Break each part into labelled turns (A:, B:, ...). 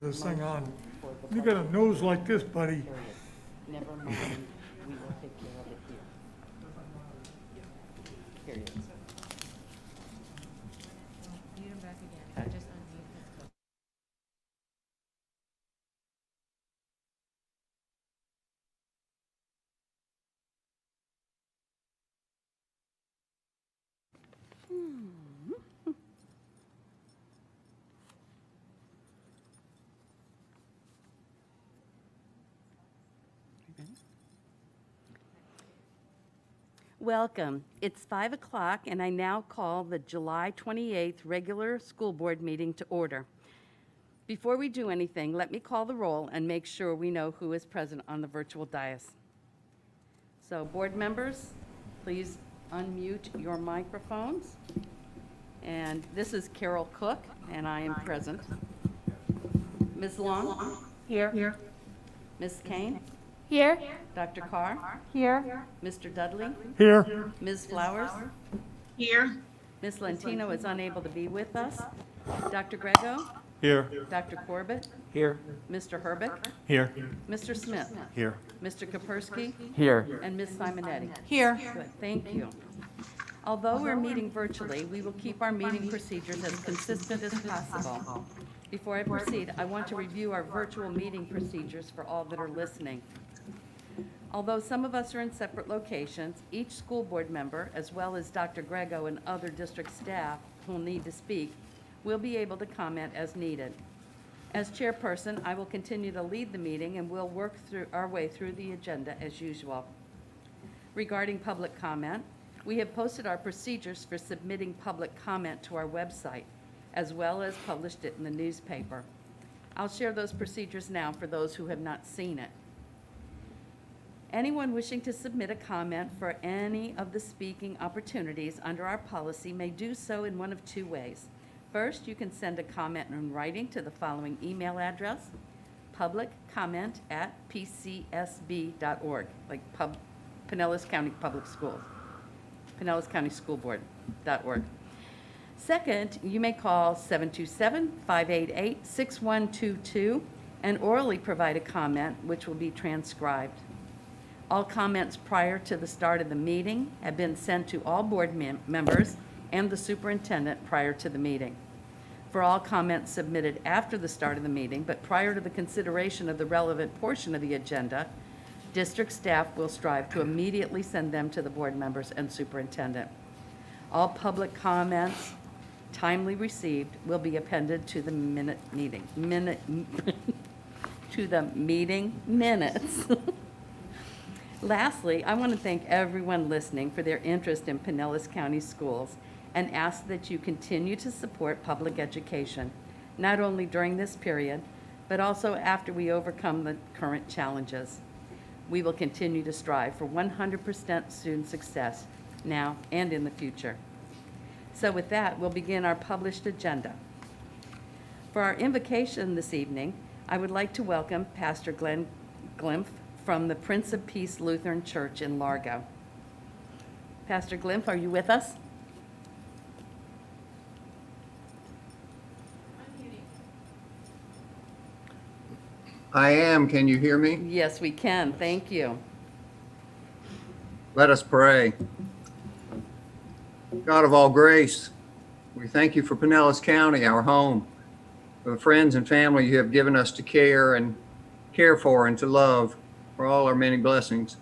A: this thing on. You got a nose like this, buddy.
B: Never mind, we will take care of it here. Period.
C: Mute him back again. Just unmute his phone.
B: Welcome. It's 5 o'clock, and I now call the July 28th regular school board meeting to order. Before we do anything, let me call the roll and make sure we know who is present on the virtual dais. So, board members, please unmute your microphones. And this is Carol Cook, and I am present. Ms. Long?
C: Here.
B: Ms. Kane?
C: Here.
B: Dr. Carr?
C: Here.
B: Mr. Dudley?
A: Here.
B: Ms. Flowers?
C: Here.
B: Ms. Lentino is unable to be with us. Dr. Grego?
A: Here.
B: Dr. Corbett?
A: Here.
B: Mr. Herbeck?
A: Here.
B: Mr. Smith?
A: Here.
B: Mr. Kapersky?
A: Here.
B: And Ms. Simonetti?
C: Here.
B: Good, thank you. Although we're meeting virtually, we will keep our meeting procedures as consistent as possible. Before I proceed, I want to review our virtual meeting procedures for all that are listening. Although some of us are in separate locations, each school board member, as well as Dr. Grego and other district staff who will need to speak, will be able to comment as needed. As chairperson, I will continue to lead the meeting and we'll work through our way through the agenda as usual. Regarding public comment, we have posted our procedures for submitting public comment to our website, as well as published it in the newspaper. I'll share those procedures now for those who have not seen it. Anyone wishing to submit a comment for any of the speaking opportunities under our policy may do so in one of two ways. First, you can send a comment in writing to the following email address: publiccomment@pcsb.org, like Pinellas County Public Schools, Pinellas County School Board.org. Second, you may call 727-588-6122 and orally provide a comment which will be transcribed. All comments prior to the start of the meeting have been sent to all board members and the superintendent prior to the meeting. For all comments submitted after the start of the meeting, but prior to the consideration of the relevant portion of the agenda, district staff will strive to immediately send them to the board members and superintendent. All public comments timely received will be appended to the meeting minutes. Lastly, I want to thank everyone listening for their interest in Pinellas County Schools and ask that you continue to support public education, not only during this period, but also after we overcome the current challenges. We will continue to strive for 100% student success now and in the future. So with that, we'll begin our published agenda. For our invocation this evening, I would like to welcome Pastor Glenn Glimpf from the Prince of Peace Lutheran Church in Largo. Pastor Glimpf, are you with us?
D: I am. Can you hear me?
B: Yes, we can. Thank you.
D: Let us pray. God of all grace, we thank you for Pinellas County, our home, for the friends and family you have given us to care for and to love, for all our many blessings.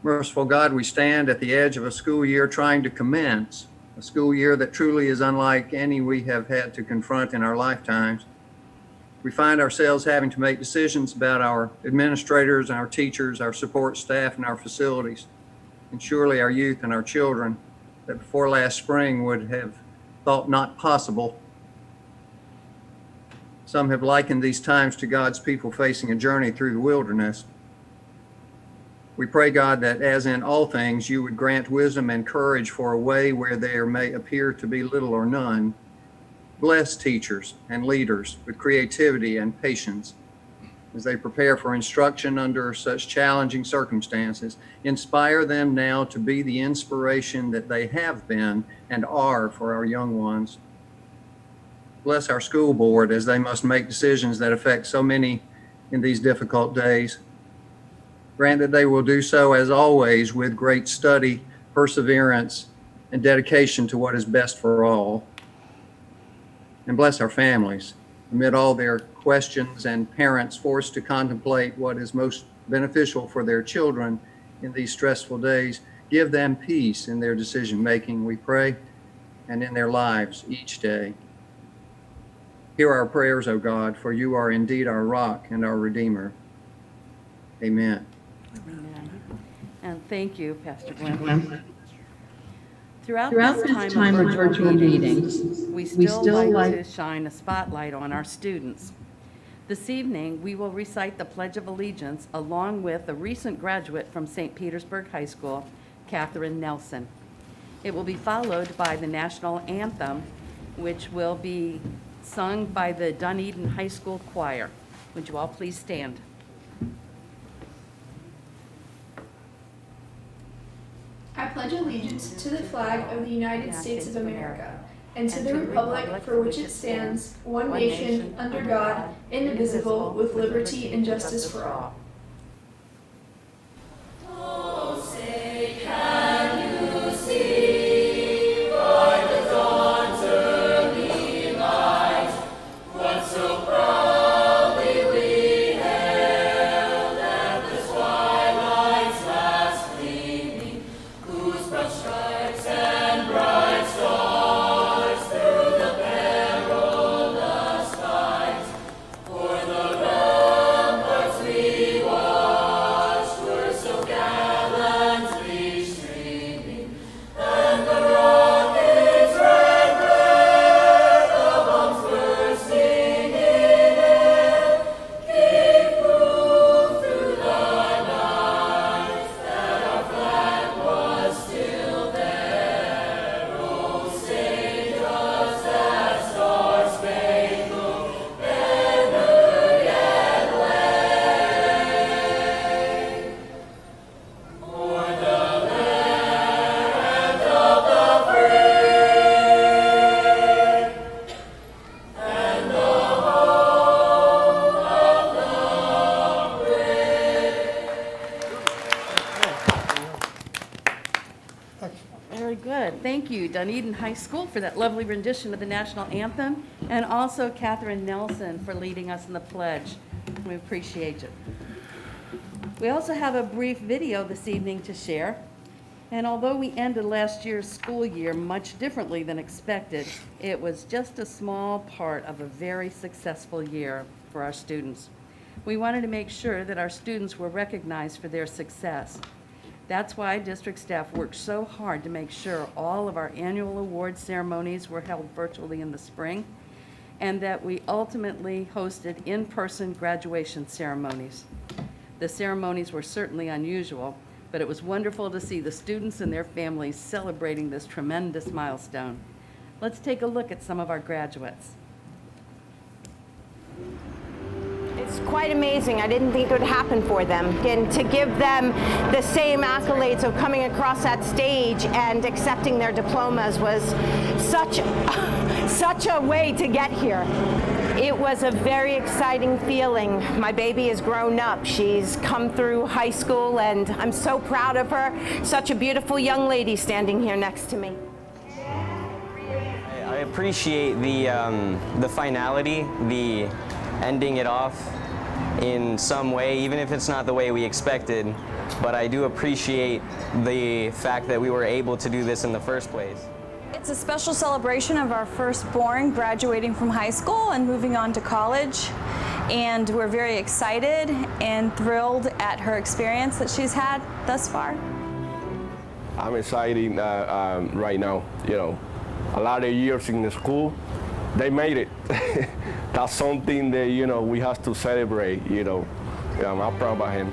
D: Merciful God, we stand at the edge of a school year trying to commence, a school year that truly is unlike any we have had to confront in our lifetimes. We find ourselves having to make decisions about our administrators, our teachers, our support staff, and our facilities, and surely our youth and our children that before last spring would have thought not possible. Some have likened these times to God's people facing a journey through the wilderness. We pray, God, that as in all things, you would grant wisdom and courage for a way where there may appear to be little or none. Bless teachers and leaders with creativity and patience as they prepare for instruction under such challenging circumstances. Inspire them now to be the inspiration that they have been and are for our young ones. Bless our school board as they must make decisions that affect so many in these difficult days. Grant that they will do so, as always, with great study, perseverance, and dedication to what is best for all. And bless our families amid all their questions and parents forced to contemplate what is most beneficial for their children in these stressful days. Give them peace in their decision-making, we pray, and in their lives each day. Hear our prayers, O God, for you are indeed our rock and our Redeemer. Amen.
B: Amen. And thank you, Pastor Glenn. Throughout
E: Throughout
B: this
E: this
B: time of virtual
E: meetings,
B: we still like to shine a spotlight on our students. This evening, we will recite the Pledge of Allegiance along with a recent graduate from St. Petersburg High School, Catherine Nelson. It will be followed by the National Anthem, which will be sung by the Dunedin High School Choir. Would you all please stand?
F: I pledge allegiance to the flag of the United States of America and to the republic for which it stands, one nation, under God, indivisible, with liberty and justice for all.
B: Very good. Thank you, Dunedin High School, for that lovely rendition of the national anthem, and also Catherine Nelson for leading us in the pledge. We appreciate it. We also have a brief video this evening to share. And although we ended last year's school year much differently than expected, it was just a small part of a very successful year for our students. We wanted to make sure that our students were recognized for their success. That's why district staff worked so hard to make sure all of our annual award ceremonies were held virtually in the spring, and that we ultimately hosted in-person graduation ceremonies. The ceremonies were certainly unusual, but it was wonderful to see the students and their families celebrating this tremendous milestone. Let's take a look at some of our graduates.
G: It's quite amazing. I didn't think it would happen for them. And to give them the same accolades of coming across that stage and accepting their diplomas was such a way to get here. It was a very exciting feeling. My baby has grown up. She's come through high school, and I'm so proud of her. Such a beautiful young lady standing here next to me.
H: I appreciate the finality, the ending it off in some way, even if it's not the way we expected. But I do appreciate the fact that we were able to do this in the first place.
I: It's a special celebration of our firstborn graduating from high school and moving on to college. And we're very excited and thrilled at her experience that she's had thus far.
J: I'm excited right now. You know, a lot of years in the school, they made it. That's something that, you know, we have to celebrate, you know. I'm proud of him.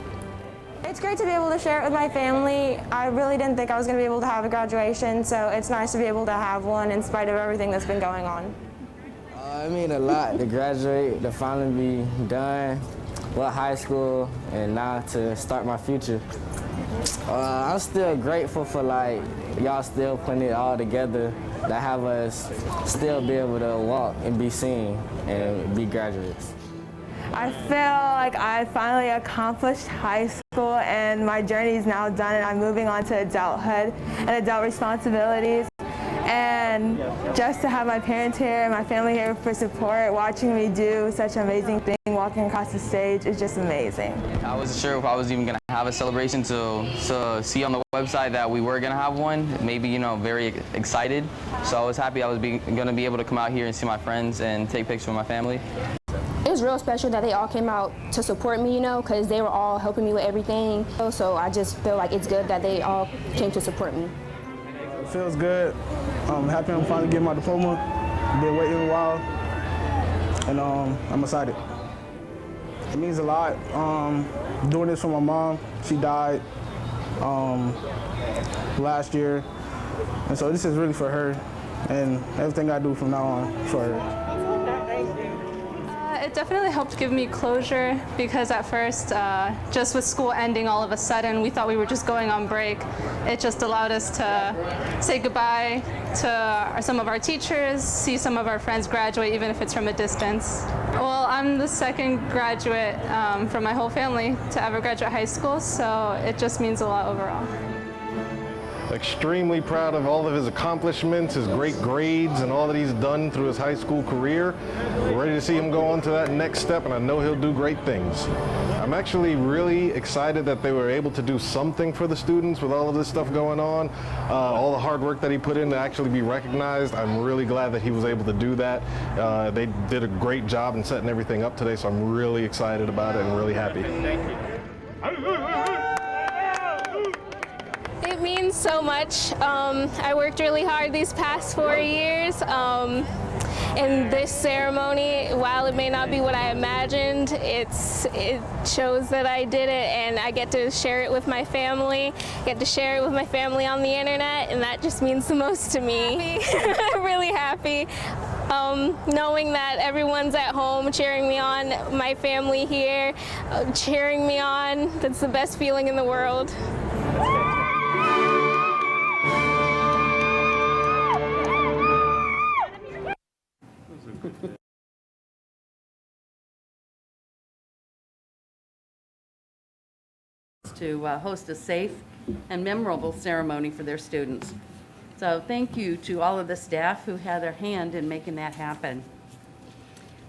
K: It's great to be able to share it with my family. I really didn't think I was going to be able to have a graduation, so it's nice to be able to have one in spite of everything that's been going on.
L: It means a lot to graduate, to finally be done with high school, and now to start my future. I'm still grateful for, like, y'all still putting it all together that have us still be able to walk and be seen and be graduates.
K: I feel like I finally accomplished high school and my journey is now done and I'm moving on to adulthood and adult responsibilities. And just to have my parents here and my family here for support, watching me do such an amazing thing, walking across the stage is just amazing.
H: I wasn't sure if I was even going to have a celebration to see on the website that we were going to have one. Maybe, you know, very excited. So I was happy I was going to be able to come out here and see my friends and take pictures with my family.
E: It was real special that they all came out to support me, you know, because they were all helping me with everything. So I just feel like it's good that they all came to support me.
M: It feels good. I'm happy I'm finally getting my diploma. Been waiting a while, and I'm excited. It means a lot. Doing this for my mom. She died last year, and so this is really for her, and everything I do from now on for her.
I: It definitely helped give me closure because at first, just with school ending all of a sudden, we thought we were just going on break. It just allowed us to say goodbye to some of our teachers, see some of our friends graduate, even if it's from a distance. Well, I'm the second graduate from my whole family to ever graduate high school, so it just means a lot overall.
N: Extremely proud of all of his accomplishments, his great grades, and all that he's done through his high school career. We're ready to see him go on to that next step, and I know he'll do great things. I'm actually really excited that they were able to do something for the students with all of this stuff going on. All the hard work that he put in to actually be recognized, I'm really glad that he was able to do that. They did a great job in setting everything up today, so I'm really excited about it and really happy. Thank you.
O: It means so much. I worked really hard these past 4 years. And this ceremony, while it may not be what I imagined, it shows that I did it, and I get to share it with my family, get to share it with my family on the internet, and that just means the most to me. I'm really happy. Knowing that everyone's at home cheering me on, my family here cheering me on, that's the best feeling in the world.
B: To host a safe and memorable ceremony for their students. So thank you to all of the staff who had their hand in making that happen.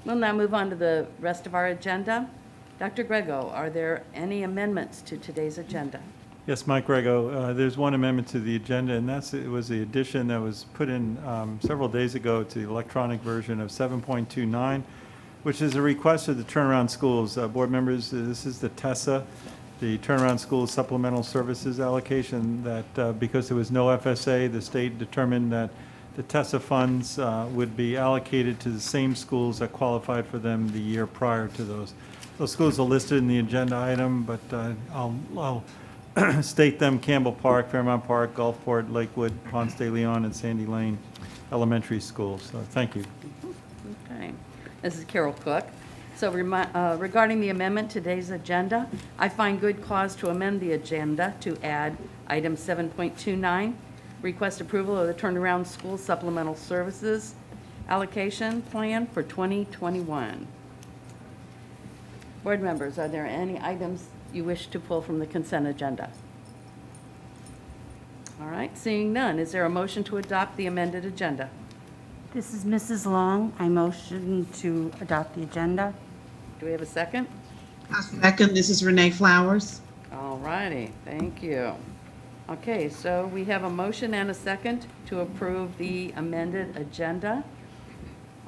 B: We'll now move on to the rest of our agenda. Dr. Grego, are there any amendments to today's agenda?
P: Yes, Mike Grego. There's one amendment to the agenda, and it was the addition that was put in several days ago to the electronic version of 7.29, which is a request of the Turnaround Schools. Board members, this is the TESA, the Turnaround Schools Supplemental Services allocation that because there was no FSA, the state determined that the TESA funds would be allocated to the same schools that qualified for them the year prior to those. Those schools are listed in the agenda item, but I'll state them: Campbell Park, Fairmount Park, Gulfport, Lakewood, Ponce de Leon, and Sandy Lane Elementary Schools. So thank you.
B: Okay. This is Carol Cook. So regarding the amendment to today's agenda, I find good cause to amend the agenda to add item 7.29, request approval of the Turnaround School Supplemental Services allocation plan for 2021. Board members, are there any items you wish to pull from the consent agenda? All right, seeing none, is there a motion to adopt the amended agenda?
Q: This is Mrs. Long. I motion to adopt the agenda.
B: Do we have a second?
C: I second. This is Renee Flowers.
B: All righty, thank you. Okay, so we have a motion and a second to approve the amended agenda.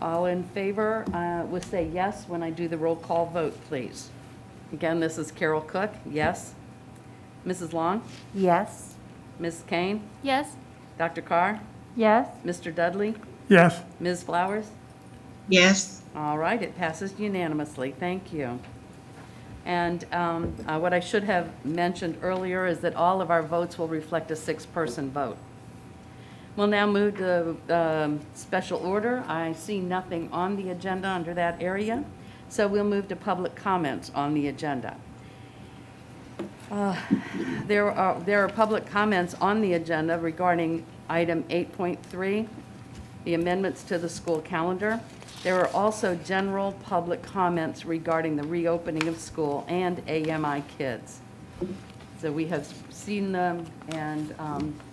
B: All in favor will say yes when I do the roll call vote, please. Again, this is Carol Cook, yes. Mrs. Long?
Q: Yes.
B: Ms. Kane?
O: Yes.
B: Dr. Carr?
Q: Yes.
B: Mr. Dudley?
A: Yes.
B: Ms. Flowers?
C: Yes.
B: All right, it passes unanimously. Thank you. And what I should have mentioned earlier is that all of our votes will reflect a 6-person vote. We'll now move to special order. I see nothing on the agenda under that area, so we'll move to public comments on the agenda. There are public comments on the agenda regarding item 8.3, the amendments to the school calendar. There are also general public comments regarding the reopening of school and AMI kids. So we have seen them, and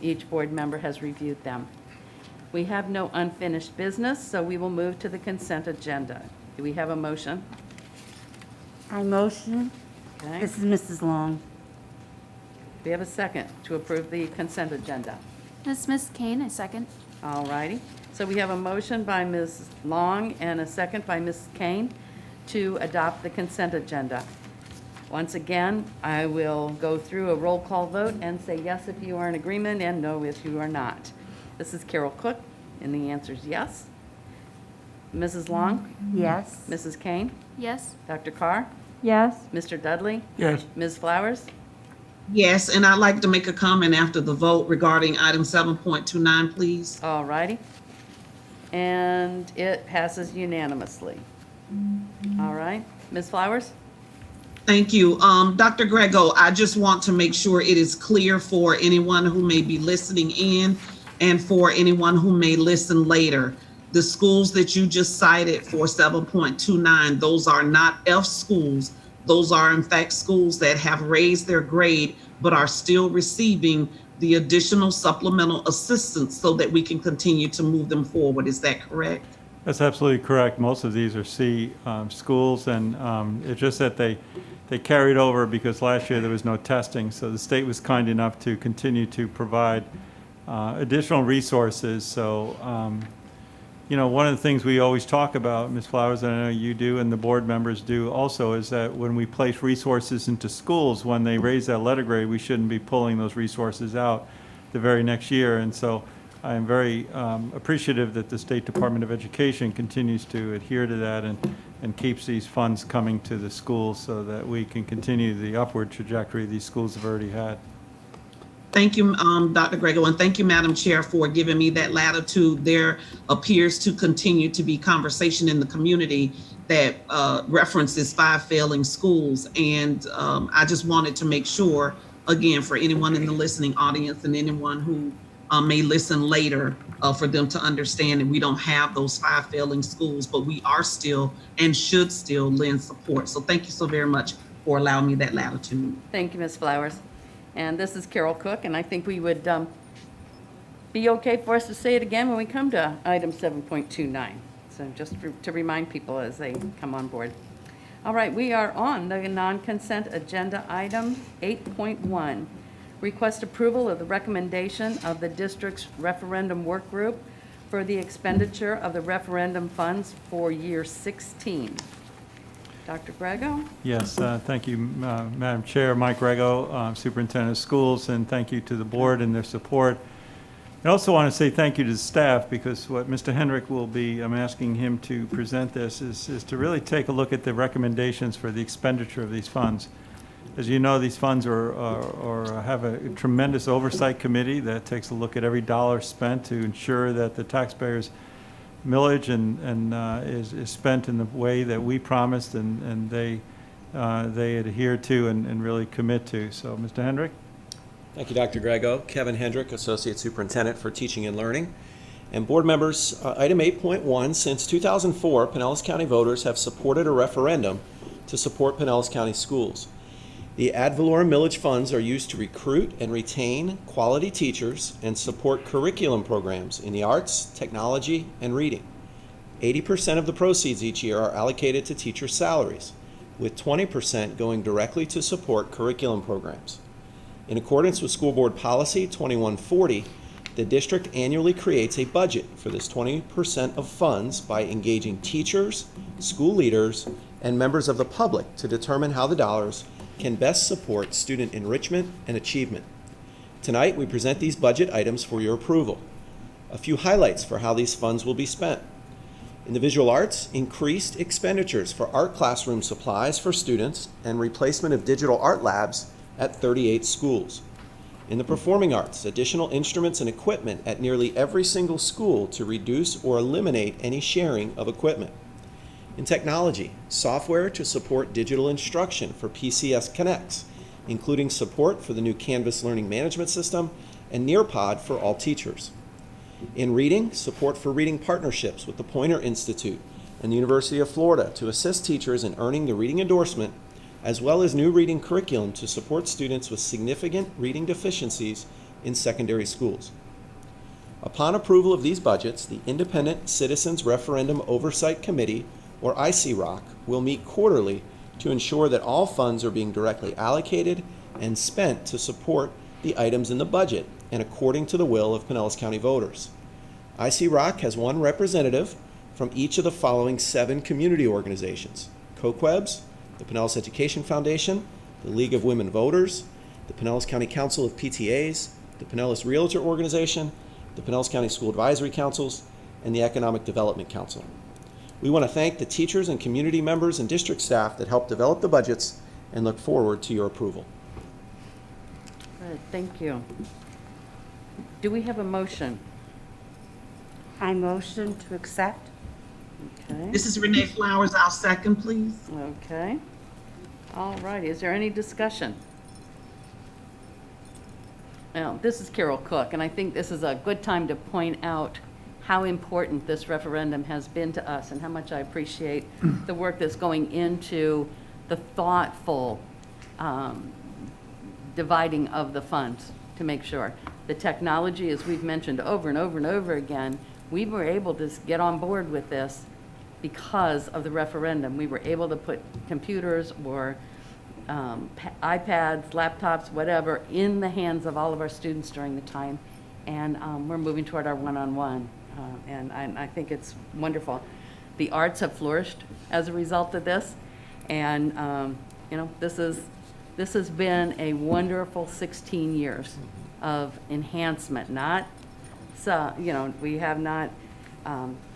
B: each board member has reviewed them. We have no unfinished business, so we will move to the consent agenda. Do we have a motion?
Q: I motion.
B: Okay.
Q: This is Mrs. Long.
B: Do we have a second to approve the consent agenda?
R: This is Ms. Kane, I second.
B: All righty. So we have a motion by Ms. Long and a second by Ms. Kane to adopt the consent agenda. Once again, I will go through a roll call vote and say yes if you are in agreement and no if you are not. This is Carol Cook, and the answer is yes. Mrs. Long?
Q: Yes.
B: Mrs. Kane?
R: Yes.
B: Dr. Carr?
Q: Yes.
B: Mr. Dudley?
A: Yes.
B: Ms. Flowers?
C: Yes, and I'd like to make a comment after the vote regarding item 7.29, please.
B: All righty. And it passes unanimously. All right. Ms. Flowers?
C: Thank you. Dr. Grego, I just want to make sure it is clear for anyone who may be listening in and for anyone who may listen later. The schools that you just cited for 7.29, those are not F schools. Those are in fact schools that have raised their grade but are still receiving the additional supplemental assistance so that we can continue to move them forward. Is that correct?
P: That's absolutely correct. Most of these are C schools, and it's just that they carried over because last year there was no testing, so the state was kind enough to continue to provide additional resources. So, you know, one of the things we always talk about, Ms. Flowers, and I know you do and the board members do also, is that when we place resources into schools, when they raise that letter grade, we shouldn't be pulling those resources out the very next year. And so I am very appreciative that the State Department of Education continues to adhere to that and keeps these funds coming to the schools so that we can continue the upward trajectory these schools have already had.
C: Thank you, Dr. Grego, and thank you, Madam Chair, for giving me that latitude. There appears to continue to be conversation in the community that references 5 failing schools. And I just wanted to make sure, again, for anyone in the listening audience and anyone who may listen later, for them to understand that we don't have those 5 failing schools, but we are still and should still lend support. So thank you so very much for allowing me that latitude.
B: Thank you, Ms. Flowers. And this is Carol Cook, and I think we would be okay for us to say it again when we come to item 7.29. So just to remind people as they come on board. All right, we are on the non-consent agenda item 8.1. Request approval of the recommendation of the district's referendum work group for the expenditure of the referendum funds for year 16. Dr. Grego?
P: Yes, thank you, Madam Chair. Mike Grego, Superintendent of Schools, and thank you to the board and their support. I also want to say thank you to the staff, because what Mr. Hendrick will be, I'm asking him to present this, is to really take a look at the recommendations for the expenditure of these funds. As you know, these funds have a tremendous oversight committee that takes a look at every dollar spent to ensure that the taxpayers' millage is spent in the way that we promised and they adhere to and really commit to. So, Mr. Hendrick?
S: Thank you, Dr. Grego. Kevin Hendrick, Associate Superintendent for Teaching and Learning. And board members, item 8.1, since 2004, Pinellas County voters have supported a referendum to support Pinellas County schools. The ad valorem millage funds are used to recruit and retain quality teachers and support curriculum programs in the arts, technology, and reading. 80% of the proceeds each year are allocated to teacher salaries, with 20% going directly to support curriculum programs. In accordance with School Board Policy 2140, the district annually creates a budget for this 20% of funds by engaging teachers, school leaders, and members of the public to determine how the dollars can best support student enrichment and achievement. Tonight, we present these budget items for your approval. A few highlights for how these funds will be spent. In the visual arts, increased expenditures for art classroom supplies for students and replacement of digital art labs at 38 schools. In the performing arts, additional instruments and equipment at nearly every single school to reduce or eliminate any sharing of equipment. In technology, software to support digital instruction for PCS Connects, including support for the new Canvas Learning Management System and Nearpod for all teachers. In reading, support for reading partnerships with the Poynter Institute and the University of Florida to assist teachers in earning the reading endorsement, as well as new reading curriculum to support students with significant reading deficiencies in secondary schools. Upon approval of these budgets, the Independent Citizens Referendum Oversight Committee, or ICROC, will meet quarterly to ensure that all funds are being directly allocated and spent to support the items in the budget and according to the will of Pinellas County voters. ICROC has one representative from each of the following 7 community organizations: COQUEBS, the Pinellas Education Foundation, the League of Women Voters, the Pinellas County Council of PTAs, the Pinellas Realtor Organization, the Pinellas County School Advisory Councils, and the Economic Development Council. We want to thank the teachers and community members and district staff that helped develop the budgets and look forward to your approval.
B: Good, thank you. Do we have a motion?
Q: I motion to accept.
B: Okay.
C: This is Renee Flowers. I'll second, please.
B: Okay. All right, is there any discussion? Well, this is Carol Cook, and I think this is a good time to point out how important this referendum has been to us and how much I appreciate the work that's going into the thoughtful dividing of the funds to make sure. The technology, as we've mentioned over and over and over again, we were able to get on board with this because of the referendum. We were able to put computers or iPads, laptops, whatever, in the hands of all of our students during the time. And we're moving toward our one-on-one. And I think it's wonderful. The arts have flourished as a result of this. And, you know, this has been a wonderful 16 years of enhancement. Not, so, you know, we have not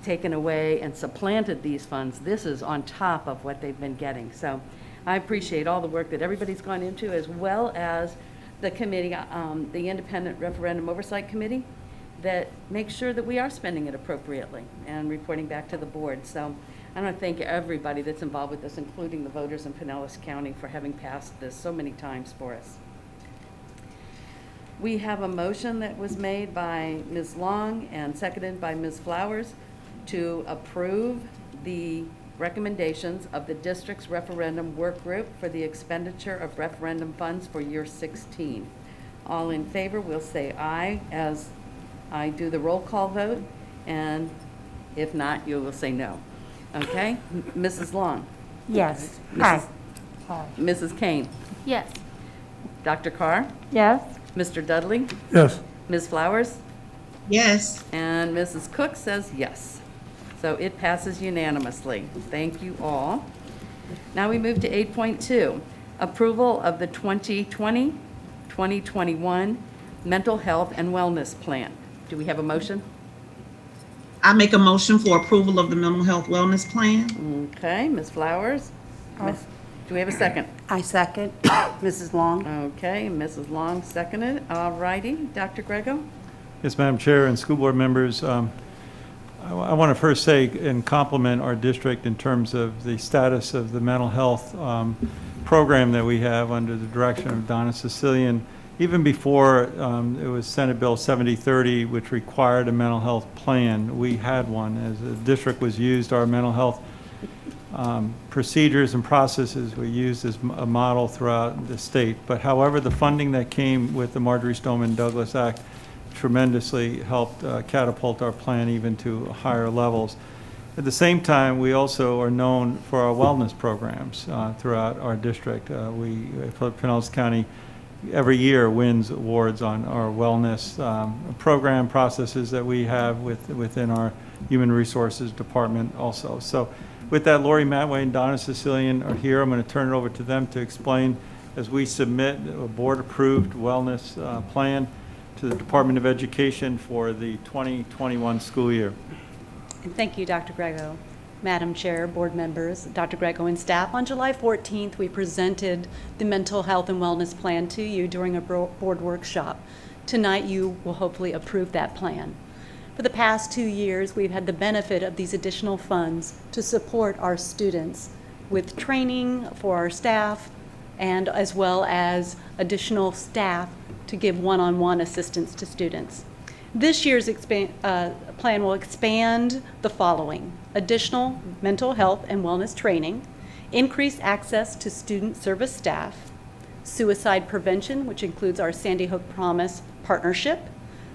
B: taken away and supplanted these funds. This is on top of what they've been getting. So I appreciate all the work that everybody's gone into, as well as the committee, the Independent Referendum Oversight Committee, that makes sure that we are spending it appropriately and reporting back to the board. So I want to thank everybody that's involved with this, including the voters in Pinellas County, for having passed this so many times for us. We have a motion that was made by Ms. Long and seconded by Ms. Flowers to approve the recommendations of the district's referendum work group for the expenditure of referendum funds for year 16. All in favor will say aye as I do the roll call vote, and if not, you will say no. Okay? Mrs. Long?
Q: Yes.
B: Mrs.
Q: Aye.
B: Mrs. Kane?
R: Yes.
B: Dr. Carr?
Q: Yes.
B: Mr. Dudley?
A: Yes.
B: Ms. Flowers?
C: Yes.
B: And Mrs. Cook says yes. So it passes unanimously. Thank you all. Now we move to 8.2, approval of the 2020-2021 Mental Health and Wellness Plan. Do we have a motion?
C: I make a motion for approval of the Mental Health Wellness Plan.
B: Okay, Ms. Flowers? Do we have a second?
Q: I second. Mrs. Long?
B: Okay, Mrs. Long seconded. All righty. Dr. Grego?
P: Yes, Madam Chair and school board members, I want to first say and compliment our district in terms of the status of the mental health program that we have under the direction of Donna Sicilian. Even before it was Senate Bill 7030, which required a mental health plan, we had one. As the district was used, our mental health procedures and processes were used as a model throughout the state. But however, the funding that came with the Marjorie Stoneman Douglas Act tremendously helped catapult our plan even to higher levels. At the same time, we also are known for our wellness programs throughout our district. Pinellas County every year wins awards on our wellness program processes that we have within our Human Resources Department also. So with that, Lori Matway and Donna Sicilian are here. I'm going to turn it over to them to explain as we submit a board-approved wellness plan to the Department of Education for the 2021 school year.
T: And thank you, Dr. Grego. Madam Chair, board members, Dr. Grego and staff, on July 14th, we presented the Mental Health and Wellness Plan to you during a board workshop. Tonight, you will hopefully approve that plan. For the past 2 years, we've had the benefit of these additional funds to support our students with training for our staff and as well as additional staff to give one-on-one assistance to students. This year's plan will expand the following: additional mental health and wellness training, increased access to student service staff, suicide prevention, which includes our Sandy Hook Promise partnership,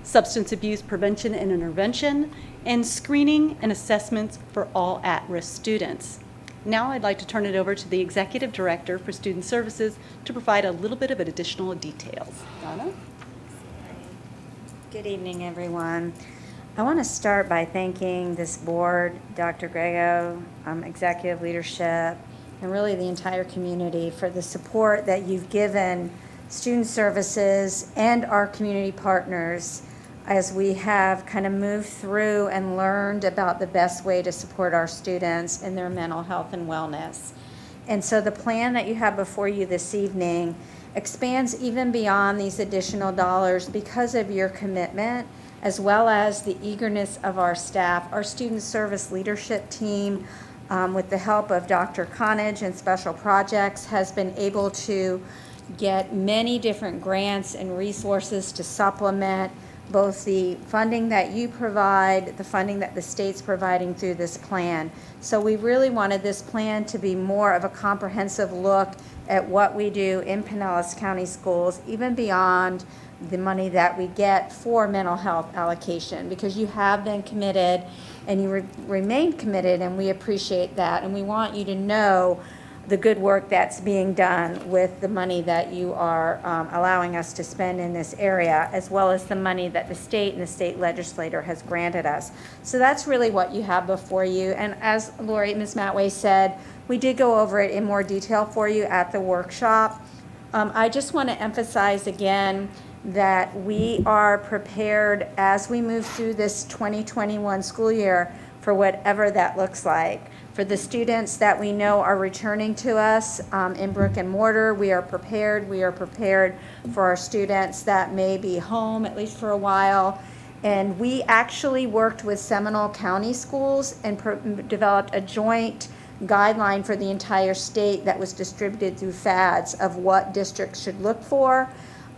T: substance abuse prevention and intervention, and screening and assessments for all at-risk students. Now I'd like to turn it over to the Executive Director for Student Services to provide a little bit of additional details. Donna?
U: Good evening, everyone. I want to start by thanking this board, Dr. Grego, executive leadership, and really the entire community for the support that you've given student services and our community partners as we have kind of moved through and learned about the best way to support our students in their mental health and wellness. And so the plan that you have before you this evening expands even beyond these additional dollars because of your commitment, as well as the eagerness of our staff. Our student service leadership team, with the help of Dr. Connage and Special Projects, has been able to get many different grants and resources to supplement both the funding that you provide, the funding that the state's providing through this plan. So we really wanted this plan to be more of a comprehensive look at what we do in Pinellas County Schools, even beyond the money that we get for mental health allocation, because you have been committed and you remain committed, and we appreciate that. And we want you to know the good work that's being done with the money that you are allowing us to spend in this area, as well as the money that the state and the state legislator has granted us. So that's really what you have before you. And as Lori, Ms. Matway said, we did go over it in more detail for you at the workshop. I just want to emphasize again that we are prepared as we move through this 2021 school year for whatever that looks like. For the students that we know are returning to us in brick and mortar, we are prepared. We are prepared for our students that may be home, at least for a while. And we actually worked with Seminole County Schools and developed a joint guideline for the entire state that was distributed through FADS of what districts should look for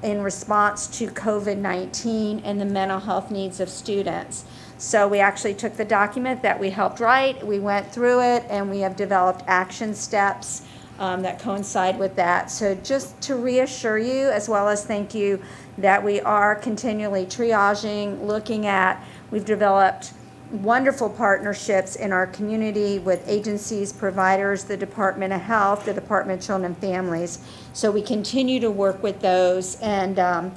U: in response to COVID-19 and the mental health needs of students. So we actually took the document that we helped write, we went through it, and we have developed action steps that coincide with that. So just to reassure you, as well as thank you, that we are continually triaging, looking at, we've developed wonderful partnerships in our community with agencies, providers, the Department of Health, the Department of Children and Families. So we continue to work with those, and I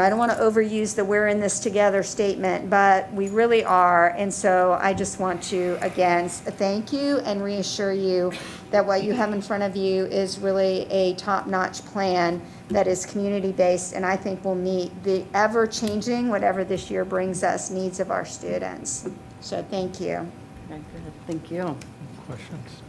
U: don't want to overuse the "we're in this together" statement, but we really are. And so I just want to, again, thank you and reassure you that what you have in front of you is really a top-notch plan that is community-based, and I think will meet the ever-changing, whatever this year brings us, needs of our students. So thank you.
B: Very good. Thank you.
P: Questions?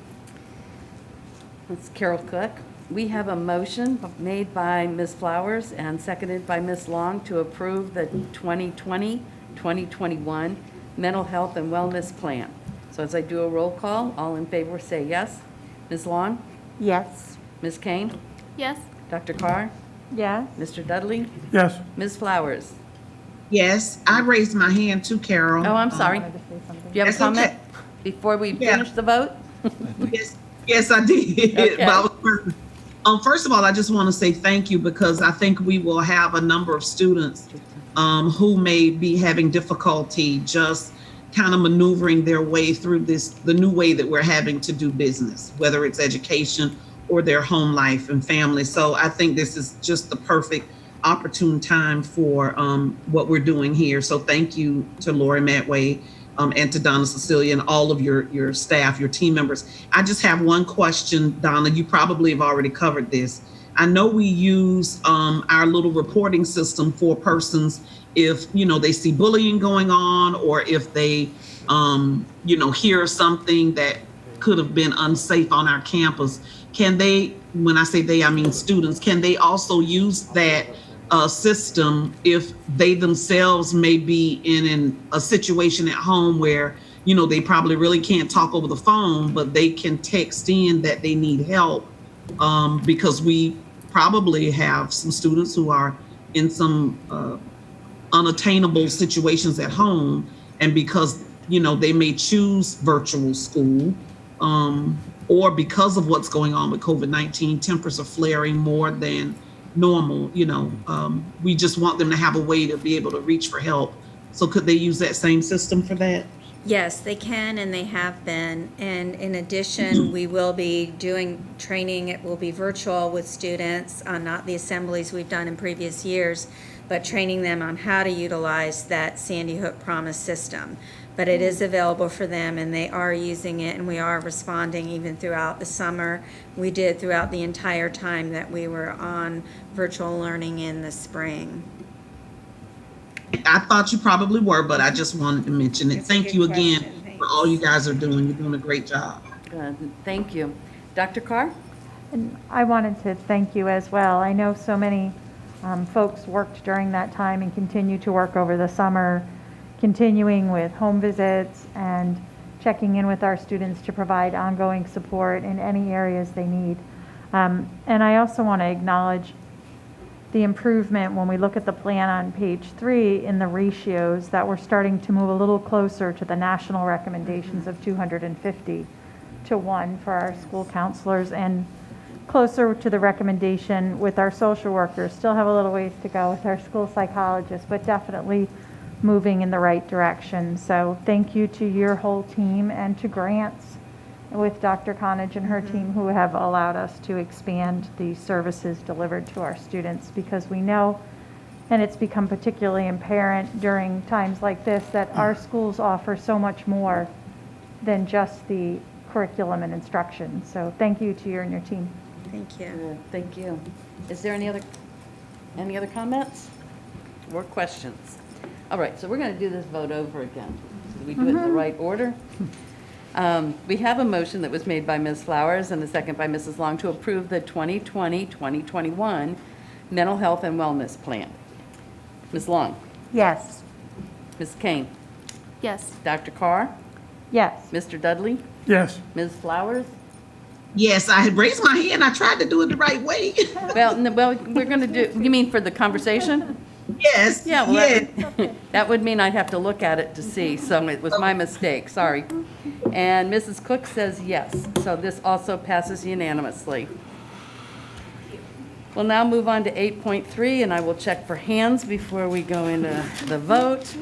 B: That's Carol Cook. We have a motion made by Ms. Flowers and seconded by Ms. Long to approve the 2020-2021 Mental Health and Wellness Plan. So as I do a roll call, all in favor say yes. Ms. Long?
Q: Yes.
B: Ms. Kane?
R: Yes.
B: Dr. Carr?
Q: Yes.
B: Mr. Dudley?
A: Yes.
B: Ms. Flowers?
C: Yes, I raised my hand too, Carol.
B: Oh, I'm sorry. Do you have a
C: That's
B: comment
C: okay.
B: before we
C: Yeah.
B: finish the vote?
C: Yes, I did.
B: Okay.
C: But first of all, I just want to say thank you, because I think we will have a number of students who may be having difficulty just kind of maneuvering their way through the new way that we're having to do business, whether it's education or their home life and family. So I think this is just the perfect opportune time for what we're doing here. So thank you to Lori Matway and to Donna Cecilia and all of your staff, your team members. I just have one question, Donna. You probably have already covered this. I know we use our little reporting system for persons if, they see bullying going on, or if they, hear something that could have been unsafe on our campus. Can they, when I say they, I mean students, can they also use that system if they themselves may be in a situation at home where, they probably really can't talk over the phone, but they can text in that they need help, because we probably have some students who are in some unattainable situations at home, and because, you know, they may choose virtual school, or because of what's going on with COVID-19, tempers are flaring more than normal, you know, we just want them to have a way to be able to reach for help. So could they use that same system for that?
U: Yes, they can, and they have been. And in addition, we will be doing training. It will be virtual with students, not the assemblies we've done in previous years, but training them on how to utilize that Sandy Hook Promise system. But it is available for them, and they are using it, and we are responding even throughout the summer. We did throughout the entire time that we were on virtual learning in the spring.
C: I thought you probably were, but I just wanted to mention it. Thank you again for all you guys are doing. You're doing a great job.
B: Good. Thank you. Dr. Carr?
D: And I wanted to thank you as well. I know so many folks worked during that time and continue to work over the summer, continuing with home visits and checking in with our students to provide ongoing support in any areas they need. And I also want to acknowledge the improvement when we look at the plan on page 3 in the ratios, that we're starting to move a little closer to the national recommendations of 250 to 1 for our school counselors, and closer to the recommendation with our social workers. Still have a little ways to go with our school psychologists, but definitely moving in the right direction. So thank you to your whole team, and to Grants with Dr. Connage and her team, who have allowed us to expand the services delivered to our students, because we know, and it's become particularly apparent during times like this, that our schools offer so much more than just the curriculum and instruction. So thank you to you and your team.
U: Thank you.
B: Good. Thank you. Is there any other comments or questions? All right, so we're going to do this vote over again. So do we do it in the right order? We have a motion that was made by Ms. Flowers and a second by Mrs. Long to approve the 2020-2021 Mental Health and Wellness Plan. Ms. Long?
D: Yes.
B: Ms. Kane?
R: Yes.
B: Dr. Carr?
D: Yes.
B: Mr. Dudley?
A: Yes.
B: Ms. Flowers?
C: Yes, I had raised my hand. I tried to do it the right way.
B: Well, we're going to do, you mean for the conversation?
C: Yes.
B: Yeah, well,
C: yes.
B: that would mean I'd have to look at it to see, so it was my mistake, sorry. And Mrs. Cook says yes, so this also passes unanimously. We'll now move on to 8.3, and I will check for hands before we go into the vote.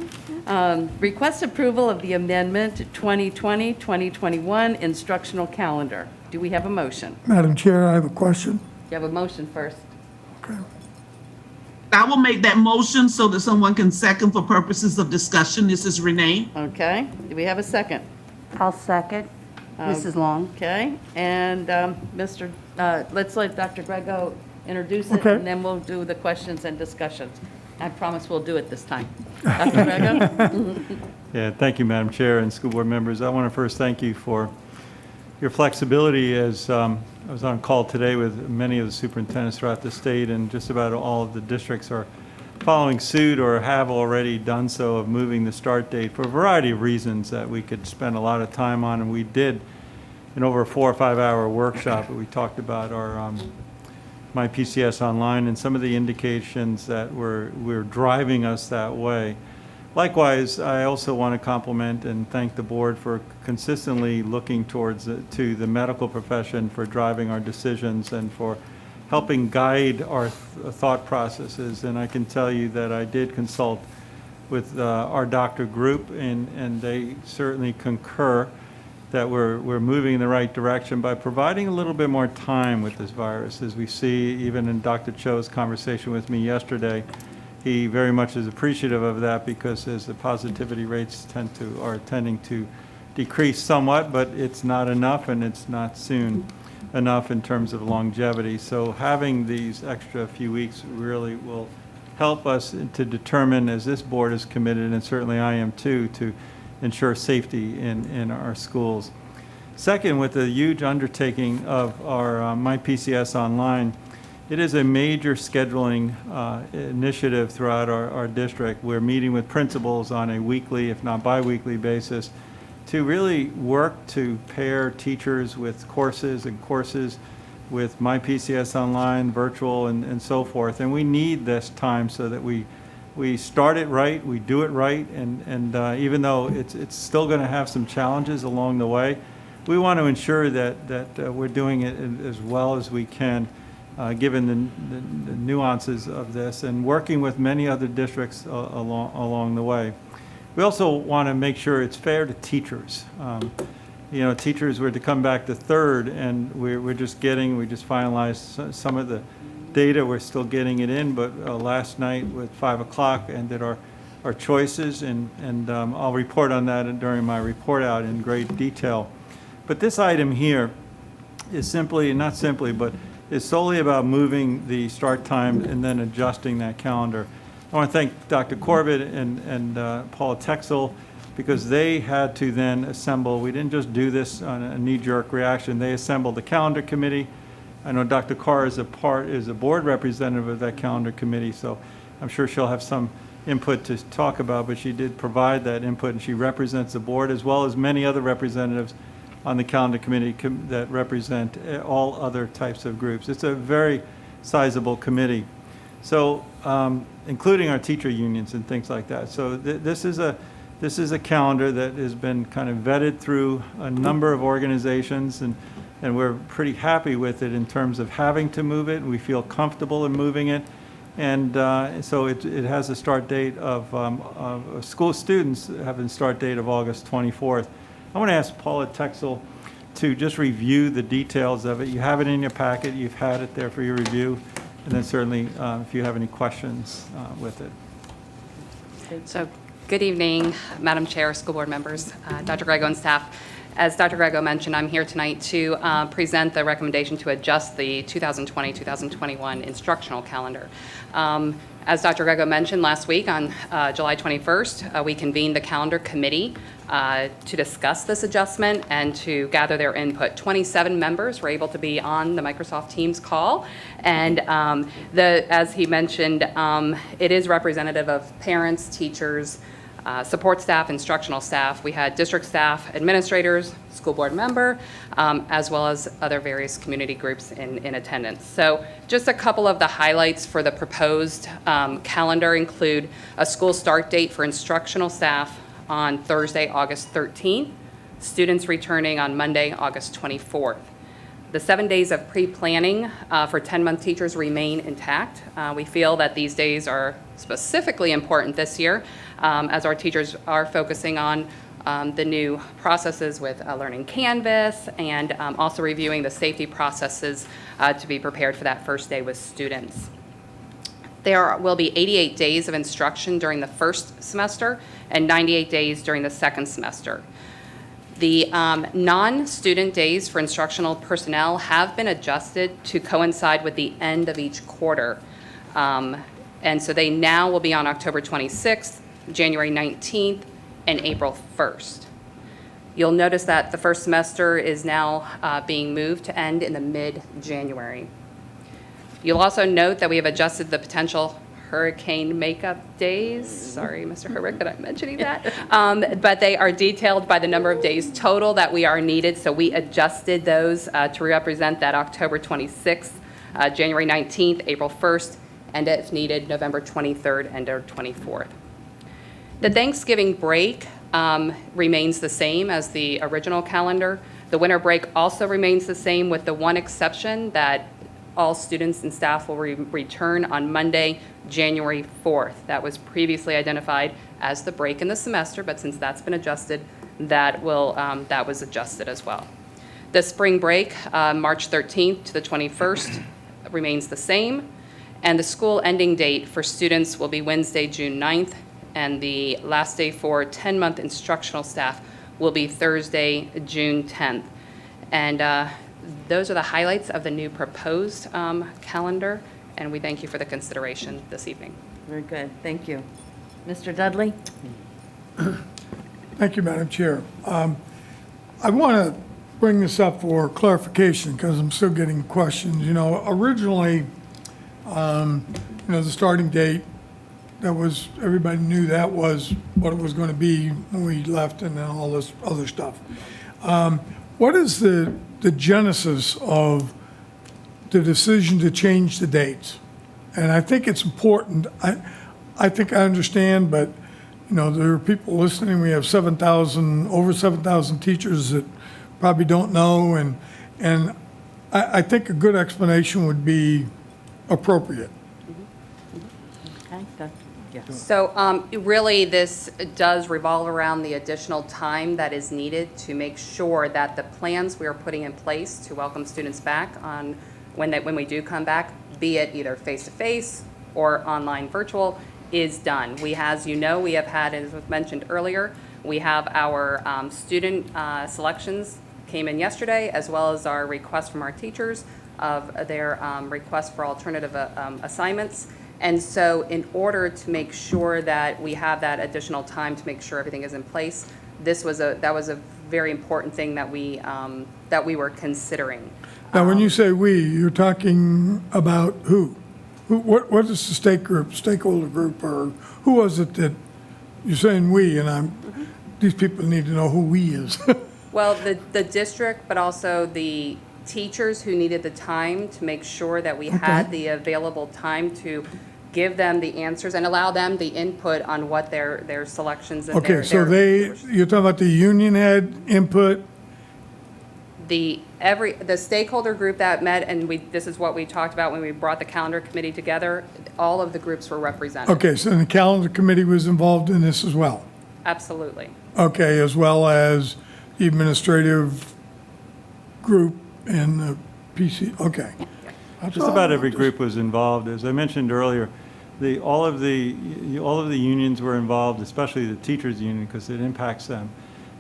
B: Request approval of the amendment 2020-2021 instructional calendar. Do we have a motion?
A: Madam Chair, I have a question.
B: You have a motion first.
A: Okay.
C: I will make that motion so that someone can second for purposes of discussion. This is Renee.
B: Okay, do we have a second?
Q: I'll second. Mrs. Long.
B: Okay, and let's let Dr. Grego introduce it,
A: Okay.
B: and then we'll do the questions and discussions. I promise we'll do it this time. Dr. Grego?
P: Yeah, thank you, Madam Chair and school board members. I want to first thank you for your flexibility, as I was on call today with many of the superintendents throughout the state, and just about all of the districts are following suit or have already done so, of moving the start date for a variety of reasons that we could spend a lot of time on. And we did in over a 4 or 5 hour workshop where we talked about our My PCS Online and some of the indications that were driving us that way. Likewise, I also want to compliment and thank the board for consistently looking towards to the medical profession for driving our decisions and for helping guide our thought processes. And I can tell you that I did consult with our doctor group, and they certainly concur that we're moving in the right direction by providing a little bit more time with this virus. As we see, even in Dr. Cho's conversation with me yesterday, he very much is appreciative of that, because as the positivity rates are tending to decrease somewhat, but it's not enough, and it's not soon enough in terms of longevity. So having these extra few weeks really will help us to determine, as this board is committed, and certainly I am too, to ensure safety in our schools. Second, with the huge undertaking of our My PCS Online, it is a major scheduling initiative throughout our district. We're meeting with principals on a weekly, if not bi-weekly basis, to really work to pair teachers with courses and courses with My PCS Online, virtual, and so forth. And we need this time so that we we start it right, we do it right, and even though it's still going to have some challenges along the way, we want to ensure that we're doing it as well as we can, given the nuances of this, and working with many other districts along the way. We also want to make sure it's fair to teachers. Teachers were to come back the 3rd, and we just finalized some of the data. We're still getting it in, but last night with 5 o'clock ended our choices, and I'll report on that during my report out in great detail. But this item here is is solely about moving the start time and then adjusting that calendar. I want to thank Dr. Corbett and Paula Taxable, because they had to then assemble. We didn't just do this on a knee-jerk reaction. They assembled the calendar committee. I know Dr. Carr is a board representative of that calendar committee, so I'm sure she'll have some input to talk about, but she did provide that input, and she represents the board as well as many other representatives on the calendar committee that represent all other types of groups. It's a very sizable committee, so including our teacher unions and things like that. So this is a calendar that has been kind of vetted through a number of organizations, and we're pretty happy with it in terms of having to move it. We feel comfortable in moving it, and so it has a start date of school students have a start date of August 24th. I want to ask Paula Taxable to just review the details of it. You have it in your packet. You've had it there for your review, and then certainly if you have any questions with it.
F: So, good evening, Madam Chair, school board members, Dr. Grego and staff. As Dr. Grego mentioned, I'm here tonight to present the recommendation to adjust the 2020-2021 instructional calendar. As Dr. Grego mentioned last week on July 21st, we convened the calendar committee to discuss this adjustment and to gather their input. 27 members were able to be on the Microsoft Teams call, and as he mentioned, it is representative of parents, teachers, support staff, instructional staff. We had district staff, administrators, school board member, as well as other various community groups in attendance. So just a couple of the highlights for the proposed calendar include a school start date for instructional staff on Thursday, August 13th, students returning on Monday, August 24th. The 7 days of pre-planning for 10-month teachers remain intact. We feel that these days are specifically important this year as our teachers are focusing on the new processes with Learning Canvas and also reviewing the safety processes to be prepared for that first day with students. There will be 88 days of instruction during the first semester and 98 days during the second semester. The non-student days for instructional personnel have been adjusted to coincide with the end of each quarter. And so they now will be on October 26th, January 19th, and April 1st. You'll notice that the first semester is now being moved to end in the mid-January. You'll also note that we have adjusted the potential hurricane makeup days. Sorry, Mr. Herrick, that I'm mentioning that. But they are detailed by the number of days total that we are needed. So we adjusted those to represent that October 26th, January 19th, April 1st, and if needed, November 23rd and or 24th. The Thanksgiving break remains the same as the original calendar. The winter break also remains the same, with the one exception that all students and staff will return on Monday, January 4th. That was previously identified as the break in the semester, but since that's been adjusted, that was adjusted as well. The spring break, March 13th to the 21st, remains the same, and the school ending date for students will be Wednesday, June 9th, and the last day for 10-month instructional staff will be Thursday, June 10th. And those are the highlights of the new proposed calendar, and we thank you for the consideration this evening.
B: Very good, thank you. Mr. Dudley?
A: Thank you, Madam Chair. I want to bring this up for clarification because I'm still getting questions. You know, originally, the starting date, that was, everybody knew that was what it was going to be when we left, and then all this other stuff. What is the genesis of the decision to change the dates? And I think it's important. I think I understand, but, you know, there are people listening. We have over 7,000 teachers that probably don't know, and I think a good explanation would be appropriate.
T: Okay, yes.
F: So really, this does revolve around the additional time that is needed to make sure that the plans we are putting in place to welcome students back on when we do come back, be it either face-to-face or online virtual, is done. We, as you know, we have had, as was mentioned earlier, we have our student selections came in yesterday, as well as our request from our teachers of their request for alternative assignments. And so in order to make sure that we have that additional time to make sure everything is in place, that was a very important thing that we were considering.
A: Now, when you say we, you're talking about who? What is the stakeholder group, or who was it that you're saying we, and these people need to know who we is.
F: Well, the district, but also the teachers who needed the time to make sure that we had the available time to give them the answers and allow them the input on what their selections and
A: Okay, so you're talking about the union had input?
F: The stakeholder group that met, and this is what we talked about when we brought the calendar committee together, all of the groups were represented.
A: Okay, so the calendar committee was involved in this as well?
F: Absolutely.
A: Okay, as well as the administrative group and the PC, okay.
P: Just about every group was involved. As I mentioned earlier, all of the unions were involved, especially the teachers union, because it impacts them.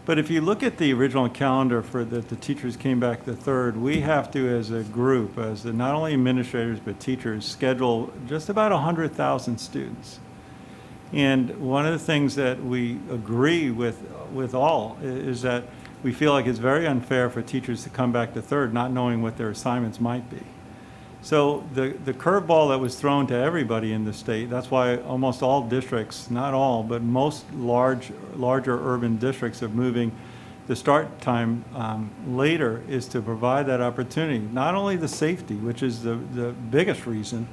P: But if you look at the original calendar for that the teachers came back the 3rd, we have to, as a group, as not only administrators but teachers, schedule just about 100,000 students. And one of the things that we agree with all is that we feel like it's very unfair for teachers to come back the 3rd not knowing what their assignments might be. So the curveball that was thrown to everybody in the state, that's why almost all districts, not all, but most larger urban districts are moving the start time later, is to provide that opportunity. Not only the safety, which is the biggest reason,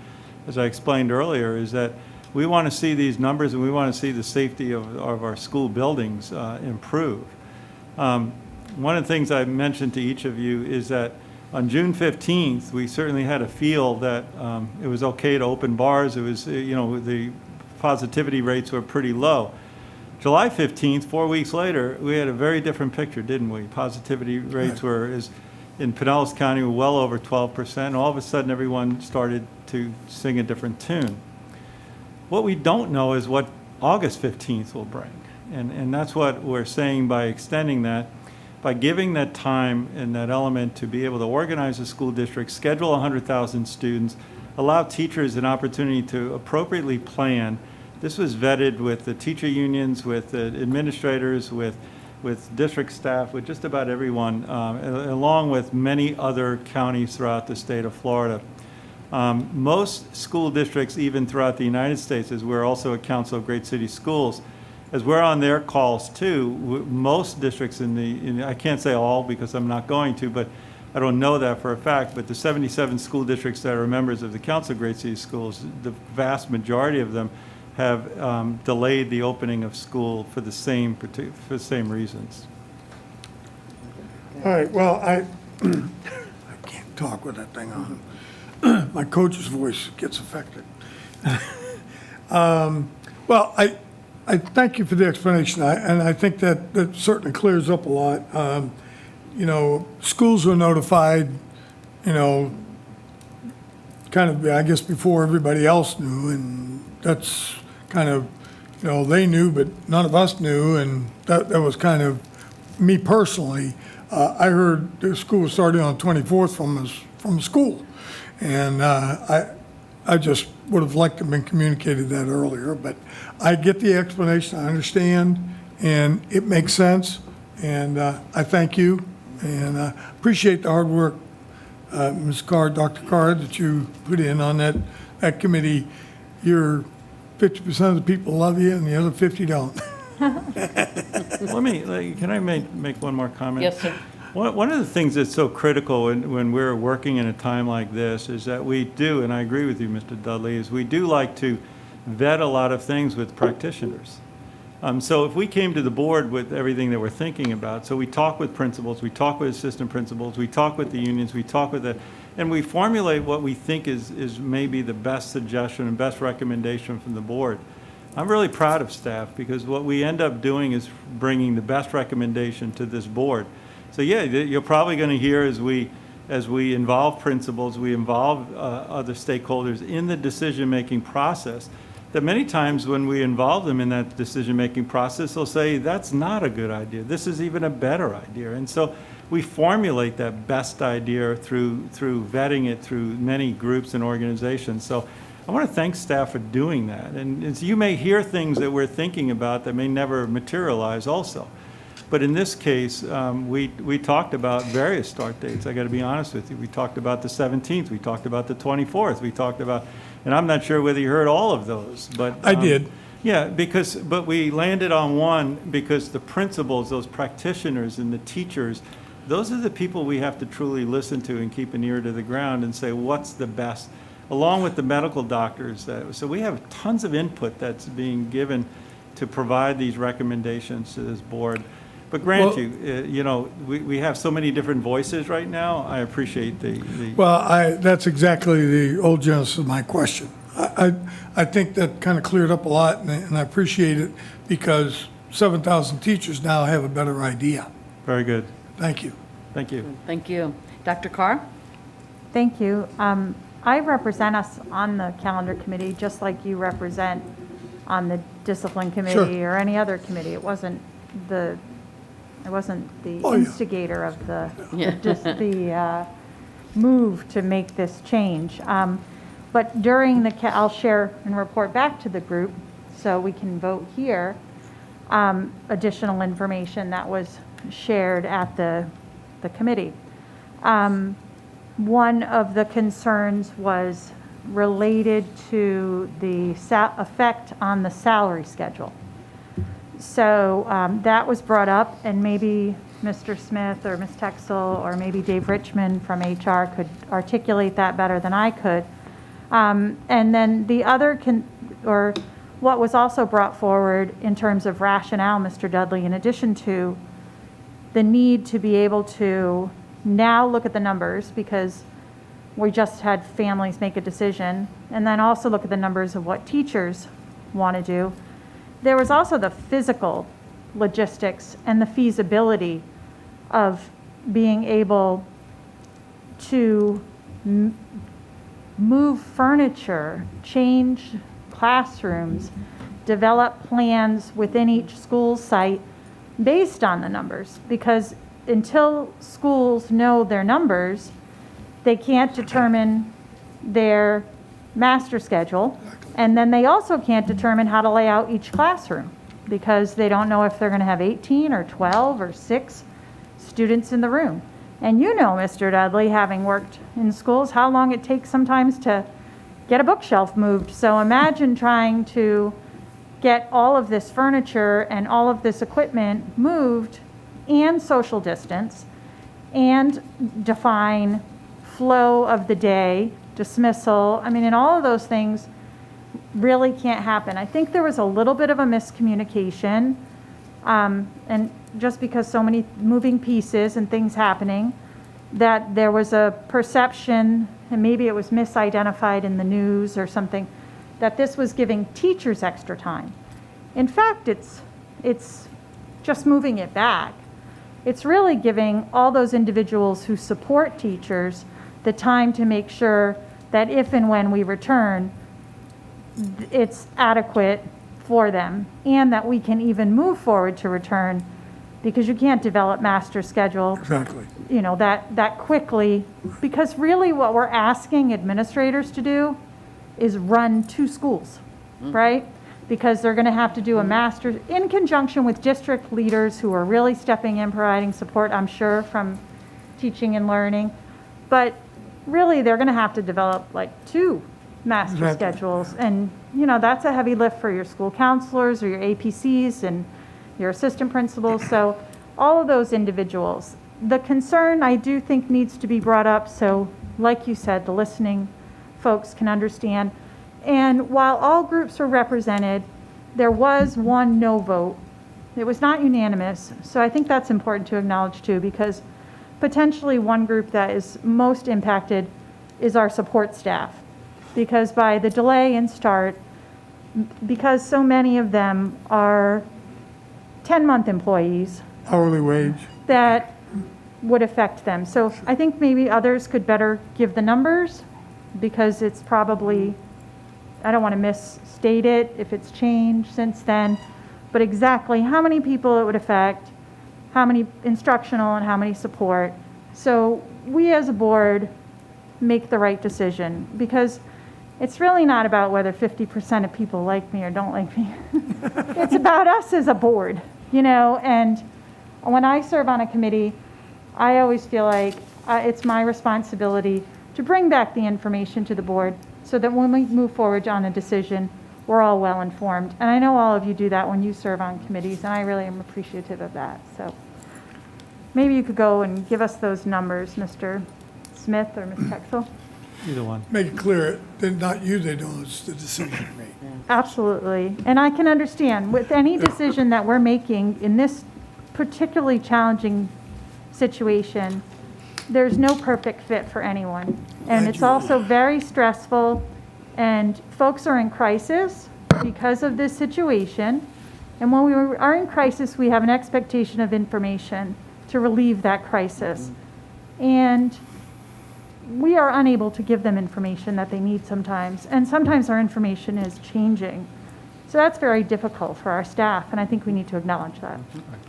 P: as I explained earlier, is that we want to see these numbers and we want to see the safety of our school buildings improve. One of the things I mentioned to each of you is that on June 15th, we certainly had a feel that it was okay to open bars. It was, the positivity rates were pretty low. July 15th, 4 weeks later, we had a very different picture, didn't we? Positivity rates were, in Pinellas County, were well over 12%. And all of a sudden, everyone started to sing a different tune. What we don't know is what August 15th will bring. And that's what we're saying by extending that. By giving that time and that element to be able to organize a school district, schedule 100,000 students, allow teachers an opportunity to appropriately plan. This was vetted with the teacher unions, with the administrators, with district staff, with just about everyone, along with many other counties throughout the state of Florida. Most school districts, even throughout the United States, as we're also a Council of Great City Schools, as we're on their calls too, most districts I can't say all because I'm not going to, but I don't know that for a fact, but the 77 school districts that are members of the Council of Great City Schools, the vast majority of them have delayed the opening of school for the same reasons.
A: All right, well, I can't talk with that thing on. My coach's voice gets affected. Well, I thank you for the explanation, and I think that certainly clears up a lot. Schools were notified, kind of, I guess, before everybody else knew, and that's kind of, they knew, but none of us knew, and that was kind of me personally. I heard the school was starting on 24th from the school, and I just would have liked to have been communicated that earlier, but I get the explanation, I understand, and it makes sense, and I thank you, and appreciate the hard work, Ms. Carr, Dr. Carr, that you put in on that committee. You're 50% of the people love you, and the other 50 don't.
P: Can I make one more comment?
B: Yes, sir.
P: One of the things that's so critical when we're working in a time like this is that we do, and I agree with you, Mr. Dudley, is we do like to vet a lot of things with practitioners. So if we came to the board with everything that we're thinking about, so we talk with principals, we talk with assistant principals, we talk with the unions, we talk with and we formulate what we think is maybe the best suggestion and best recommendation from the board. I'm really proud of staff because what we end up doing is bringing the best recommendation to this board. So yeah, you're probably going to hear as we involve principals, we involve other stakeholders in the decision-making process, that many times when we involve them in that decision-making process, they'll say, that's not a good idea. This is even a better idea. And so we formulate that best idea through vetting it through many groups and organizations. So I want to thank staff for doing that. And as you may hear things that we're thinking about that may never materialize also. But in this case, we talked about various start dates. I got to be honest with you. We talked about the 17th. We talked about the 24th. We talked about, and I'm not sure whether you heard all of those, but
A: I did.
P: Yeah, but we landed on one because the principals, those practitioners and the teachers, those are the people we have to truly listen to and keep an ear to the ground and say, what's the best, along with the medical doctors. So we have tons of input that's being given to provide these recommendations to this board. But grant we have so many different voices right now. I appreciate the
A: Well, that's exactly the old genesis of my question. I think that kind of cleared up a lot, and I appreciate it because 7,000 teachers now have a better idea.
P: Very good.
A: Thank you.
P: Thank you.
B: Thank you. Dr. Carr?
D: Thank you. I represent us on the calendar committee, just like you represent on the discipline committee or any other committee. It wasn't the instigator of the move to make this change. But during I'll share and report back to the group so we can vote here, additional information that was shared at the committee. One of the concerns was related to the effect on the salary schedule. So that was brought up, and maybe Mr. Smith or Ms. Texel or maybe Dave Richmond from HR could articulate that better than I could. And then the other, what was also brought forward in terms of rationale, Mr. Dudley, in addition to the need to be able to now look at the numbers, because we just had families make a decision, and then also look at the numbers of what teachers want to do. There was also the physical logistics and the feasibility of being able to move furniture, change classrooms, develop plans within each school site based on the numbers. Because until schools know their numbers, they can't determine their master schedule. And then they also can't determine how to lay out each classroom because they don't know if they're going to have 18 or 12 or 6 students in the room. And you know, Mr. Dudley, having worked in schools, how long it takes sometimes to get a bookshelf moved. So imagine trying to get all of this furniture and all of this equipment moved and social distance and define flow of the day, dismissal. I mean, and all of those things really can't happen. I think there was a little bit of a miscommunication, and just because so many moving pieces and things happening, that there was a perception, and maybe it was misidentified in the news or something, that this was giving teachers extra time. In fact, it's just moving it back. It's really giving all those individuals who support teachers the time to make sure that if and when we return, it's adequate for them, and that we can even move forward to return, because you can't develop master schedule that quickly, because really what we're asking administrators to do is run 2 schools, right? Because they're going to have to do a master in conjunction with district leaders who are really stepping in, providing support, I'm sure, from teaching and learning. But really, they're going to have to develop like 2 master schedules. And, that's a heavy lift for your school counselors or your APCs and your assistant principals. So all of those individuals. The concern I do think needs to be brought up, so like you said, the listening folks can understand. And while all groups were represented, there was one no vote. It was not unanimous, so I think that's important to acknowledge too, because potentially one group that is most impacted is our support staff. Because by the delay in start, because so many of them are 10-month employees,
A: Hourly wage.
D: that would affect them. So I think maybe others could better give the numbers, because it's probably, I don't want to misstate it if it's changed since then, but exactly how many people it would affect, how many instructional and how many support. So we as a board make the right decision, because it's really not about whether 50% of people like me or don't like me. It's about us as a board, you know, and when I serve on a committee, I always feel like it's my responsibility to bring back the information to the board so that when we move forward on a decision, we're all well informed. And I know all of you do that when you serve on committees, and I really am appreciative of that. So maybe you could go and give us those numbers, Mr. Smith or Ms. Texel.
P: Either one.
A: Make it clear, they're not you they don't, it's the decision made.
D: Absolutely. And I can understand with any decision that we're making in this particularly challenging situation, there's no perfect fit for anyone. And it's also very stressful, and folks are in crisis because of this situation. And when we are in crisis, we have an expectation of information to relieve that crisis. And we are unable to give them information that they need sometimes. And sometimes our information is changing. So that's very difficult for our staff, and I think we need to acknowledge that.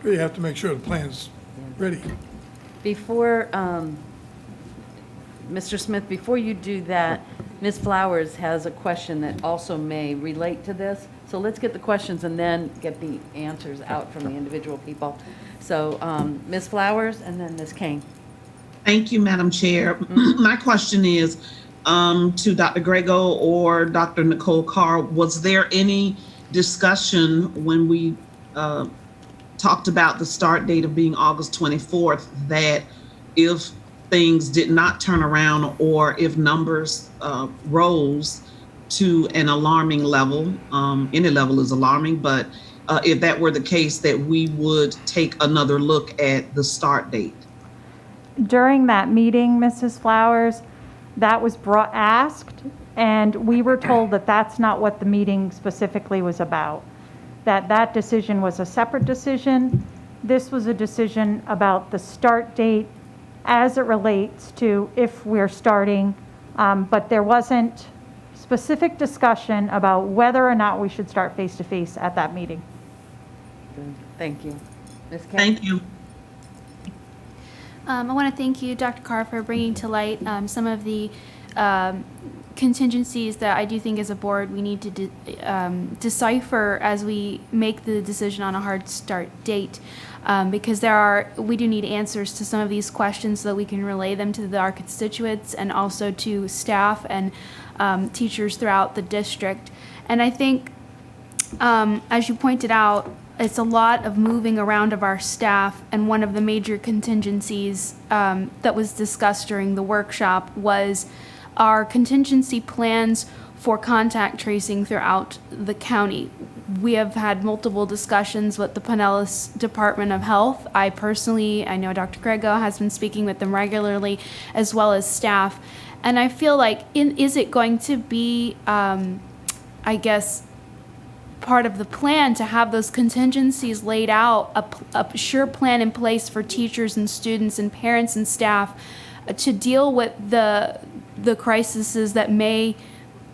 A: You have to make sure the plan's ready.
B: Before, Mr. Smith, before you do that, Ms. Flowers has a question that also may relate to this. So let's get the questions and then get the answers out from the individual people. So Ms. Flowers and then Ms. Kane.
C: Thank you, Madam Chair. My question is to Dr. Grego or Dr. Nicole Carr. Was there any discussion when we talked about the start date of being August 24th that if things did not turn around or if numbers rose to an alarming level, any level is alarming, but if that were the case, that we would take another look at the start date?
D: During that meeting, Mrs. Flowers, that was asked, and we were told that that's not what the meeting specifically was about, that decision was a separate decision. This was a decision about the start date as it relates to if we're starting, but there wasn't specific discussion about whether or not we should start face-to-face at that meeting.
B: Thank you. Ms. Kane?
C: Thank you.
R: I want to thank you, Dr. Carr, for bringing to light some of the contingencies that I do think as a board we need to decipher as we make the decision on a hard start date, because we do need answers to some of these questions so that we can relay them to our constituents and also to staff and teachers throughout the district. And I think, as you pointed out, it's a lot of moving around of our staff, and one of the major contingencies that was discussed during the workshop was our contingency plans for contact tracing throughout the county. We have had multiple discussions with the Pinellas Department of Health. I know Dr. Grego has been speaking with them regularly, as well as staff. And I feel like, is it going to be, part of the plan to have those contingencies laid out, a sure plan in place for teachers and students and parents and staff to deal with the crises that may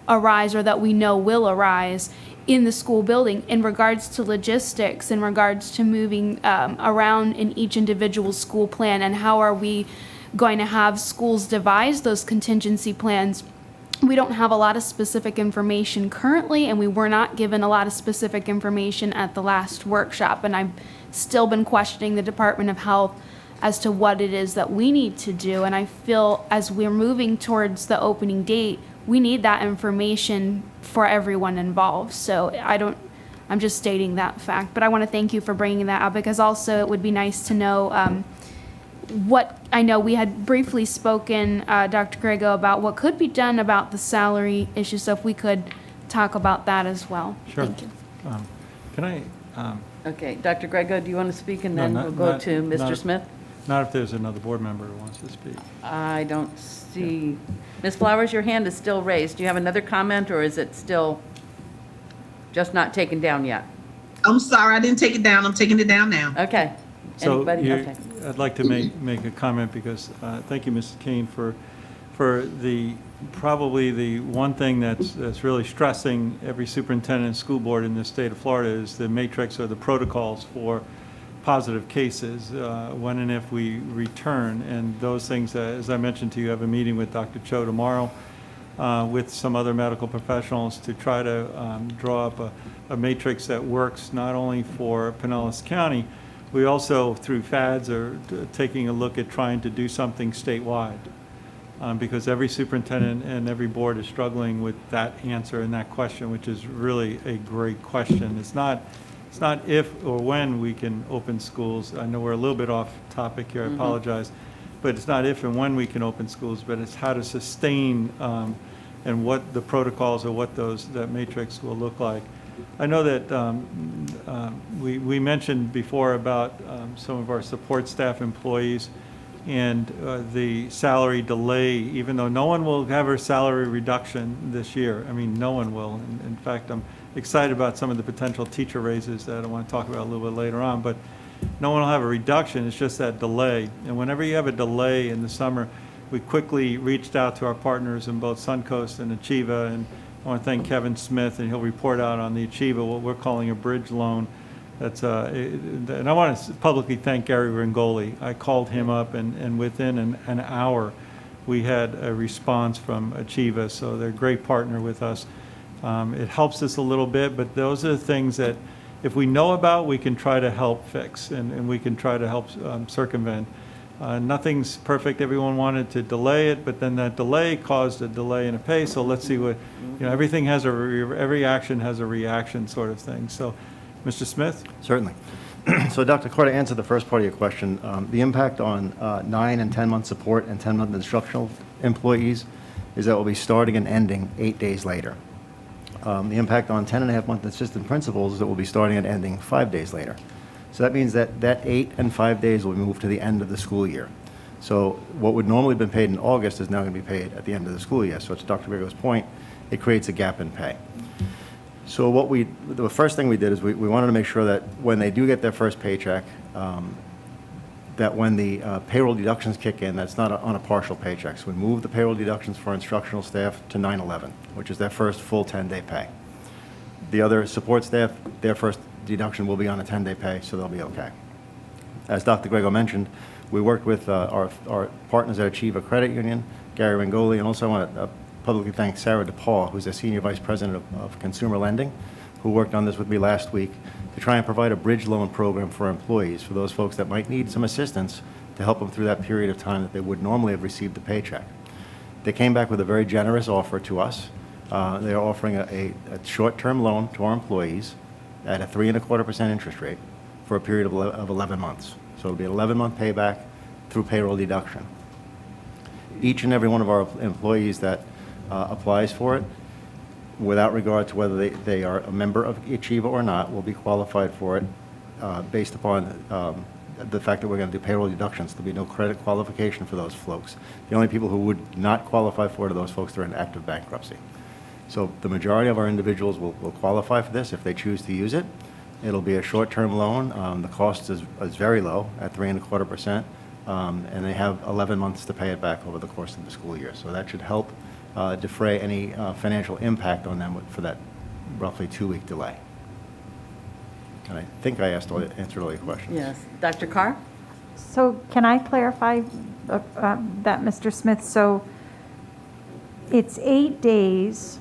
R: arise or that we know will arise in the school building in regards to logistics, in regards to moving around in each individual school plan, and how are we going to have schools devise those contingency plans. We don't have a lot of specific information currently, and we were not given a lot of specific information at the last workshop. And I've still been questioning the Department of Health as to what it is that we need to do. And I feel as we're moving towards the opening date, we need that information for everyone involved. So I'm just stating that fact. But I want to thank you for bringing that up, because also it would be nice to know what I know we had briefly spoken, Dr. Grego, about what could be done about the salary issue. So if we could talk about that as well.
P: Sure.
R: Thank you.
P: Can I?
B: Okay, Dr. Grego, do you want to speak, and
P: No,
B: then
P: not-
B: we'll go
P: not-
B: to Mr.
P: not-
B: Smith?
P: Not if there's another board member who wants to speak.
B: I don't see. Ms. Flowers, your hand is still raised. Do you have another comment, or is it still just not taken down yet?
C: I'm sorry, I didn't take it down. I'm taking it down now.
B: Okay.
P: So
B: Anybody?
P: you-
B: Okay.
P: I'd like to make a comment because, thank you, Mrs. Kane, for probably the one thing that's really stressing every superintendent and school board in the state of Florida is the matrix or the protocols for positive cases, when and if we return. And those things, as I mentioned to you, I have a meeting with Dr. Cho tomorrow with some other medical professionals to try to draw up a matrix that works not only for Pinellas County, we also, through FADS, are taking a look at trying to do something statewide. Because every superintendent and every board is struggling with that answer and that question, which is really a great question. It's not if or when we can open schools. I know we're a little bit off topic here, I apologize. But it's not if and when we can open schools, but it's how to sustain and what the protocols or what that matrix will look like. I know that we mentioned before about some of our support staff employees and the salary delay, even though no one will have a salary reduction this year. I mean, no one will. In fact, I'm excited about some of the potential teacher raises that I want to talk about a little bit later on, but no one will have a reduction. It's just that delay. And whenever you have a delay in the summer, we quickly reached out to our partners in both Suncoast and Achieva, and I want to thank Kevin Smith, and he'll report out on the Achieva, what we're calling a bridge loan. That's and I want to publicly thank Gary Rangoli. I called him up, and within an hour, we had a response from Achieva, so they're a great partner with us. It helps us a little bit, but those are the things that if we know about, we can try to help fix, and we can try to help circumvent. Nothing's perfect. Everyone wanted to delay it, but then that delay caused a delay in a pay, so let's see what, everything has every action has a reaction sort of thing. So, Mr. Smith?
G: Certainly. So, Dr. Carter, to answer the first part of your question. The impact on 9 and 10-month support and 10-month instructional employees is that we'll be starting and ending 8 days later. The impact on 10.5-month assistant principals is that we'll be starting and ending 5 days later. So that means that 8 and 5 days will move to the end of the school year. So what would normally have been paid in August is now going to be paid at the end of the school year. So to Dr. Grego's point, it creates a gap in pay. So the first thing we did is we wanted to make sure that when they do get their first paycheck, that when the payroll deductions kick in, that's not on a partial paycheck. So we moved the payroll deductions for instructional staff to 9/11, which is their first full 10-day pay. The other support staff, their first deduction will be on a 10-day pay, so they'll be okay. As Dr. Grego mentioned, we worked with our partners at Achieva Credit Union, Gary Rangoli, and also I want to publicly thank Sarah DePaul, who's the Senior Vice President of Consumer Lending, who worked on this with me last week to try and provide a bridge loan program for employees, for those folks that might need some assistance to help them through that period of time that they would normally have received the paycheck. They came back with a very generous offer to us. They are offering a short-term loan to our employees at a 3.25% interest rate for a period of 11 months. So it'll be an 11-month payback through payroll deduction. Each and every one of our employees that applies for it, without regard to whether they are a member of Achieva or not, will be qualified for it based upon the fact that we're going to do payroll deductions. There'll be no credit qualification for those folks. The only people who would not qualify for it are those folks that are in active bankruptcy. So the majority of our individuals will qualify for this if they choose to use it. It'll be a short-term loan. The cost is very low at 3.25%, and they have 11 months to pay it back over the course of the school year. So that should help defray any financial impact on them for that roughly 2-week delay. And I think I answered all your questions.
B: Yes. Dr. Carr?
D: So can I clarify that, Mr. Smith? So it's 8 days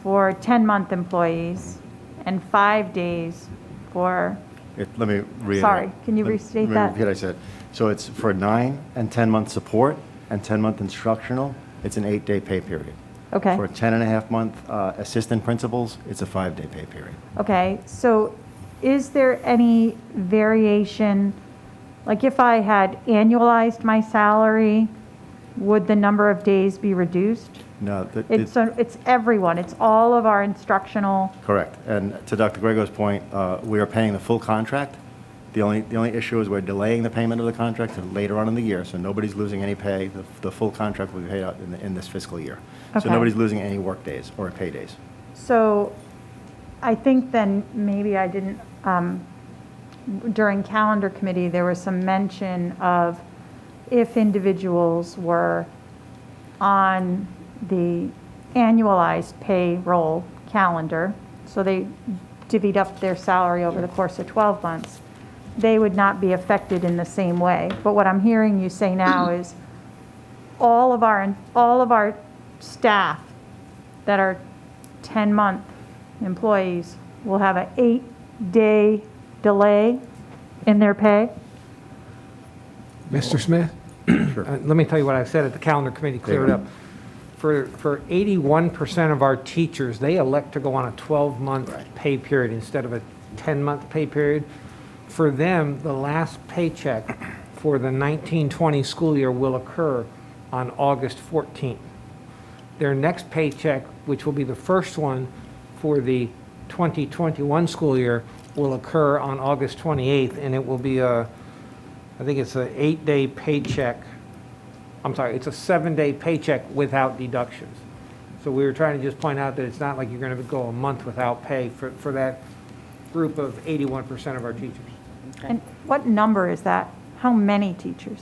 D: for 10-month employees and 5 days for...
G: Let me reiterate.
D: Sorry, can you restate that?
G: Let me repeat what I said. So it's for 9 and 10-month support and 10-month instructional, it's an 8-day pay period.
D: Okay.
G: For 10.5-month assistant principals, it's a 5-day pay period.
D: Okay, so is there any variation, like if I had annualized my salary, would the number of days be reduced?
G: No,
D: It's everyone. It's all of our instructional.
G: correct. And to Dr. Grego's point, we are paying the full contract. The only issue is we're delaying the payment of the contract to later on in the year, so nobody's losing any pay. The full contract will be paid out in this fiscal year. So
D: Okay.
G: nobody's losing any work days or pay days.
D: So I think then maybe I didn't, during calendar committee, there was some mention of if individuals were on the annualized payroll calendar, so they divvied up their salary over the course of 12 months, they would not be affected in the same way. But what I'm hearing you say now is all of our staff that are 10-month employees will have an 8-day delay in their pay?
J: Mr. Smith? Let me tell you what I said at the calendar committee, clear it up. For 81% of our teachers, they elect to go on a 12-month pay period instead of a 10-month pay period. For them, the last paycheck for the 1920 school year will occur on August 14th. Their next paycheck, which will be the first one for the 2021 school year, will occur on August 28th, and it will be I think it's an 8-day paycheck. I'm sorry, it's a 7-day paycheck without deductions. So we were trying to just point out that it's not like you're going to go a month without pay for that group of 81% of our teachers.
D: And what number is that? How many teachers?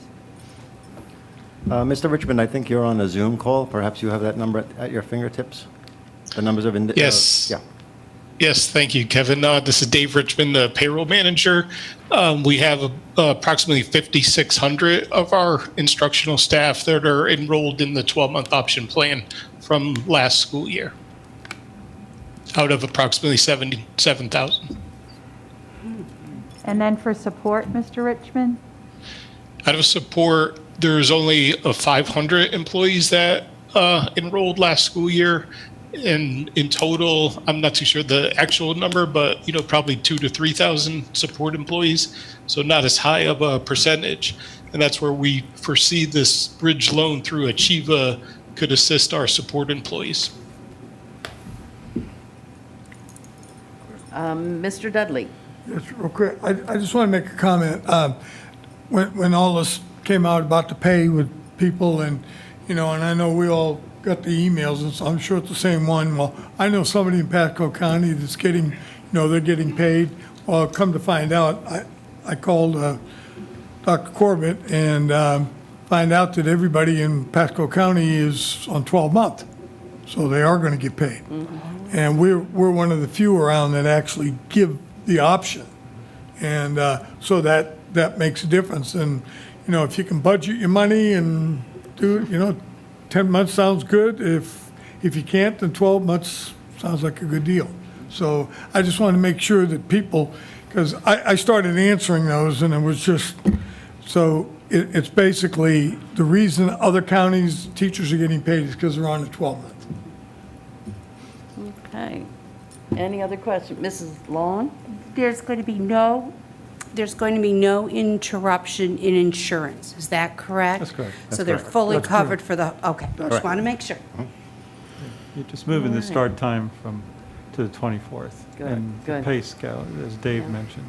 G: Mr. Richmond, I think you're on a Zoom call. Perhaps you have that number at your fingertips? The numbers of...
V: Yes.
G: Yeah.
V: Yes, thank you, Kevin. This is Dave Richmond, the payroll manager. We have approximately 5,600 of our instructional staff that are enrolled in the 12-month option plan from last school year, out of approximately 77,000.
D: And then for support, Mr. Richmond?
V: Out of support, there's only 500 employees that enrolled last school year. And in total, I'm not too sure the actual number, but probably 2,000 to 3,000 support employees. So not as high of a percentage. And that's where we foresee this bridge loan through Achieva could assist our support employees.
B: Mr. Dudley.
A: Yes, real quick, I just want to make a comment. When all this came out about the pay with people and I know we all got the emails, and so I'm sure it's the same one. Well, I know somebody in Pasco County that's getting, they're getting paid. Well, come to find out, I called Dr. Corbett and find out that everybody in Pasco County is on 12-month, so they are going to get paid. And we're one of the few around that actually give the option, and so that makes a difference. And if you can budget your money and do 10 months sounds good. If you can't, then 12 months sounds like a good deal. So I just want to make sure that people, because I started answering those and it was just, so it's basically the reason other counties' teachers are getting paid is because they're on a 12-month.
B: Okay. Any other questions? Mrs. Long?
Q: There's going to be no interruption in insurance. Is that correct?
P: That's correct.
Q: So
P: That's
Q: they're
P: correct.
Q: fully
P: That's
Q: covered for the, okay. Just want to make sure.
P: You're just moving the
B: All right.
P: start time to the 24th.
B: Good,
P: And the
B: good.
P: pay scale, as Dave mentioned.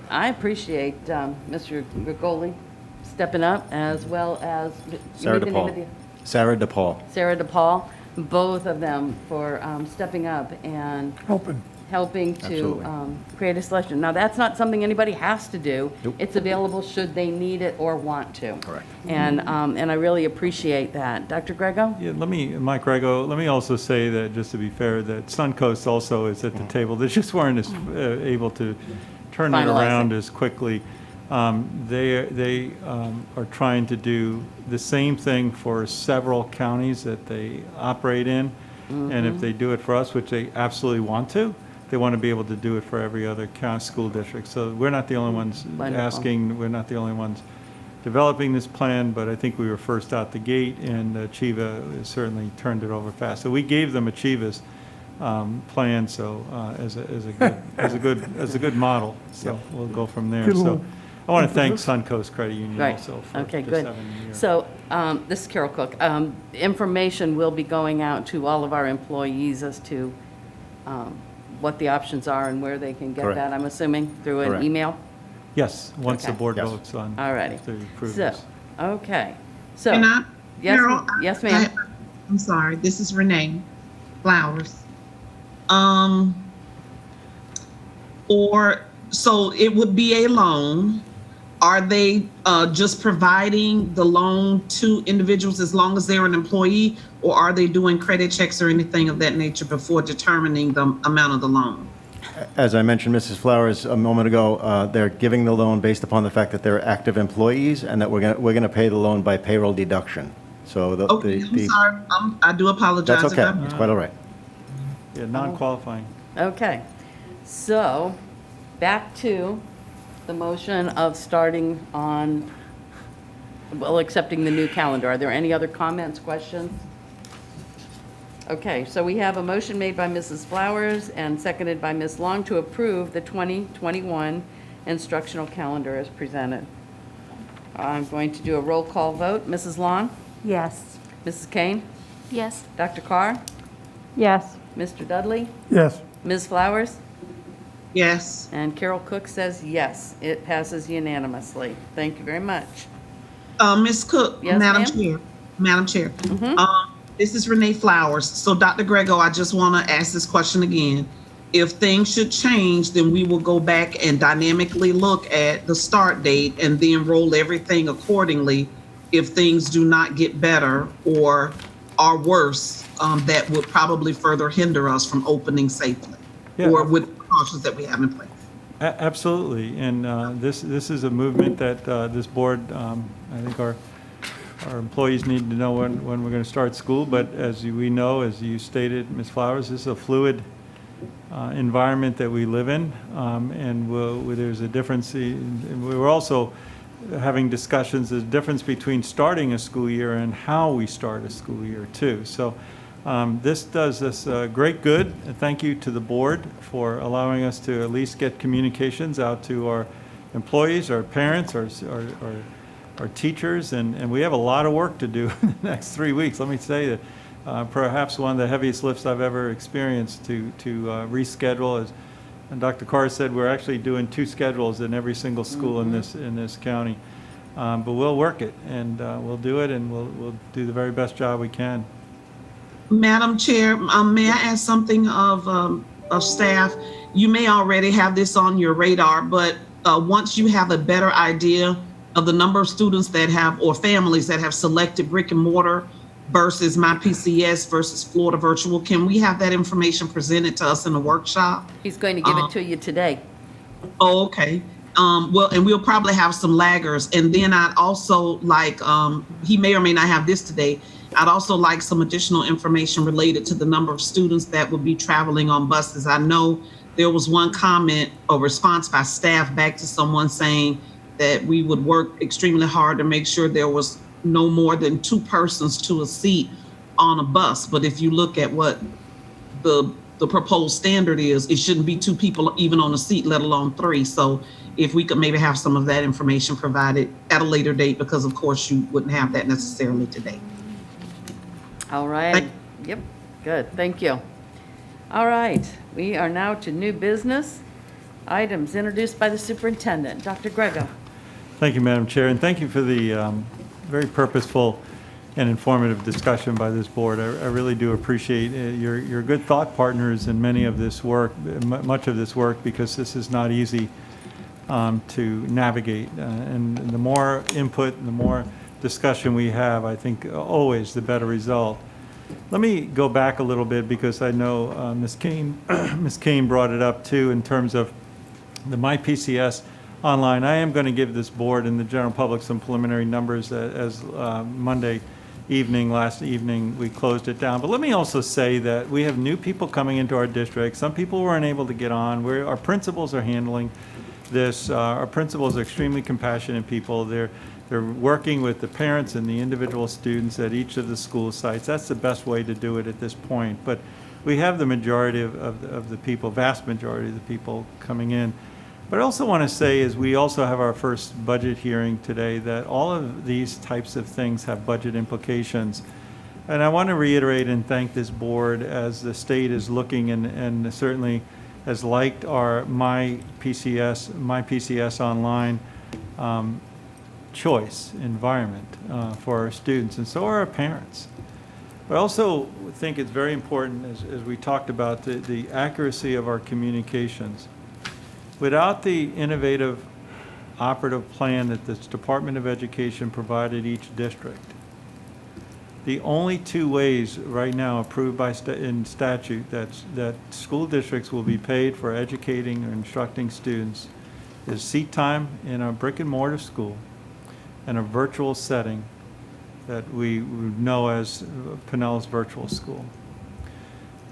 B: I appreciate Mr. Rigoli stepping up, as well as...
G: Sarah
B: give me the name of
G: DePaul. Sarah DePaul.
B: Sarah DePaul, both of them for stepping up and helping to
G: Absolutely.
B: create a selection. Now, that's not something anybody has to do.
G: Nope.
B: It's available should they need it or want to.
G: Correct.
B: And I really appreciate that. Dr. Grego?
P: Yeah, Mike Grego, let me also say that, just to be fair, that Suncoast also is at the table. They just weren't as able to turn it
B: Finalize
P: around
B: it.
P: as quickly. They are trying to do the same thing for several counties that they operate in. And if they do it for us, which they absolutely want to, they want to be able to do it for every other school district. So we're not the only ones
B: Wonderful.
P: asking, we're not the only ones developing this plan, but I think we were first out the gate, and Achieva certainly turned it over fast. So we gave them Achieva's plan, so as a good model. So we'll go from there.
A: Good
P: So
A: little-
P: I want to thank Suncoast Credit Union
B: Right.
P: also for
B: Okay,
P: just
B: good.
P: having me here.
B: So This is Carol Cook. Information will be going out to all of our employees as to what the options are and where they can get
G: Correct.
B: that, I'm assuming, through an
G: Correct.
B: email?
P: Yes, once the
B: Okay.
P: board
G: Yes.
P: votes on.
B: All righty.
P: to approve
B: So,
P: this.
B: okay. So,
C: Can I-
B: yes,
C: Carol,
B: yes, ma'am.
C: I'm sorry, this is Renee Flowers. Or, so it would be a loan. Are they just providing the loan to individuals as long as they're an employee? Or are they doing credit checks or anything of that nature before determining the amount of the loan?
G: As I mentioned, Mrs. Flowers, a moment ago, they're giving the loan based upon the fact that they're active employees and that we're gonna pay the loan by payroll deduction. So
C: Okay, I'm sorry, I do apologize.
G: That's
C: if
G: okay,
C: I'm-
G: it's quite all right.
P: Yeah, non-qualifying.
B: Okay. So, back to the motion of starting on, well, accepting the new calendar. Are there any other comments, questions? Okay, so we have a motion made by Mrs. Flowers and seconded by Ms. Long to approve the 2021 instructional calendar as presented. I'm going to do a roll call vote. Mrs. Long?
U: Yes.
B: Mrs. Kane?
R: Yes.
B: Dr. Carr?
D: Yes.
B: Mr. Dudley?
A: Yes.
B: Ms. Flowers?
C: Yes.
B: And Carol Cook says yes. It passes unanimously. Thank you very much.
C: Ms. Cook,
B: Yes,
C: Madam
B: ma'am?
C: Chair, Madam Chair.
B: Mhm.
C: This is Renee Flowers. So Dr. Grego, I just want to ask this question again. If things should change, then we will go back and dynamically look at the start date and then roll everything accordingly. If things do not get better or are worse, that would probably further hinder us from opening safely.
P: Yeah.
C: Or with precautions that we have in place.
P: Absolutely, and this is a movement that this board, I think our employees need to know when we're going to start school, but as we know, as you stated, Ms. Flowers, this is a fluid environment that we live in, and there's a difference, and we were also having discussions, there's a difference between starting a school year and how we start a school year too. So this does us great good. Thank you to the board for allowing us to at least get communications out to our employees, our parents, our teachers, and we have a lot of work to do in the next 3 weeks. Let me say that perhaps one of the heaviest lifts I've ever experienced to reschedule. As and Dr. Carr said, we're actually doing 2 schedules in every single school in this county. But we'll work it, and we'll do it, and we'll do the very best job we can.
C: Madam Chair, may I ask something of staff? You may already have this on your radar, but once you have a better idea of the number of students that have, or families that have selected brick and mortar versus MyPCS versus Florida Virtual, can we have that information presented to us in the workshop?
B: He's going to give it to you today.
C: Oh, okay. Well, and we'll probably have some laggers. And then I'd also like, he may or may not have this today. I'd also like some additional information related to the number of students that will be traveling on buses. I know there was one comment or response by staff back to someone saying that we would work extremely hard to make sure there was no more than 2 persons to a seat on a bus. But if you look at what the proposed standard is, it shouldn't be 2 people even on a seat, let alone 3. So if we could maybe have some of that information provided at a later date, because of course you wouldn't have that necessarily today.
B: All right. Yep, good, thank you. All right, we are now to new business. Items introduced by the superintendent. Dr. Grego.
P: Thank you, Madam Chair, and thank you for the very purposeful and informative discussion by this board. I really do appreciate your good thought partners in many of this work, much of this work, because this is not easy to navigate. And the more input and the more discussion we have, I think always the better result. Let me go back a little bit, because I know Ms. Kane brought it up too in terms of the MyPCS online. I am going to give this board and the general public some preliminary numbers as Monday evening, last evening, we closed it down. But let me also say that we have new people coming into our district. Some people weren't able to get on. Our principals are handling this. Our principals are extremely compassionate people. They're working with the parents and the individual students at each of the school sites. That's the best way to do it at this point. But we have the majority of the people, vast majority of the people coming in. But I also want to say is we also have our first budget hearing today, that all of these types of things have budget implications. And I want to reiterate and thank this board as the state is looking and certainly has liked our My PCS Online choice environment for our students, and so are our parents. But I also think it's very important, as we talked about, the accuracy of our communications. Without the innovative operative plan that the Department of Education provided each district, the only two ways right now approved by in statute that school districts will be paid for educating or instructing students is seat time in a brick and mortar school and a virtual setting that we know as Pinellas Virtual School.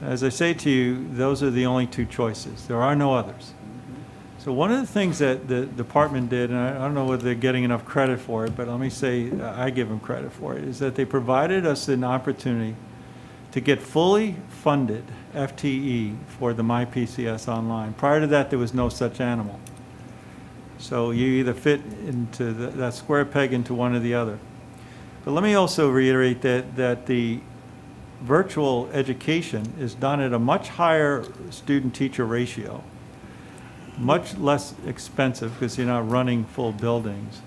P: As I say to you, those are the only two choices. There are no others. So one of the things that the department did, and I don't know whether they're getting enough credit for it, but let me say I give them credit for it, is that they provided us an opportunity to get fully funded FTE for the My PCS Online. Prior to that, there was no such animal. So you either fit into that square peg into one or the other. But let me also reiterate that the virtual education is done at a much higher student-teacher ratio, much less expensive because you're not running full buildings.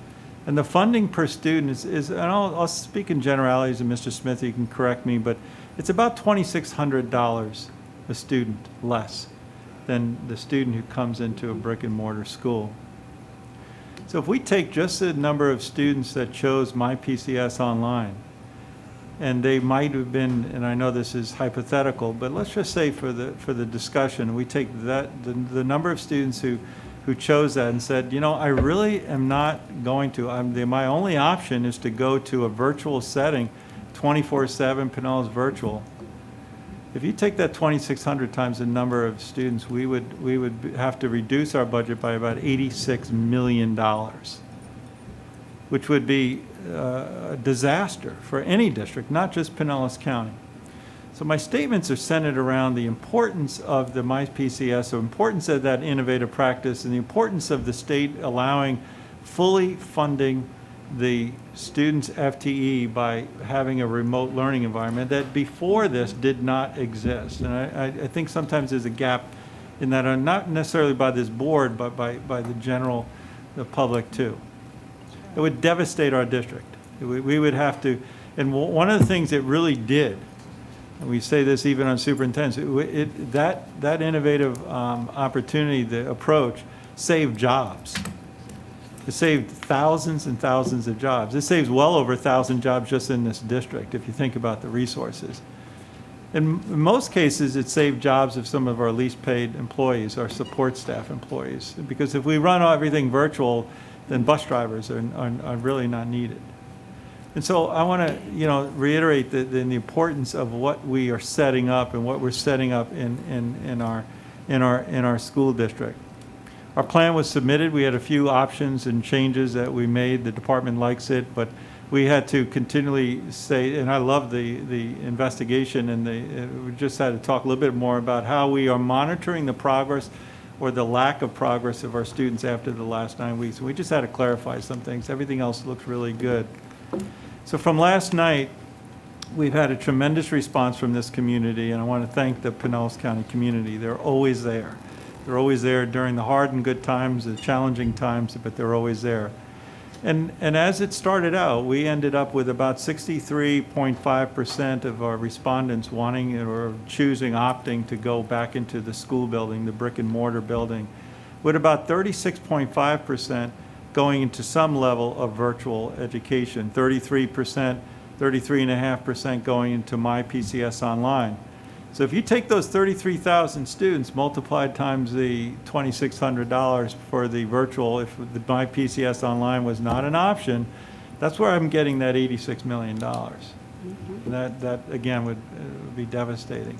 P: And the funding per student is and I'll speak in generalities, and Mr. Smith, you can correct me, but it's about $2,600 a student less than the student who comes into a brick and mortar school. So if we take just the number of students that chose My PCS Online, and they might have been, and I know this is hypothetical, but let's just say for the discussion, we take that the number of students who chose that and said, you know, I really am not going to. My only option is to go to a virtual setting, 24/7 Pinellas Virtual. If you take that 2,600 times the number of students, we would have to reduce our budget by about $86 million, which would be a disaster for any district, not just Pinellas County. So my statements are centered around the importance of the My PCS, the importance of that innovative practice, and the importance of the state allowing fully funding the students' FTE by having a remote learning environment that before this did not exist. And I think sometimes there's a gap in that, not necessarily by this board, but by the public too. It would devastate our district. We would have to, and one of the things it really did, and we say this even on superintendents, that innovative opportunity, the approach, saved jobs. It saved thousands and thousands of jobs. It saves well over 1,000 jobs just in this district, if you think about the resources. In most cases, it saved jobs of some of our least paid employees, our support staff employees. Because if we run everything virtual, then bus drivers are really not needed. And so I want to, reiterate the importance of what we are setting up and what we're setting up in our school district. Our plan was submitted. We had a few options and changes that we made. The department likes it, but we had to continually say, and I love the investigation, and we just had to talk a little bit more about how we are monitoring the progress or the lack of progress of our students after the last 9 weeks. We just had to clarify some things. Everything else looks really good. So from last night, we've had a tremendous response from this community, and I want to thank the Pinellas County community. They're always there. They're always there during the hard and good times, the challenging times, but they're always there. And as it started out, we ended up with about 63.5% of our respondents wanting or choosing, opting to go back into the school building, the brick and mortar building, with about 36.5% going into some level of virtual education, 33.5% going into My PCS Online. So if you take those 33,000 students multiplied times the $2,600 for the virtual, if the My PCS Online was not an option, that's where I'm getting that $86 million. That again would be devastating.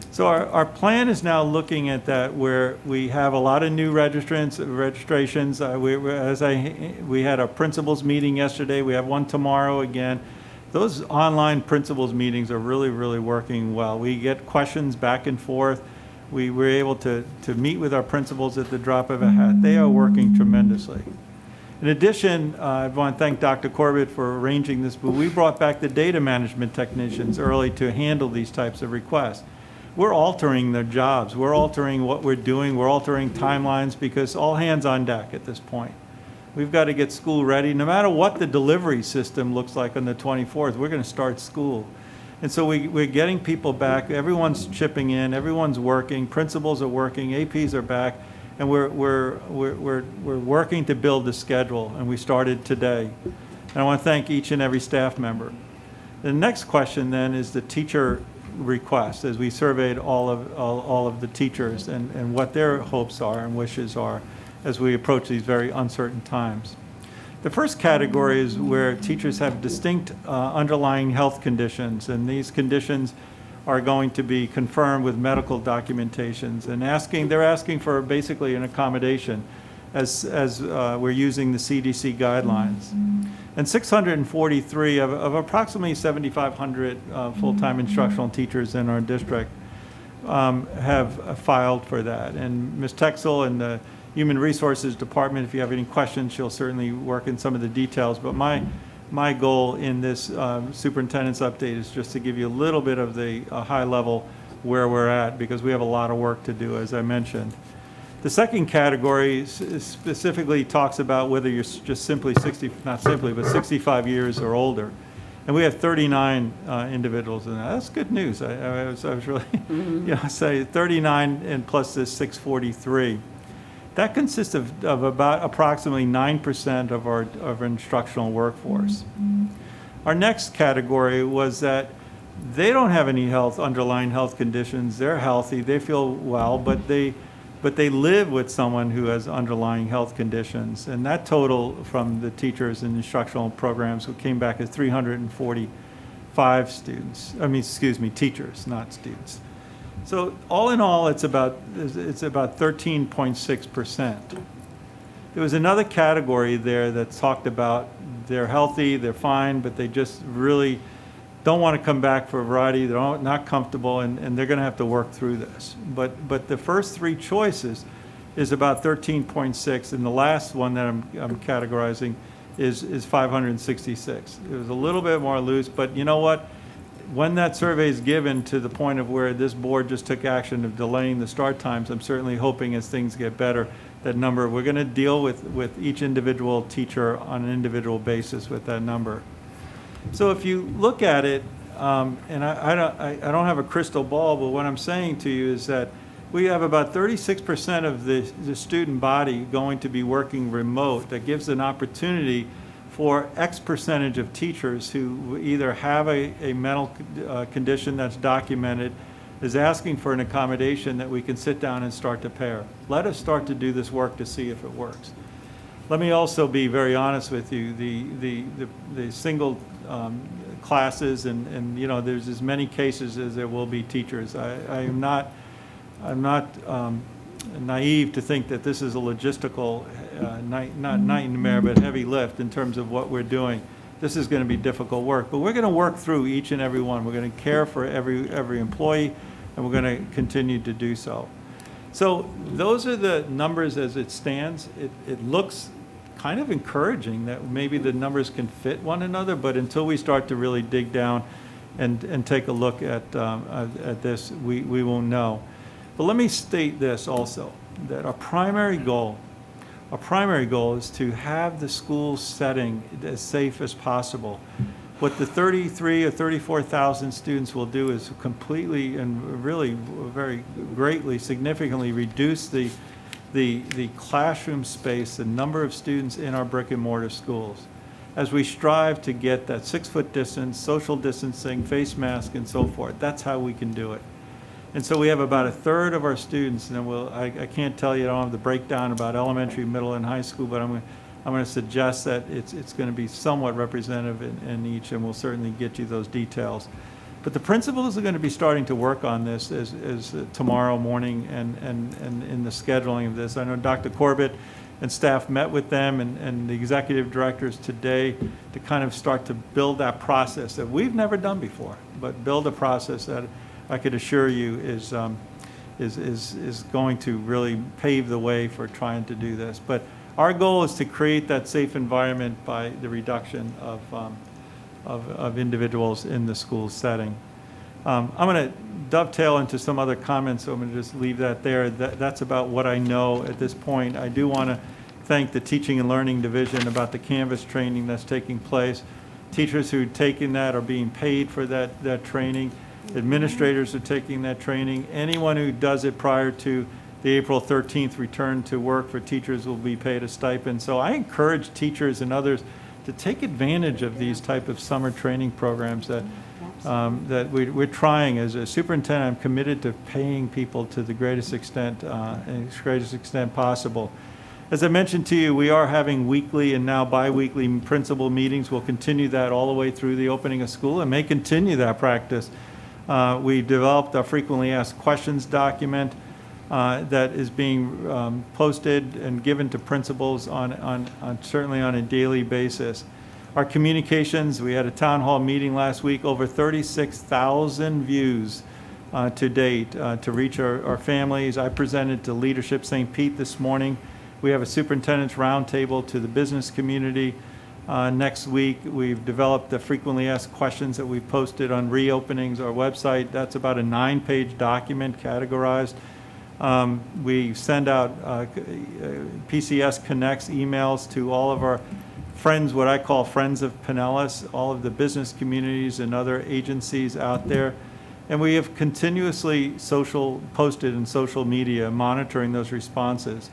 P: So our plan is now looking at that, where we have a lot of new registrations. We had a principals meeting yesterday. We have one tomorrow again. Those online principals meetings are really, really working well. We get questions back and forth. We were able to meet with our principals at the drop of a hat. They are working tremendously. In addition, I want to thank Dr. Corbett for arranging this, but we brought back the data management technicians early to handle these types of requests. We're altering their jobs. We're altering what we're doing. We're altering timelines because all hands on deck at this point. We've got to get school ready. No matter what the delivery system looks like on the 24th, we're going to start school. And so we're getting people back. Everyone's chipping in. Everyone's working. Principals are working. APs are back. And we're working to build the schedule, and we started today. And I want to thank each and every staff member. The next question then is the teacher request, as we surveyed all of the teachers and what their hopes are and wishes are as we approach these very uncertain times. The first category is where teachers have distinct underlying health conditions, and these conditions are going to be confirmed with medical documentations, and they're asking for basically an accommodation as we're using the CDC guidelines. And 643 of approximately 7,500 full-time instructional teachers in our district have filed for that. And Ms. Texel in the Human Resources Department, if you have any questions, she'll certainly work in some of the details. But my goal in this superintendent's update is just to give you a little bit of the high level where we're at, because we have a lot of work to do, as I mentioned. The second category specifically talks about whether you're just simply 65 years or older. And we have 39 individuals in that. That's good news. I was really, say 39 and plus this 643. That consists of about approximately 9% of our instructional workforce. Our next category was that they don't have any underlying health conditions. They're healthy. They feel well, but they live with someone who has underlying health conditions. And that total from the teachers and instructional programs came back as 345 teachers, not students. So all in all, it's about 13.6%. There was another category there that talked about they're healthy, they're fine, but they just really don't want to come back for a variety. They're not comfortable, and they're going to have to work through this. But the first three choices is about 13.6, and the last one that I'm categorizing is 566. It was a little bit more loose, but you know what? When that survey is given to the point of where this board just took action of delaying the start times, I'm certainly hoping as things get better, that number, we're going to deal with each individual teacher on an individual basis with that number. So if you look at it, and I don't have a crystal ball, but what I'm saying to you is that we have about 36% of the student body going to be working remote. That gives an opportunity for X percentage of teachers who either have a mental condition that's documented, is asking for an accommodation that we can sit down and start to pair. Let us start to do this work to see if it works. Let me also be very honest with you. The single classes and there's as many cases as there will be teachers. I'm not naive to think that this is a logistical, not nightmare, but heavy lift in terms of what we're doing. This is going to be difficult work, but we're going to work through each and every one. We're going to care for every employee, and we're going to continue to do so. So those are the numbers as it stands. It looks kind of encouraging that maybe the numbers can fit one another, but until we start to really dig down and take a look at this, we won't know. But let me state this also, that our primary goal is to have the school setting as safe as possible. What the 33 or 34,000 students will do is completely and really very greatly, significantly reduce the classroom space, the number of students in our brick and mortar schools, as we strive to get that 6-foot distance, social distancing, face mask, and so forth. That's how we can do it. And so we have about a third of our students, and I can't tell you, I don't have the breakdown about elementary, middle, and high school, but I'm going to suggest that it's going to be somewhat representative in each, and we'll certainly get you those details. But the principals are going to be starting to work on this as tomorrow morning and in the scheduling of this. I know Dr. Corbett and staff met with them and the executive directors today to kind of start to build that process that we've never done before, but build a process that I could assure you is going to really pave the way for trying to do this. But our goal is to create that safe environment by the reduction of individuals in the school setting. I'm going to dovetail into some other comments, so I'm going to just leave that there. That's about what I know at this point. I do want to thank the Teaching and Learning Division about the Canvas training that's taking place. Teachers who are taking that are being paid for that training. Administrators are taking that training. Anyone who does it prior to the April 13th return to work for teachers will be paid a stipend. So I encourage teachers and others to take advantage of these type of summer training programs that we're trying. As a superintendent, I'm committed to paying people to the greatest extent possible. As I mentioned to you, we are having weekly and now bi-weekly principal meetings. We'll continue that all the way through the opening of school and may continue that practice. We developed a frequently asked questions document that is being posted and given to principals certainly on a daily basis. Our communications, we had a town hall meeting last week, over 36,000 views to date to reach our families. I presented to Leadership St. Pete this morning. We have a superintendent's roundtable to the business community. Next week, we've developed the frequently asked questions that we've posted on Reopenings, our website. That's about a 9-page document categorized. We send out PCS Connects emails to all of our friends, what I call friends of Pinellas, all of the business communities and other agencies out there. And we have continuously posted in social media, monitoring those responses.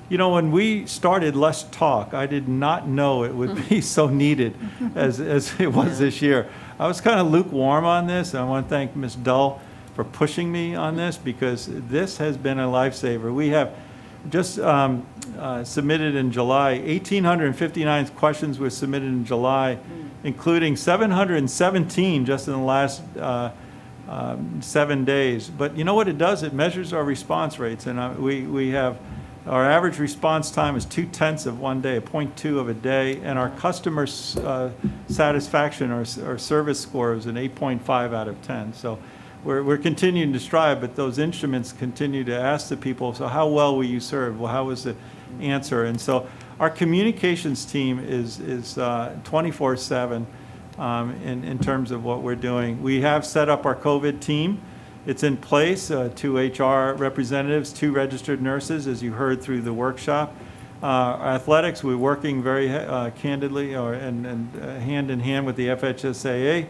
P: You know, when we started Let's Talk, I did not know it would be so needed as it was this year. I was kind of lukewarm on this. I want to thank Ms. Dull for pushing me on this, because this has been a lifesaver. We have just submitted in July, 1,859 questions were submitted in July, including 717 just in the last 7 days. But you know what it does? It measures our response rates, and we have our average response time is 0.2 of 1 day, 0.2 of a day, and our customer satisfaction, our service score is an 8.5 out of 10. So we're continuing to strive, but those instruments continue to ask the people, so how well were you served? Well, how was the answer? And so our communications team is 24/7 in terms of what we're doing. We have set up our COVID team. It's in place, 2 HR representatives, 2 registered nurses, as you heard through the workshop. Athletics, we're working very candidly and hand in hand with the FHSAA.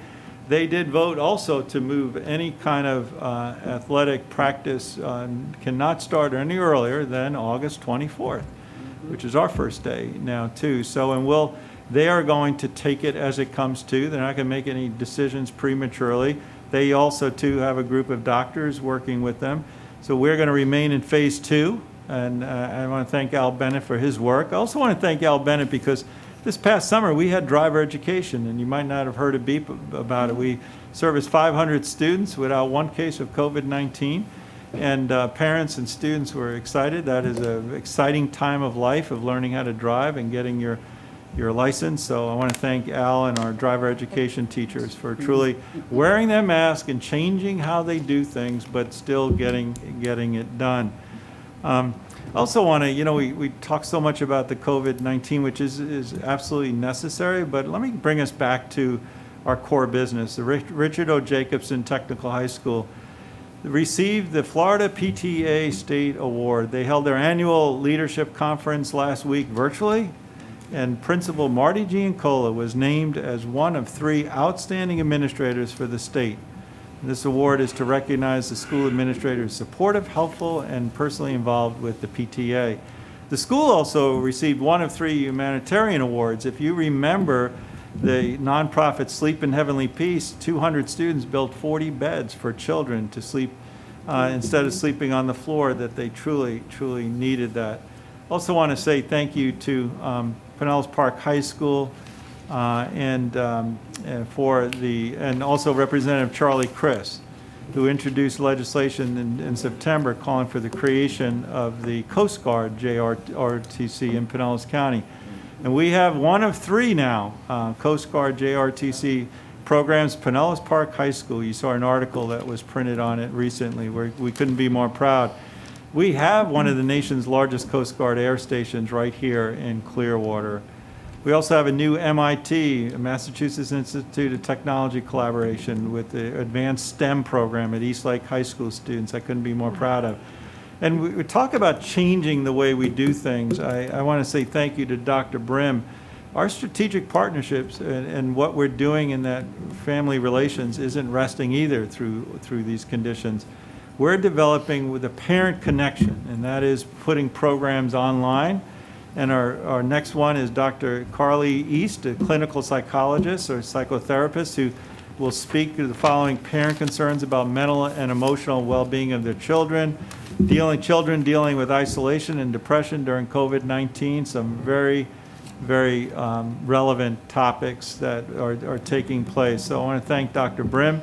P: They did vote also to move any kind of athletic practice cannot start any earlier than August 24th, which is our first day now too. So, and they are going to take it as it comes to. They're not going to make any decisions prematurely. They also too have a group of doctors working with them. So we're going to remain in phase 2. And I want to thank Al Bennett for his work. I also want to thank Al Bennett because this past summer we had driver education, and you might not have heard a beep about it. We serviced 500 students without one case of COVID-19, and parents and students were excited. That is an exciting time of life, of learning how to drive and getting your license. So I want to thank Al and our driver education teachers for truly wearing their mask and changing how they do things, but still getting it done. I also want to, we talk so much about the COVID-19, which is absolutely necessary, but let me bring us back to our core business. The Richard O. Jacobson Technical High School received the Florida PTA State Award. They held their annual leadership conference last week virtually, and Principal Marty Giancola was named as one of 3 outstanding administrators for the state. This award is to recognize the school administrators supportive, helpful, and personally involved with the PTA. The school also received one of 3 humanitarian awards. If you remember the nonprofit Sleep in Heavenly Peace, 200 students built 40 beds for children to sleep instead of sleeping on the floor, that they truly, truly needed that. Also want to say thank you to Pinellas Park High School and also Representative Charlie Chris, who introduced legislation in September calling for the creation of the Coast Guard JRTC in Pinellas County. And we have one of 3 now, Coast Guard JRTC programs. Pinellas Park High School, you saw an article that was printed on it recently where we couldn't be more proud. We have one of the nation's largest Coast Guard air stations right here in Clearwater. We also have a new MIT, Massachusetts Institute of Technology collaboration with the advanced STEM program at East Lake High School students. I couldn't be more proud of. And we talk about changing the way we do things. I want to say thank you to Dr. Brim. Our strategic partnerships and what we're doing in that family relations isn't resting either through these conditions. We're developing with a parent connection, and that is putting programs online. And our next one is Dr. Carly East, a clinical psychologist or psychotherapist who will speak to the following parent concerns about mental and emotional well-being of their children, dealing with isolation and depression during COVID-19, some very relevant topics that are taking place. So I want to thank Dr. Brim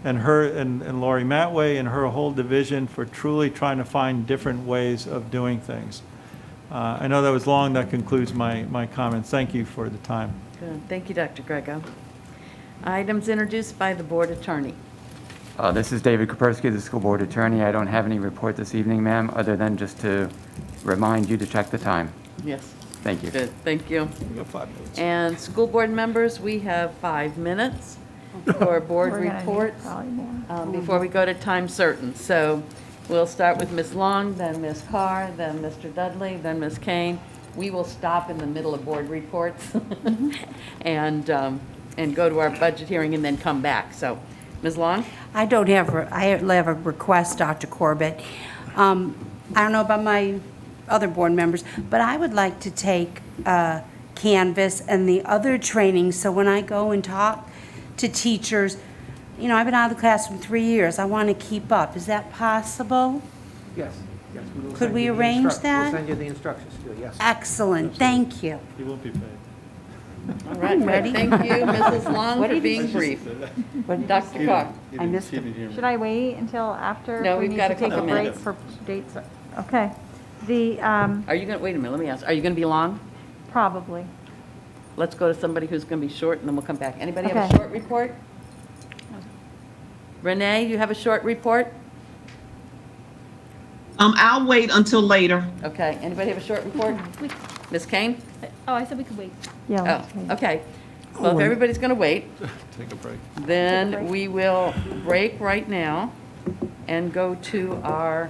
P: and her and Laurie Matway and her whole division for truly trying to find different ways of doing things. I know that was long. That concludes my comments. Thank you for the time.
B: Good. Thank you, Dr. Grego. Items introduced by the board attorney.
K: This is David Kapersky, the school board attorney. I don't have any report this evening, ma'am, other than just to remind you to check the time.
B: Yes.
K: Thank you.
B: Good. Thank you.
P: We got 5 minutes.
B: And school board members, we have 5 minutes for board
D: We're gonna need
B: reports
D: probably more.
B: before we go to time certain. So we'll start with Ms. Long, then Ms. Carr, then Mr. Dudley, then Ms. Kane. We will stop in the middle of board reports and go to our budget hearing and then come back. So, Ms. Long?
Q: I have a request, Dr. Corbett. I don't know about my other board members, but I would like to take Canvas and the other trainings, so when I go and talk to teachers, you know, I've been out of the classroom 3 years, I want to keep up. Is that possible?
J: Yes. We will
Q: Could
J: send
Q: we
J: you the
Q: arrange that?
J: We'll send you the instructions to it, yes.
Q: Excellent, thank you.
P: You won't be paid.
B: All right,
Q: I'm ready.
B: Thank you, Mrs. Long,
Q: What
B: for
Q: did
B: being
Q: you-
B: brief. Dr. Carr?
D: I missed it. Should I wait until after?
B: No,
D: if we
B: we've
D: need
B: got
D: to
B: a
D: take
B: couple
D: break
B: minutes.
D: for dates? Okay. The,
B: Are you going to, wait a minute, let me ask. Are you going to be long?
D: probably.
B: Let's go to somebody who's going to be short, and then we'll come back. Anybody have a
D: Okay.
B: short report? Renee, you have a short report?
C: I'll wait until later.
B: Okay. Anybody have a short report? Ms. Kane?
R: Oh, I said we could wait.
D: Yeah.
B: Oh, okay. Well, if everybody's going to wait,
P: Take a break.
B: then we will break right now and go to our,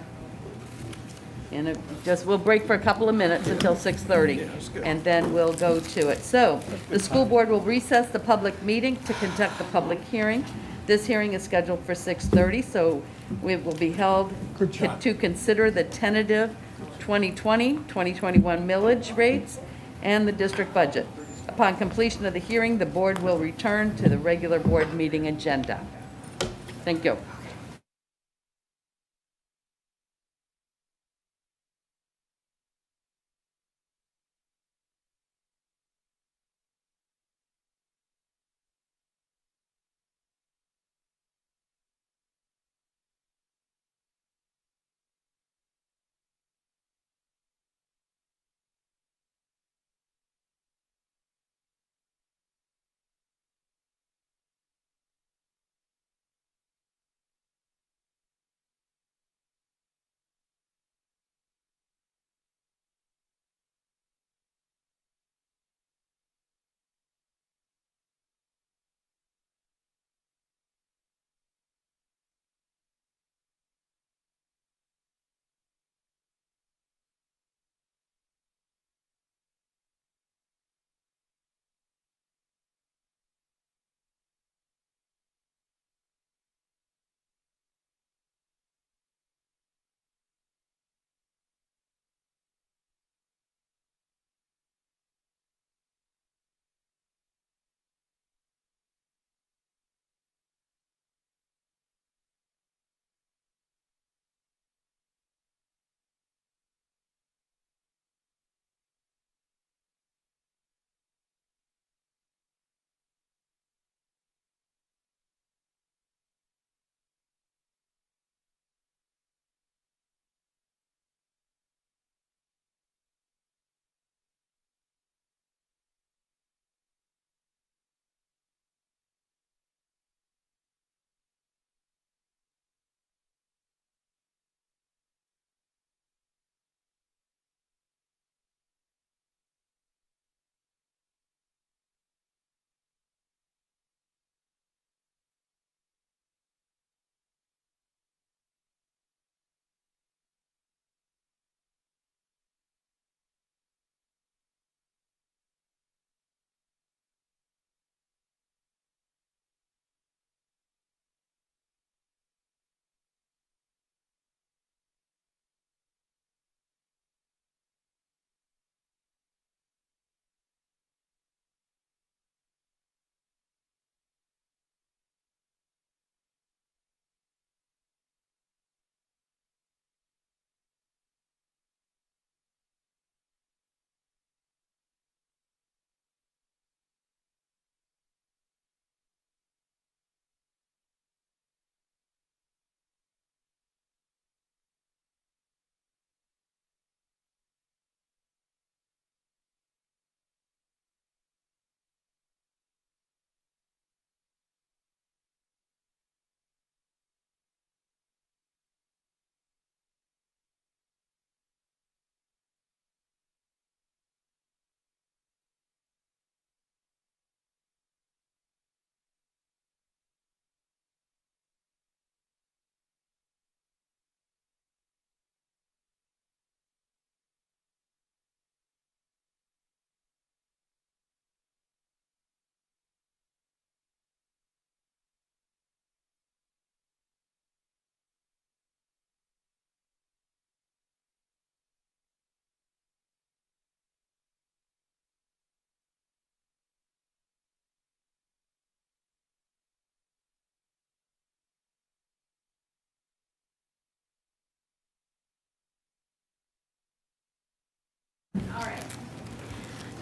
B: we'll break for a couple of minutes until 6:30, and then we'll go to it. So, the school board will recess the public meeting to conduct the public hearing. This hearing is scheduled for 6:30, so it will be held to consider the tentative 2020-2021 millage rates and the district budget. Upon completion of the hearing, the board will return to the regular board meeting agenda. Thank you.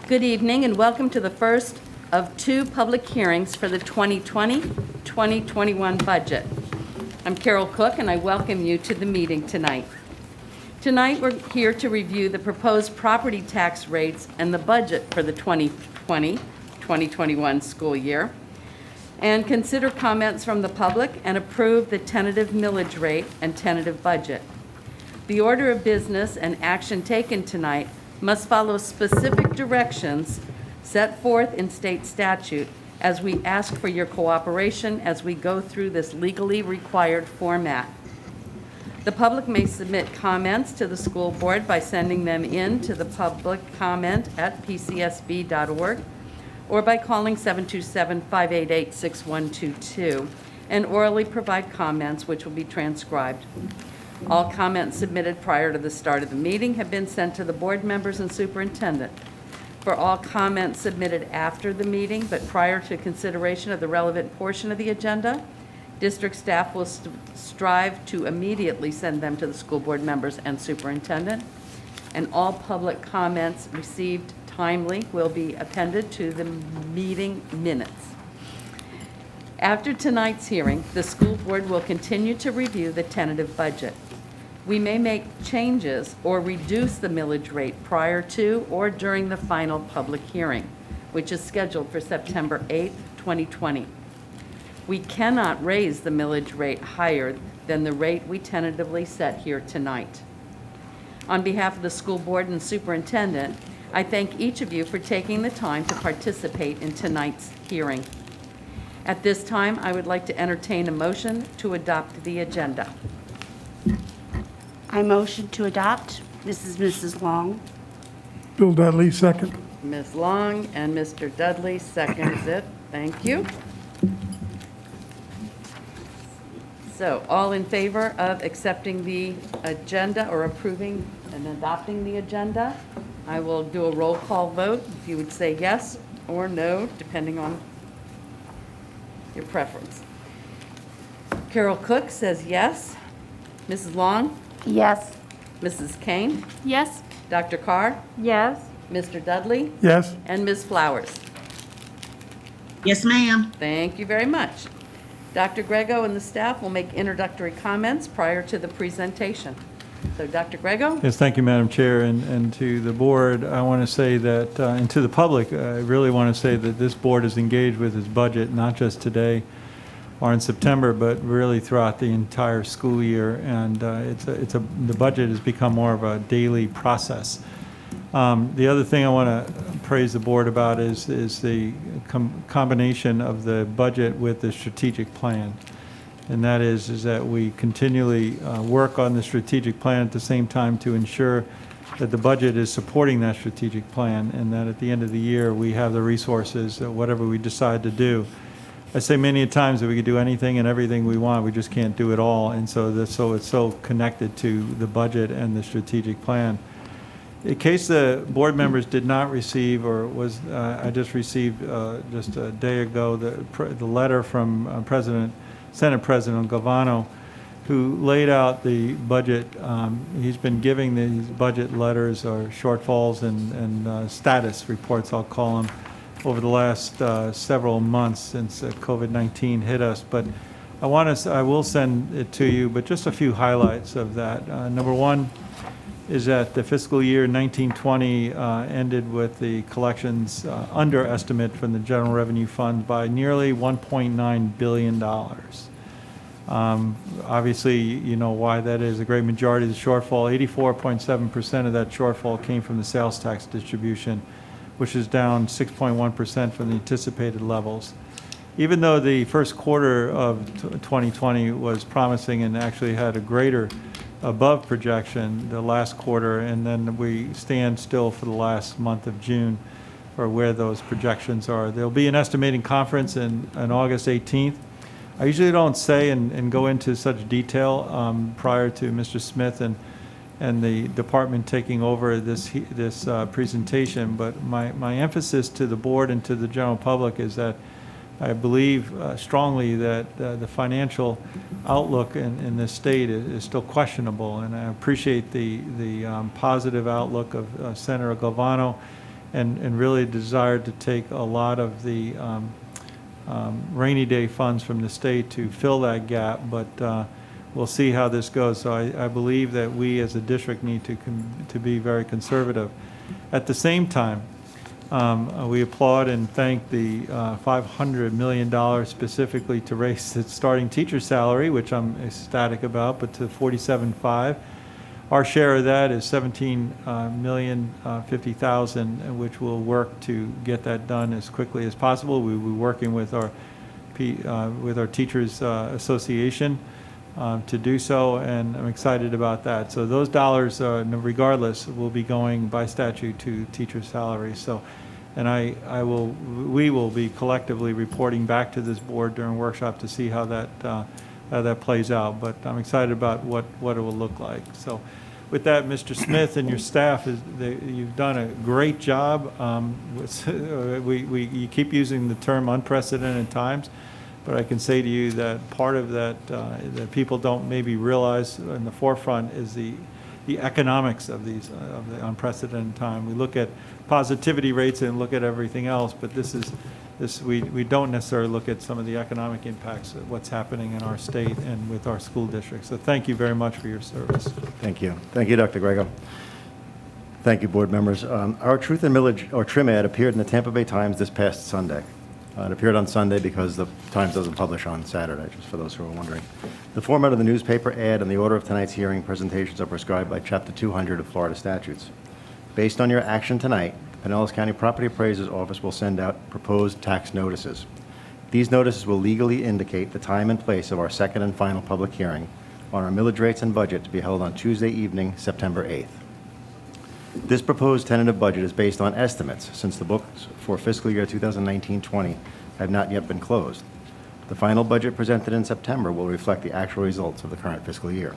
B: Good evening and welcome to the first of two public hearings for the 2020-2021 budget. I'm Carol Cook and I welcome you to the meeting tonight. Tonight we're here to review the proposed property tax rates and the budget for the 2020-2021 school year, and consider comments from the public and approve the tentative millage rate and tentative budget. The order of business and action taken tonight must follow specific directions set forth in state statute as we ask for your cooperation as we go through this legally required format. The public may submit comments to the school board by sending them in to the public comment at pcsb.org or by calling 727-588-6122 and orally provide comments which will be transcribed. All comments submitted prior to the start of the meeting have been sent to the board members and superintendent. For all comments submitted after the meeting but prior to consideration of the relevant portion of the agenda, district staff will strive to immediately send them to the school board members and superintendent, and all public comments received timely will be appended to the meeting minutes. After tonight's hearing, the school board will continue to review the tentative budget. We may make changes or reduce the millage rate prior to or during the final public hearing, which is scheduled for September 8th, 2020. We cannot raise the millage rate higher than the rate we tentatively set here tonight. On behalf of the school board and superintendent, I thank each of you for taking the time to participate in tonight's hearing. At this time, I would like to entertain a motion to adopt the agenda.
Q: I motion to adopt. This is Mrs. Long.
A: Bill Dudley, second.
B: Ms. Long and Mr. Dudley seconds it. Thank you. So, all in favor of accepting the agenda or approving and adopting the agenda? I will do a roll call vote. If you would say yes or no, depending on your preference. Carol Cook says yes. Mrs. Long?
U: Yes.
B: Mrs. Kane?
R: Yes.
B: Dr. Carr?
D: Yes.
B: Mr. Dudley?
A: Yes.
B: And Ms. Flowers?
C: Yes, ma'am.
B: Thank you very much. Dr. Grego and the staff will make introductory comments prior to the presentation. So, Dr. Grego?
P: Yes, thank you, Madam Chair, and to the board, I want to say that, and to the public, I really want to say that this board is engaged with its budget, not just today or in September, but really throughout the entire school year, and the budget has become more of a daily process. The other thing I want to praise the board about is the combination of the budget with the strategic plan. And that is that we continually work on the strategic plan at the same time to ensure that the budget is supporting that strategic plan, and that at the end of the year we have the resources, whatever we decide to do. I say many times that we could do anything and everything we want, we just can't do it all, and so it's so connected to the budget and the strategic plan. In case the board members did not receive, or I just received just a day ago the letter from Senate President Galvano, who laid out the budget. He's been giving these budget letters or shortfalls and status reports, I'll call them, over the last several months since COVID-19 hit us. But I will send it to you, but just a few highlights of that. Number one is that the fiscal year 1920 ended with the collections underestimate from the General Revenue Fund by nearly $1.9 billion. Obviously, you know why that is. A great majority of the shortfall, 84.7% of that shortfall came from the sales tax distribution, which is down 6.1% from the anticipated levels. Even though the first quarter of 2020 was promising and actually had a greater above projection the last quarter, and then we stand still for the last month of June for where those projections are. There'll be an estimating conference on August 18th. I usually don't say and go into such detail prior to Mr. Smith and the department taking over this presentation, but my emphasis to the board and to the general public is that I believe strongly that the financial outlook in this state is still questionable, and I appreciate the positive outlook of Senator Galvano, and really desire to take a lot of the rainy day funds from the state to fill that gap, but we'll see how this goes. So I believe that we as a district need to be very conservative. At the same time, we applaud and thank the $500 million specifically to raise the starting teacher salary, which I'm ecstatic about, but to $47,500. Our share of that is $17,050,000, which we'll work to get that done as quickly as possible. We'll be working with our Teachers Association to do so, and I'm excited about that. So those dollars, regardless, will be going by statute to teacher salaries. So, and we will be collectively reporting back to this board during workshop to see how that plays out. But I'm excited about what it will look like. So, with that, Mr. Smith and your staff, you've done a great job. You keep using the term unprecedented times. But I can say to you that part of that that people don't maybe realize in the forefront is the economics of the unprecedented time. We look at positivity rates and look at everything else, but we don't necessarily look at some of the economic impacts of what's happening in our state and with our school districts. So thank you very much for your service.
G: Thank you. Thank you, Dr. Grego. Thank you, board members. Our Truth and Millage, or Trim ad, appeared in the Tampa Bay Times this past Sunday. It appeared on Sunday because the Times doesn't publish on Saturday, just for those who are wondering. The format of the newspaper ad and the order of tonight's hearing presentations are prescribed by Chapter 200 of Florida statutes. Based on your action tonight, the Pinellas County Property Appraiser's Office will send out proposed tax notices. These notices will legally indicate the time and place of our second and final public hearing on our millage rates and budget to be held on Tuesday evening, September 8th. This proposed tentative budget is based on estimates, since the books for fiscal year 2019-20 have not yet been closed. The final budget presented in September will reflect the actual results of the current fiscal year.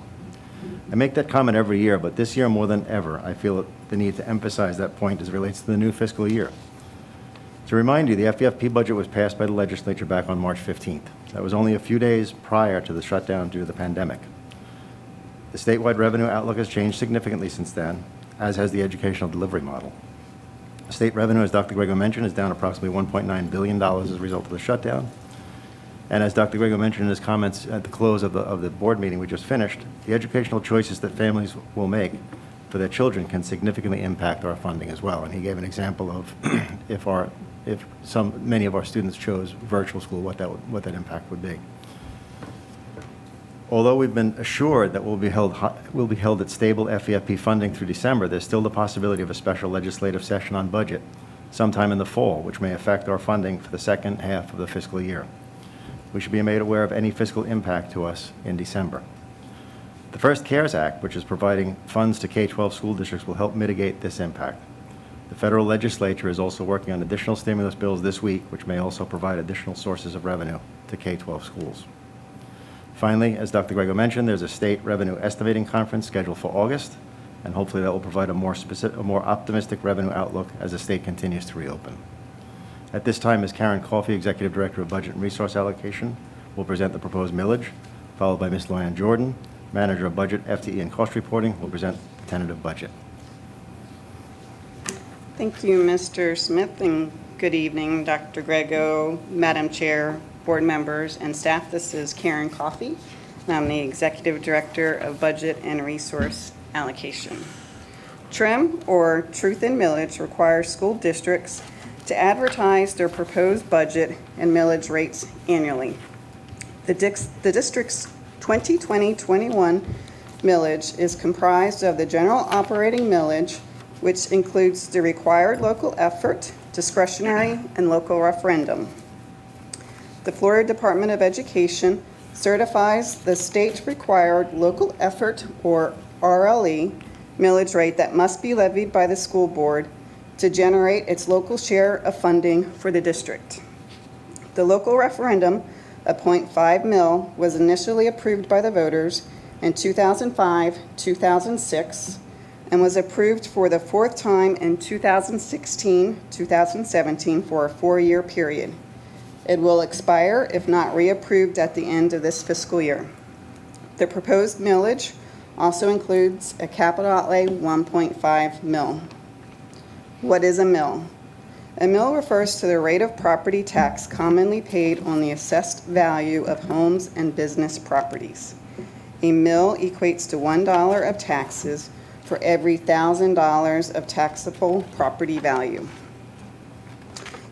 G: I make that comment every year, but this year more than ever, I feel the need to emphasize that point as it relates to the new fiscal year. To remind you, the FEFP budget was passed by the legislature back on March 15th. That was only a few days prior to the shutdown due to the pandemic. The statewide revenue outlook has changed significantly since then, as has the educational delivery model. State revenue, as Dr. Grego mentioned, is down approximately $1.9 billion as a result of the shutdown. And as Dr. Grego mentioned in his comments at the close of the board meeting we just finished, the educational choices that families will make for their children can significantly impact our funding as well. And he gave an example of if many of our students chose virtual school, what that impact would be. Although we've been assured that we'll be held at stable FEFP funding through December, there's still the possibility of a special legislative session on budget sometime in the fall, which may affect our funding for the second half of the fiscal year. We should be made aware of any fiscal impact to us in December. The first CARES Act, which is providing funds to K-12 school districts, will help mitigate this impact. The federal legislature is also working on additional stimulus bills this week, which may also provide additional sources of revenue to K-12 schools. Finally, as Dr. Grego mentioned, there's a state revenue estimating conference scheduled for August, and hopefully that will provide a more optimistic revenue outlook as the state continues to reopen. At this time, Ms. Karen Coffey, Executive Director of Budget and Resource Allocation, will present the proposed millage, followed by Ms. Luann Jordan, Manager of Budget, FTE, and Cost Reporting, will present the tentative budget.
H: Thank you, Mr. Smith, and good evening, Dr. Grego, Madam Chair, board members, and staff. This is Karen Coffey, and I'm the Executive Director of Budget and Resource Allocation. TRIM, or Truth in Millage, requires school districts to advertise their proposed budget and millage rates annually. The district's 2020-21 millage is comprised of the general operating millage, which includes the required local effort, discretionary, and local referendum. The Florida Department of Education certifies the state-required local effort, or RLE, millage rate that must be levied by the school board to generate its local share of funding for the district. The local referendum of 0.5 mil was initially approved by the voters in 2005, 2006, and was approved for the fourth time in 2016, 2017 for a 4-year period. It will expire if not reapproved at the end of this fiscal year. The proposed millage also includes a capital outlay 1.5 mil. What is a mill? A mill refers to the rate of property tax commonly paid on the assessed value of homes and business properties. A mill equates to $1 of taxes for every $1,000 of taxable property value.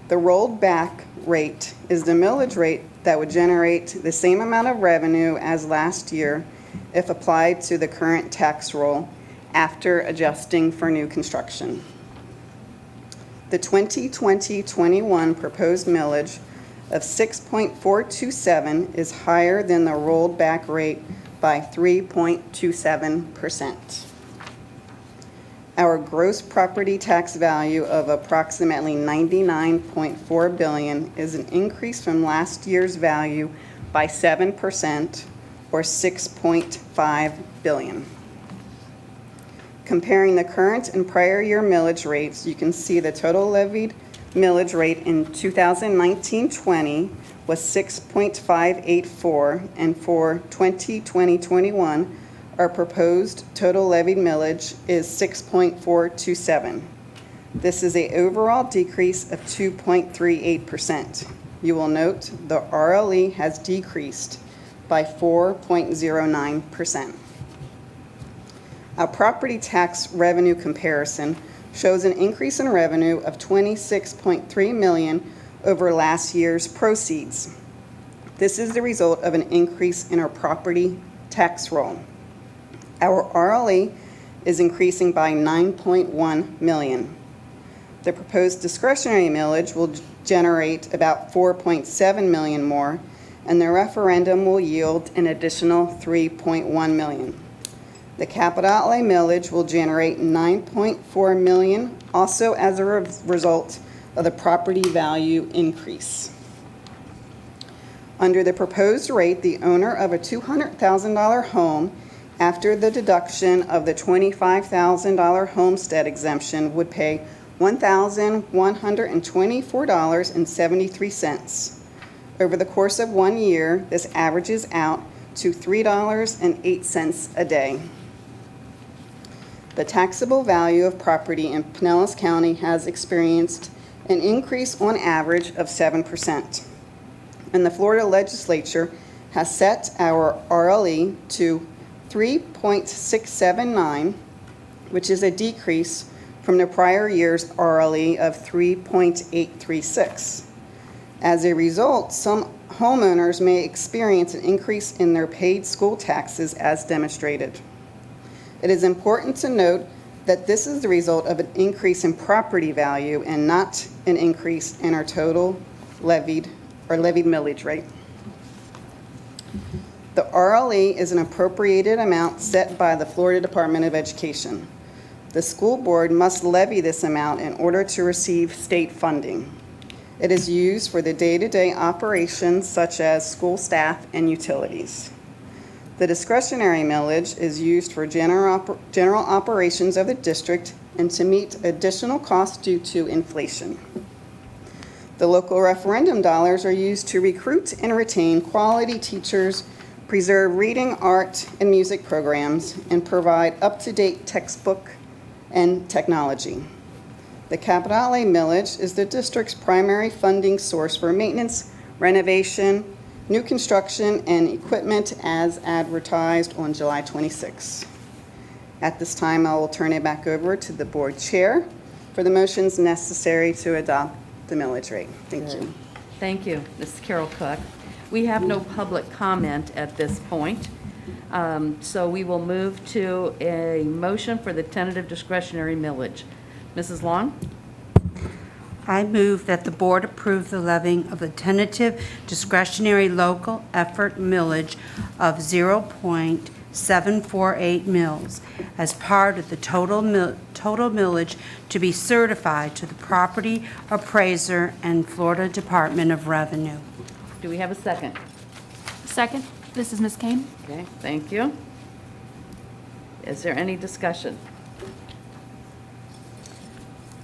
H: The rolled back rate is the millage rate that would generate the same amount of revenue as last year if applied to the current tax roll after adjusting for new construction. The 2020-21 proposed millage of 6.427 is higher than the rolled back rate by 3.27%. Our gross property tax value of approximately $99.4 billion is an increase from last year's value by 7%, or $6.5 billion. Comparing the current and prior year millage rates, you can see the total levied millage rate in 2019-20 was 6.584, and for 2020-21, our proposed total levied millage is 6.427. This is an overall decrease of 2.38%. You will note the RLE has decreased by 4.09%. Our property tax revenue comparison shows an increase in revenue of $26.3 million over last year's proceeds. This is the result of an increase in our property tax roll. Our RLE is increasing by $9.1 million. The proposed discretionary millage will generate about $4.7 million more, and the referendum will yield an additional $3.1 million. The capital outlay millage will generate $9.4 million, also as a result of the property value increase. Under the proposed rate, the owner of a $200,000 home, after the deduction of the $25,000 homestead exemption, would pay $1,124.73. Over the course of 1 year, this averages out to $3.08 a day. The taxable value of property in Pinellas County has experienced an increase on average of 7%. And the Florida legislature has set our RLE to 3.679, which is a decrease from the prior year's RLE of 3.836. As a result, some homeowners may experience an increase in their paid school taxes as demonstrated. It is important to note that this is the result of an increase in property value and not an increase in our total levied millage rate. The RLE is an appropriated amount set by the Florida Department of Education. The school board must levy this amount in order to receive state funding. It is used for the day-to-day operations such as school staff and utilities. The discretionary millage is used for general operations of the district and to meet additional costs due to inflation. The local referendum dollars are used to recruit and retain quality teachers, preserve reading, art, and music programs, and provide up-to-date textbook and technology. The capital outlay millage is the district's primary funding source for maintenance, renovation, new construction, and equipment as advertised on July 26. At this time, I will turn it back over to the board chair for the motions necessary to adopt the millage rate. Thank you.
B: Thank you, Mrs. Carol Cook. We have no public comment at this point, so we will move to a motion for the tentative discretionary millage. Mrs. Long?
Q: I move that the board approve the levying of the tentative discretionary local effort millage of 0.748 mils as part of the total millage to be certified to the property appraiser and Florida Department of Revenue.
B: Do we have a second?
R: Second. This is Ms. Kane.
B: Okay, thank you. Is there any discussion?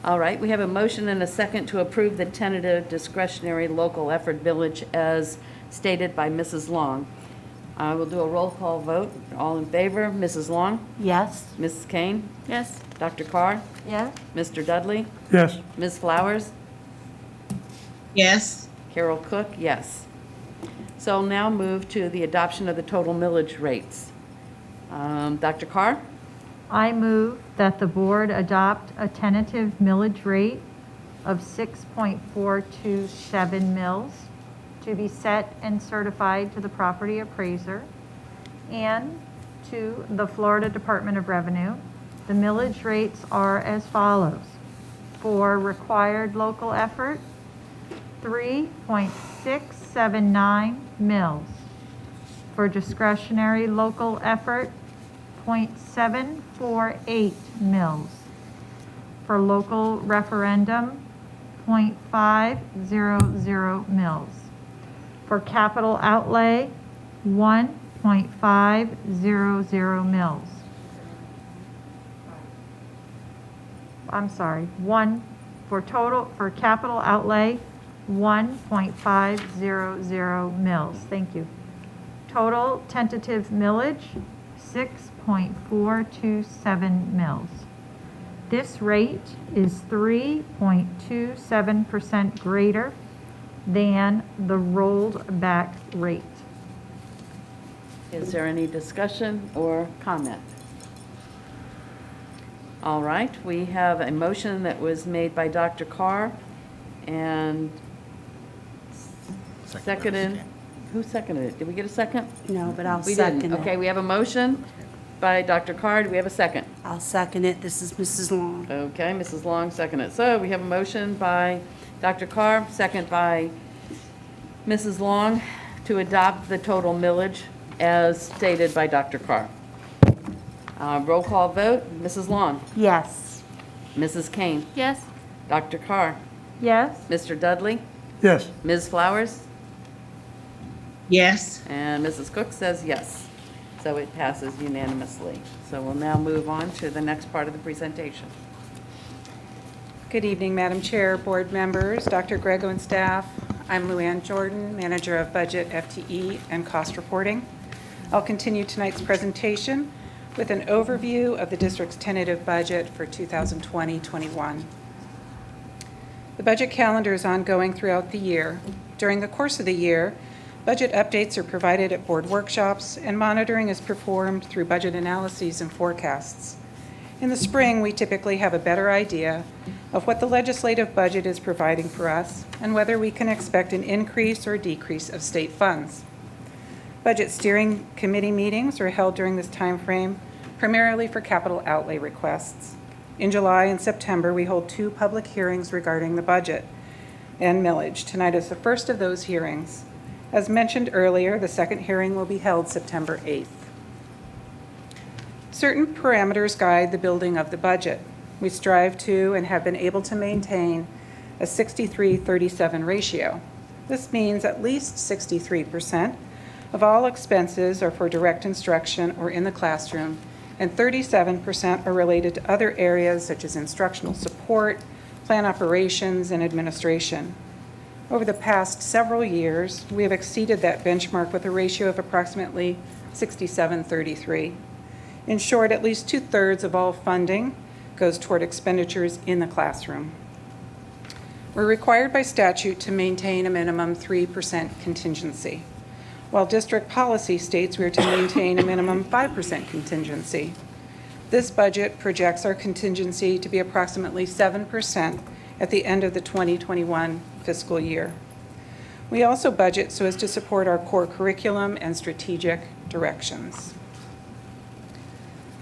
B: All right, we have a motion and a second to approve the tentative discretionary local effort millage as stated by Mrs. Long. I will do a roll call vote. All in favor, Mrs. Long?
Q: Yes.
B: Mrs. Kane?
R: Yes.
B: Dr. Carr?
Q: Yes.
B: Mr. Dudley?
A: Yes.
B: Ms. Flowers?
C: Yes.
B: Carol Cook, yes. So I'll now move to the adoption of the total millage rates. Dr. Carr?
D: I move that the board adopt a tentative millage rate of 6.427 mils to be set and certified to the property appraiser and to the Florida Department of Revenue. The millage rates are as follows. For required local effort, 3.679 mils. For discretionary local effort, 0.748 mils. For local referendum, 0.500 mils. For capital outlay, 1.500 mils. I'm sorry, for capital outlay, 1.500 mils. Thank you. Total tentative millage, 6.427 mils. This rate is 3.27% greater than the rolled back rate.
B: Is there any discussion or comment? All right, we have a motion that was made by Dr. Carr and seconded. Who seconded it? Did we get a second?
Q: No, but I'll
B: We
Q: second
B: didn't.
Q: it.
B: Okay, we have a motion by Dr. Carr. Do we have a second?
Q: I'll second it. This is Mrs. Long.
B: Okay, Mrs. Long seconded. So we have a motion by Dr. Carr, second by Mrs. Long to adopt the total millage as stated by Dr. Carr. Roll call vote. Mrs. Long?
D: Yes.
B: Mrs. Kane?
R: Yes.
B: Dr. Carr?
D: Yes.
B: Mr. Dudley?
A: Yes.
B: Ms. Flowers?
C: Yes.
B: And Mrs. Cook says yes. So it passes unanimously. So we'll now move on to the next part of the presentation.
E: Good evening, Madam Chair, board members, Dr. Grego and staff. I'm Luann Jordan, Manager of Budget, FTE, and Cost Reporting. I'll continue tonight's presentation with an overview of the district's tentative budget for 2020-21. The budget calendar is ongoing throughout the year. During the course of the year, budget updates are provided at board workshops, and monitoring is performed through budget analyses and forecasts. In the spring, we typically have a better idea of what the legislative budget is providing for us and whether we can expect an increase or decrease of state funds. Budget steering committee meetings are held during this time frame, primarily for capital outlay requests. In July and September, we hold 2 public hearings regarding the budget and millage. Tonight is the first of those hearings. As mentioned earlier, the second hearing will be held September 8th. Certain parameters guide the building of the budget. We strive to and have been able to maintain a 63-37 ratio. This means at least 63% of all expenses are for direct instruction or in the classroom, and 37% are related to other areas such as instructional support, plan operations, and administration. Over the past several years, we have exceeded that benchmark with a ratio of approximately 67-33. In short, at least 2/3 of all funding goes toward expenditures in the classroom. We're required by statute to maintain a minimum 3% contingency, while district policy states we are to maintain a minimum 5% contingency. This budget projects our contingency to be approximately 7% at the end of the 2021 fiscal year. We also budget so as to support our core curriculum and strategic directions.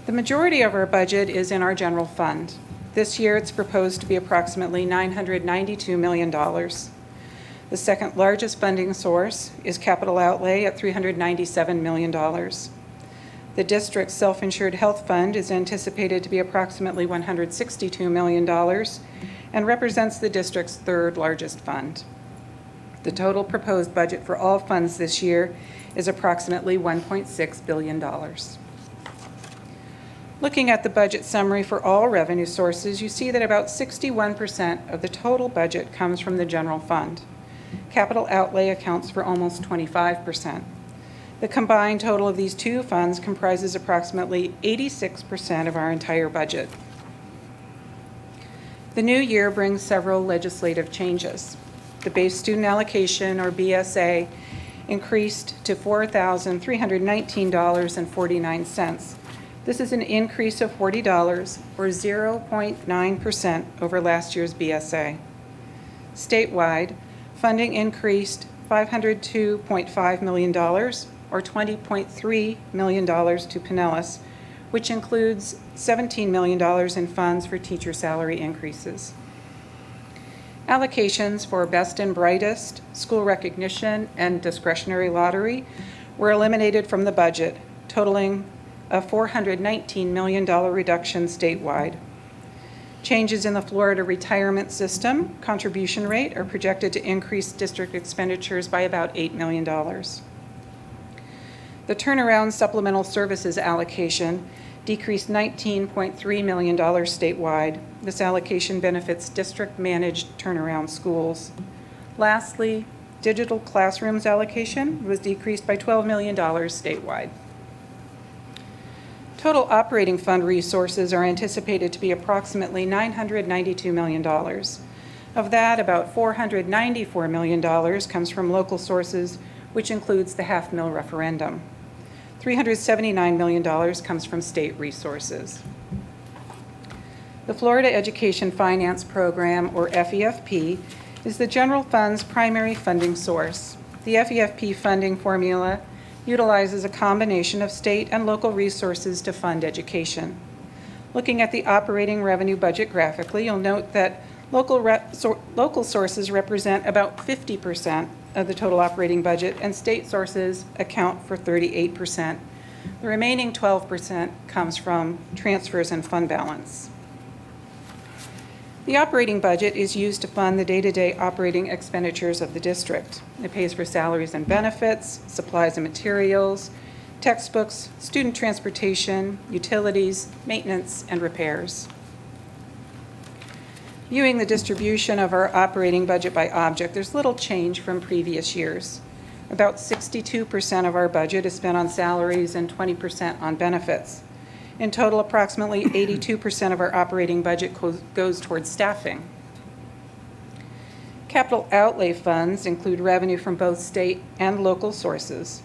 E: The majority of our budget is in our general fund. This year, it's proposed to be approximately $992 million. The second largest funding source is capital outlay at $397 million. The district's self-insured health fund is anticipated to be approximately $162 million and represents the district's third largest fund. The total proposed budget for all funds this year is approximately $1.6 billion. Looking at the budget summary for all revenue sources, you see that about 61% of the total budget comes from the general fund. Capital outlay accounts for almost 25%. The combined total of these two funds comprises approximately 86% of our entire budget. The new year brings several legislative changes. The base student allocation, or BSA, increased to $4,319.49. This is an increase of $40, or 0.9% over last year's BSA. Statewide, funding increased $502.5 million, or $20.3 million to Pinellas, which includes $17 million in funds for teacher salary increases. Allocations for Best and Brightest, school recognition, and discretionary lottery were eliminated from the budget, totaling a $419 million reduction statewide. Changes in the Florida retirement system contribution rate are projected to increase district expenditures by about $8 million. The turnaround supplemental services allocation decreased $19.3 million statewide. This allocation benefits district-managed turnaround schools. Lastly, digital classrooms allocation was decreased by $12 million statewide. Total operating fund resources are anticipated to be approximately $992 million. Of that, about $494 million comes from local sources, which includes the half-mil referendum. $379 million comes from state resources. The Florida Education Finance Program, or FEFP, is the general fund's primary funding source. The FEFP funding formula utilizes a combination of state and local resources to fund education. Looking at the operating revenue budget graphically, you'll note that local sources represent about 50% of the total operating budget, and state sources account for 38%. The remaining 12% comes from transfers and fund balance. The operating budget is used to fund the day-to-day operating expenditures of the district. It pays for salaries and benefits, supplies and materials, textbooks, student transportation, utilities, maintenance, and repairs. Viewing the distribution of our operating budget by object, there's little change from previous years. About 62% of our budget is spent on salaries and 20% on benefits. In total, approximately 82% of our operating budget goes towards staffing. Capital outlay funds include revenue from both state and local sources.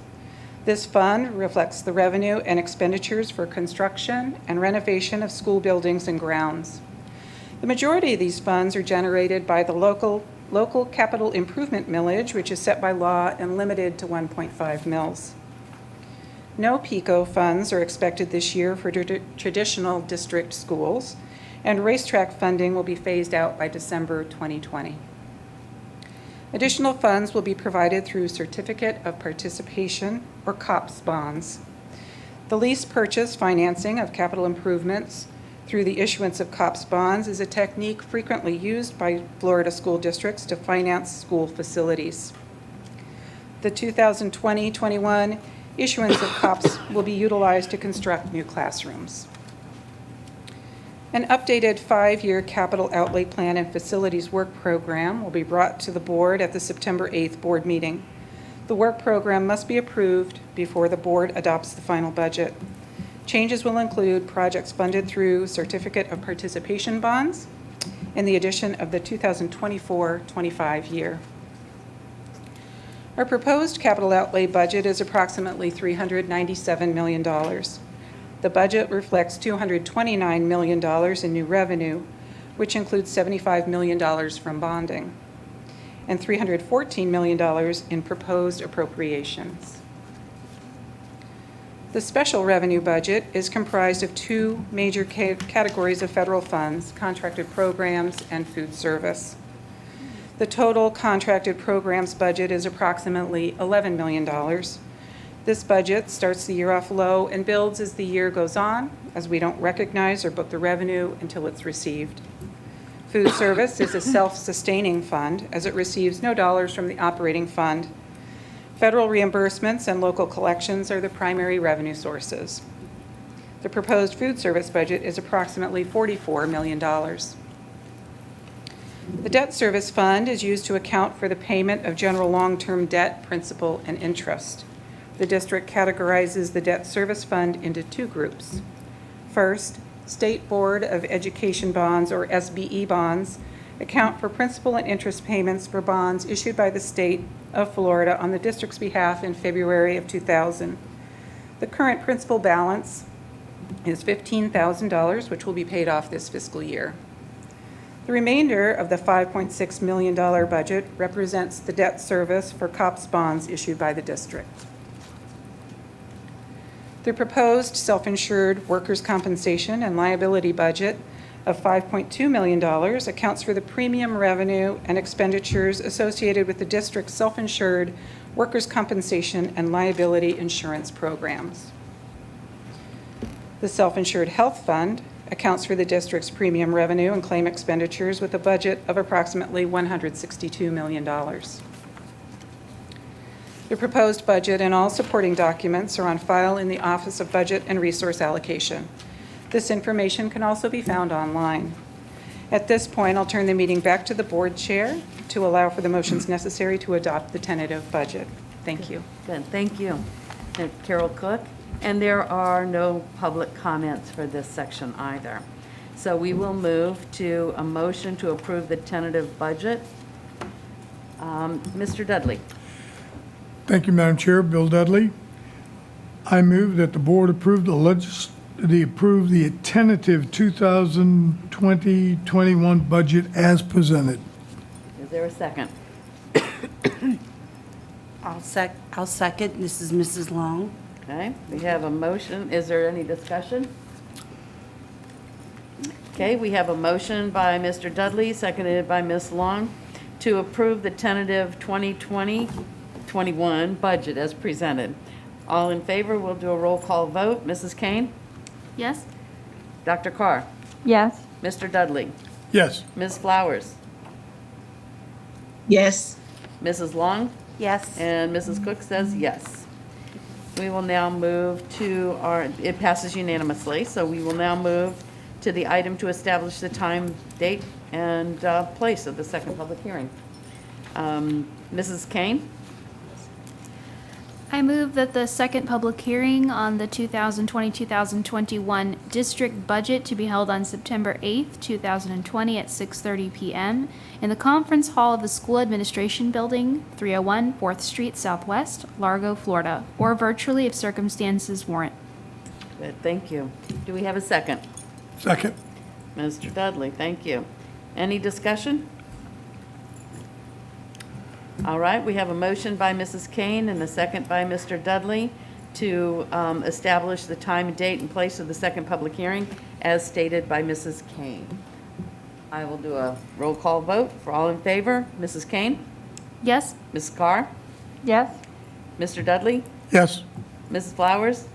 E: This fund reflects the revenue and expenditures for construction and renovation of school buildings and grounds. The majority of these funds are generated by the local capital improvement millage, which is set by law and limited to 1.5 mils. No PICO funds are expected this year for traditional district schools, and racetrack funding will be phased out by December 2020. Additional funds will be provided through Certificate of Participation, or COPS bonds. The lease purchase financing of capital improvements through the issuance of COPS bonds is a technique frequently used by Florida school districts to finance school facilities. The 2020-21 issuance of COPS will be utilized to construct new classrooms. An updated 5-year capital outlay plan and facilities work program will be brought to the board at the September 8th board meeting. The work program must be approved before the board adopts the final budget. Changes will include projects funded through Certificate of Participation bonds and the addition of the 2024-25 year. Our proposed capital outlay budget is approximately $397 million. The budget reflects $229 million in new revenue, which includes $75 million from bonding, and $314 million in proposed appropriations. The special revenue budget is comprised of two major categories of federal funds: contracted programs and food service. The total contracted programs budget is approximately $11 million. This budget starts the year off low and builds as the year goes on, as we don't recognize or book the revenue until it's received. Food service is a self-sustaining fund, as it receives no dollars from the operating fund. Federal reimbursements and local collections are the primary revenue sources. The proposed food service budget is approximately $44 million. The debt service fund is used to account for the payment of general long-term debt, principal, and interest. The district categorizes the debt service fund into two groups. First, State Board of Education bonds, or SBE bonds, account for principal and interest payments for bonds issued by the state of Florida on the district's behalf in February of 2000. The current principal balance is $15,000, which will be paid off this fiscal year. The remainder of the $5.6 million budget represents the debt service for COPS bonds issued by the district. The proposed self-insured workers' compensation and liability budget of $5.2 million accounts for the premium revenue and expenditures associated with the district's self-insured workers' compensation and liability insurance programs. The self-insured health fund accounts for the district's premium revenue and claim expenditures with a budget of approximately $162 million. The proposed budget and all supporting documents are on file in the Office of Budget and Resource Allocation. This information can also be found online. At this point, I'll turn the meeting back to the board chair to allow for the motions necessary to adopt the tentative budget. Thank you.
B: Good, thank you. And Carol Cook. And there are no public comments for this section either. So we will move to a motion to approve the tentative budget. Mr. Dudley.
A: Thank you, Madam Chair. Bill Dudley. I move that the board approve the tentative 2020-21 budget as presented.
B: Is there a second?
Q: I'll second. This is Mrs. Long.
B: Okay, we have a motion. Is there any discussion? Okay, we have a motion by Mr. Dudley, seconded by Ms. Long, to approve the tentative 2020-21 budget as presented. All in favor, we'll do a roll call vote. Mrs. Kane?
R: Yes?
B: Dr. Carr?
D: Yes.
B: Mr. Dudley?
A: Yes.
B: Ms. Flowers?
C: Yes.
B: Mrs. Long?
Q: Yes.
B: And Mrs. Cook says yes. We will now move to it passes unanimously, so we will now move to the item to establish the time, date, and place of the second public hearing. Mrs. Kane?
R: I move that the second public hearing on the 2020-2021 district budget to be held on September 8th, 2020 at 6:30 p.m. in the conference hall of the School Administration Building, 301 4th Street Southwest, Largo, Florida, or virtually if circumstances warrant.
B: Good, thank you. Do we have a second?
A: Second.
B: Mr. Dudley, thank you. Any discussion? All right, we have a motion by Mrs. Kane and a second by Mr. Dudley to establish the time, date, and place of the second public hearing as stated by Mrs. Kane. I will do a roll call vote for all in favor. Mrs. Kane?
R: Yes?
B: Mrs. Carr?
D: Yes.
B: Mr. Dudley?
A: Yes.
B: Mrs. Flowers?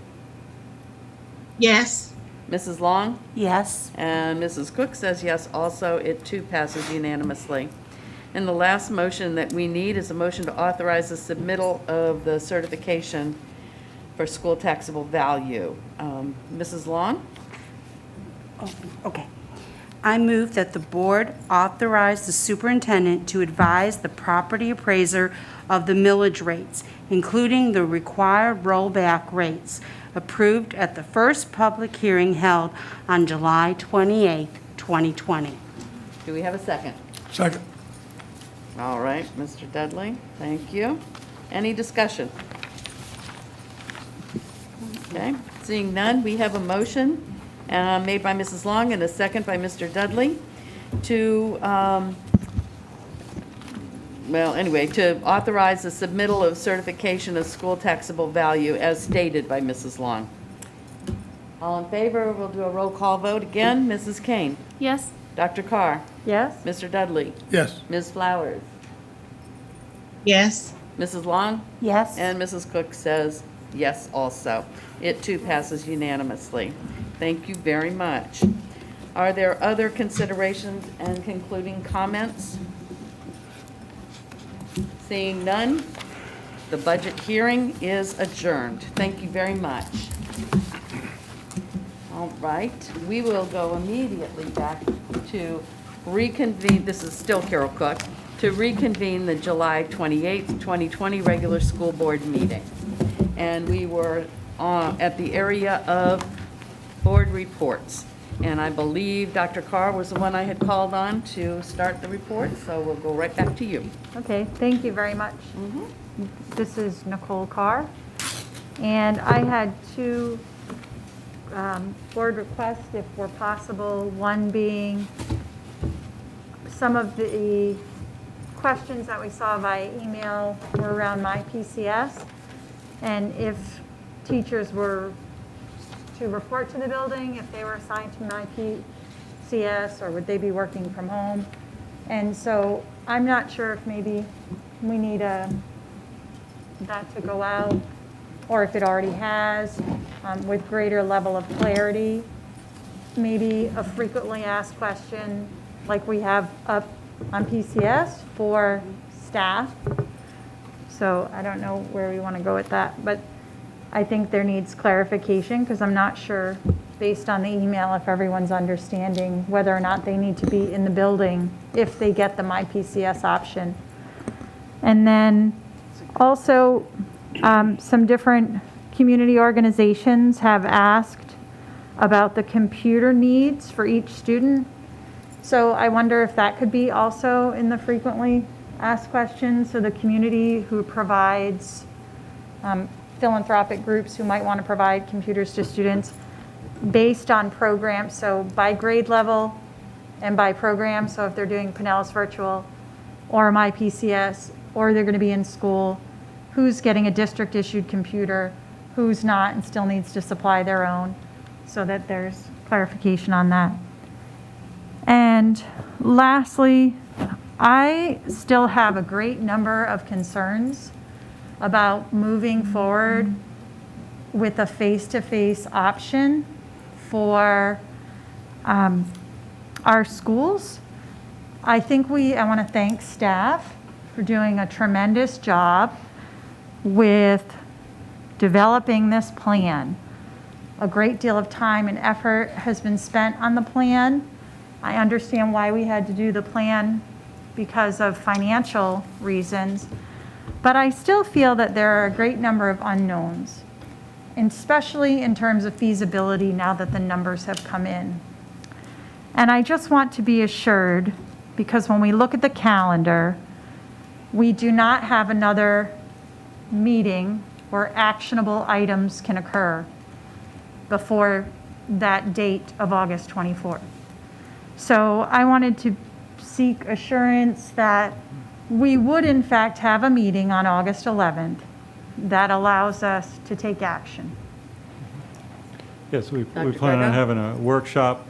C: Yes.
B: Mrs. Long?
Q: Yes.
B: And Mrs. Cook says yes also. It too passes unanimously. And the last motion that we need is a motion to authorize the submittal of the certification for school taxable value. Mrs. Long?
Q: Oh, okay. I move that the board authorize the superintendent to advise the property appraiser of the millage rates, including the required rollback rates, approved at the first public hearing held on July 28, 2020.
B: Do we have a second?
A: Second.
B: All right, Mr. Dudley, thank you. Any discussion? Okay, seeing none, we have a motion made by Mrs. Long and a second by Mr. Dudley to, to authorize the submittal of certification of school taxable value as stated by Mrs. Long. All in favor, we'll do a roll call vote again. Mrs. Kane?
R: Yes?
B: Dr. Carr?
D: Yes.
B: Mr. Dudley?
A: Yes.
B: Ms. Flowers?
C: Yes.
B: Mrs. Long?
Q: Yes.
B: And Mrs. Cook says yes also. It too passes unanimously. Thank you very much. Are there other considerations and concluding comments? Seeing none, the budget hearing is adjourned. Thank you very much. All right, we will go immediately back to reconvene, this is still Carol Cook, to reconvene the July 28th, 2020 regular school board meeting. And we were at the area of board reports. And I believe Dr. Carr was the one I had called on to start the report, so we'll go right back to you.
D: Okay, thank you very much. This is Nicole Carr, and I had two board requests, if were possible. One being some of the questions that we saw via email were around my PCS, and if teachers were to report to the building, if they were assigned to my PCS, or would they be working from home? And so I'm not sure if maybe we need that to go out, or if it already has, with greater level of clarity. Maybe a frequently asked question like we have up on PCS for staff. So I don't know where we want to go with that, but I think there needs clarification, because I'm not sure, based on the email, if everyone's understanding whether or not they need to be in the building if they get the My PCS option. And then also, some different community organizations have asked about the computer needs for each student. So I wonder if that could be also in the frequently asked questions. So the community who provides philanthropic groups who might want to provide computers to students based on programs, so by grade level and by program. So if they're doing Pinellas Virtual or My PCS, or they're going to be in school, who's getting a district issued computer, who's not and still needs to supply their own, so that there's clarification on that. And lastly, I still have a great number of concerns about moving forward with a face-to-face option for our schools. I want to thank staff for doing a tremendous job with developing this plan. A great deal of time and effort has been spent on the plan. I understand why we had to do the plan because of financial reasons, but I still feel that there are a great number of unknowns, and especially in terms of feasibility now that the numbers have come in. And I just want to be assured, because when we look at the calendar, we do not have another meeting where actionable items can occur before that date of August 24th. So I wanted to seek assurance that we would in fact have a meeting on August 11th that allows us to take action.
P: Yes, we
B: Dr.
P: plan on
B: Grego?
P: having a workshop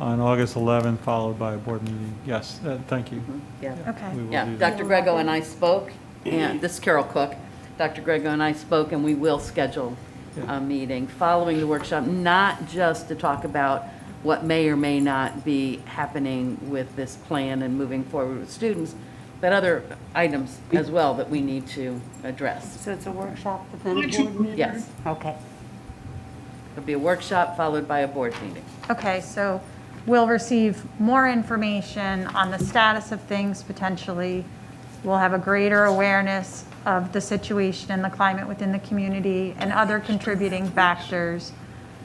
P: on August 11th, followed by a board meeting. Yes, thank you.
B: Yeah.
D: Okay.
P: We will
B: Yeah,
P: do that.
B: Dr. Grego and I spoke, and this is Carol Cook. Dr. Grego and I spoke, and we will schedule a meeting following the workshop, not just to talk about what may or may not be happening with this plan and moving forward with students, but other items as well that we need to address.
Q: So it's a workshop within a board meeting?
B: Yes.
Q: Okay.
B: It'll be a workshop followed by a board meeting.
D: Okay, so we'll receive more information on the status of things potentially. We'll have a greater awareness of the situation and the climate within the community and other contributing factors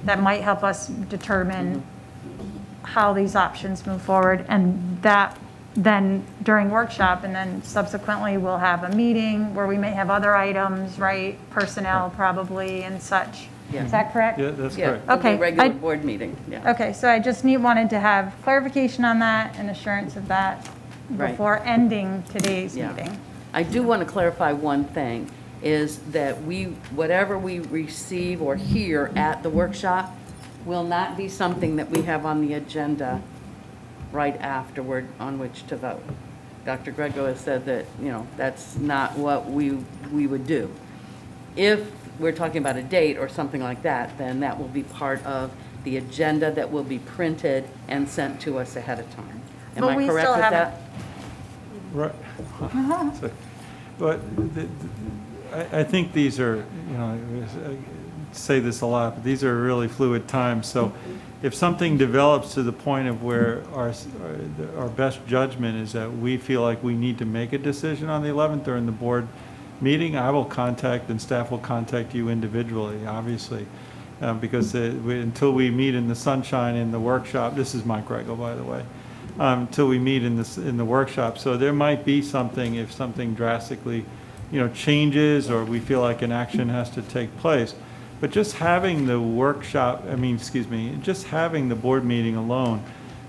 D: that might help us determine how these options move forward. And that then during workshop, and then subsequently we'll have a meeting where we may have other items, right? Personnel probably and such.
B: Yeah.
D: Is that correct?
P: Yeah, that's
B: Yeah,
P: correct.
B: it'll be a
D: Okay,
B: regular
D: I-
B: board meeting, yeah.
D: Okay, so I just wanted to have clarification on that and assurance of that
B: Right.
D: before ending today's
B: Yeah.
D: meeting.
B: I do want to clarify one thing, is that whatever we receive or hear at the workshop will not be something that we have on the agenda right afterward on which to vote. Dr. Grego has said that, that's not what we would do. If we're talking about a date or something like that, then that will be part of the agenda that will be printed and sent to us ahead of time. Am
D: But
B: I
D: we
B: correct
D: still
B: with
D: haven't-
B: that?
P: Right. But I think these are, say this a lot, but these are really fluid times. So if something develops to the point of where our best judgment is that we feel like we need to make a decision on the 11th during the board meeting, I will contact and staff will contact you individually, obviously. Because until we meet in the sunshine in the workshop, this is Mike Grego, by the way, until we meet in the workshop. So there might be something, if something drastically, changes, or we feel like an action has to take place. But just having the workshop, just having the board meeting alone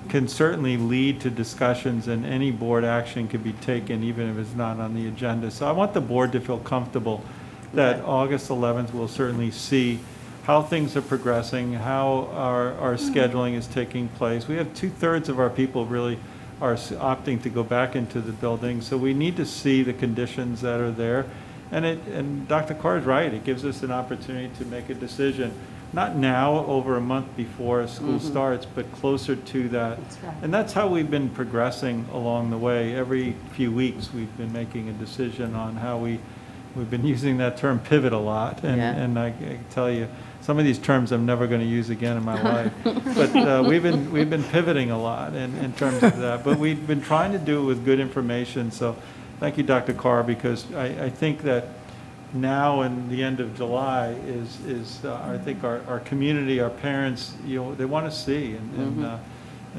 P: can certainly lead to discussions, and any board action could be taken even if it's not on the agenda. So I want the board to feel comfortable that August 11th will certainly see how things are progressing, how our scheduling is taking place. We have 2/3 of our people really are opting to go back into the building, so we need to see the conditions that are there. And Dr. Carr is right, it gives us an opportunity to make a decision, not now, over a month before school starts, but closer to that. And that's how we've been progressing along the way. Every few weeks, we've been making a decision on how we've been using that term pivot a lot. And I can tell you, some of these terms I'm never going to use again in my life. But we've been pivoting a lot in terms of that. But we've been trying to do it with good information. So thank you, Dr. Carr, because I think that now and the end of July is I think our community, our parents, they want to see. And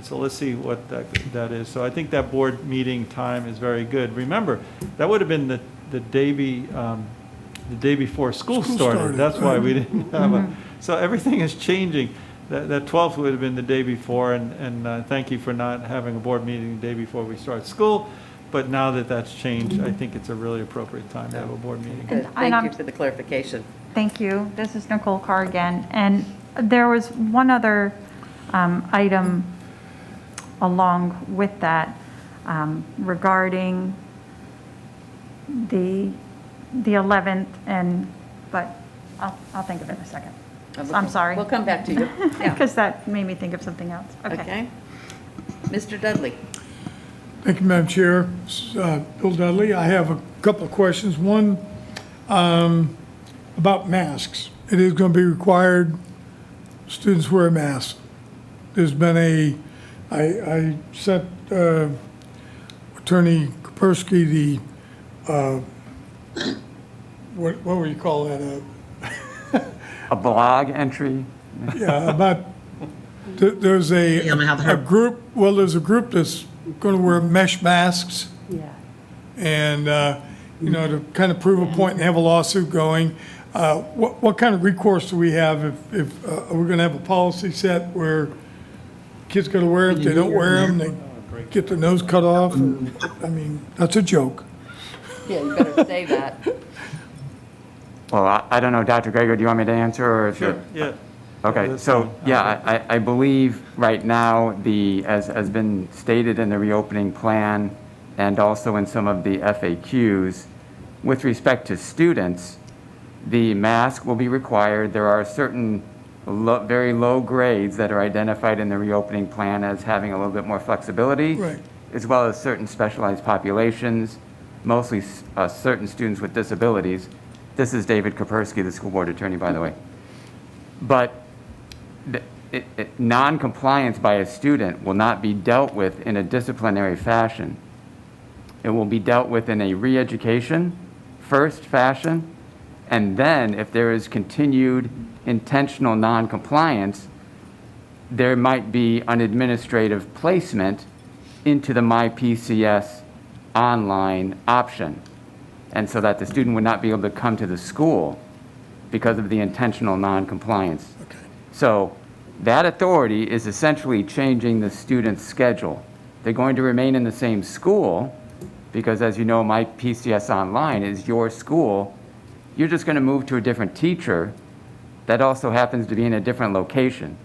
P: so let's see what that is. So I think that board meeting time is very good. Remember, that would have been the day before school started. That's why we didn't have so everything is changing. That 12th would have been the day before, and thank you for not having a board meeting the day before we start school. But now that that's changed, I think it's a really appropriate time to have a board meeting.
B: Good. Thank you for the clarification.
D: Thank you. This is Nicole Carr again. And there was one other item along with that regarding the 11th, but I'll think of it in a second. I'm sorry.
B: We'll come back to you.
D: Because that made me think of something else.
B: Okay. Mr. Dudley.
A: Thank you, Madam Chair. Bill Dudley. I have a couple of questions. One, about masks. It is going to be required students wear masks. There's been I sent Attorney Kapersky what would you call that?
K: A blog entry?
A: Yeah, about, there's a group, there's a group that's going to wear mesh masks.
Q: Yeah.
A: And, to kind of prove a point and have a lawsuit going. What kind of recourse do we have if are we going to have a policy set where kids got to wear them, if they don't wear them, they get their nose cut off? That's a joke.
B: Yeah, you better say that.
K: Well, I don't know, Dr. Grego, do you want me to answer, or if
P: Sure, yeah.
K: Okay, so, yeah, I believe right now, as been stated in the reopening plan and also in some of the FAQs, with respect to students, the mask will be required. There are certain very low grades that are identified in the reopening plan as having a little bit more flexibility,
A: Right.
K: as well as certain specialized populations, mostly certain students with disabilities. This is David Kapersky, the school board attorney, by the way. But non-compliance by a student will not be dealt with in a disciplinary fashion. It will be dealt with in a re-education first fashion, and then if there is continued intentional non-compliance, there might be an administrative placement into the MyPCS online option, and so that the student would not be able to come to the school because of the intentional non-compliance.
A: Okay.
K: So that authority is essentially changing the student's schedule. They're going to remain in the same school because, as you know, MyPCS Online is your school. You're just going to move to a different teacher that also happens to be in a different location.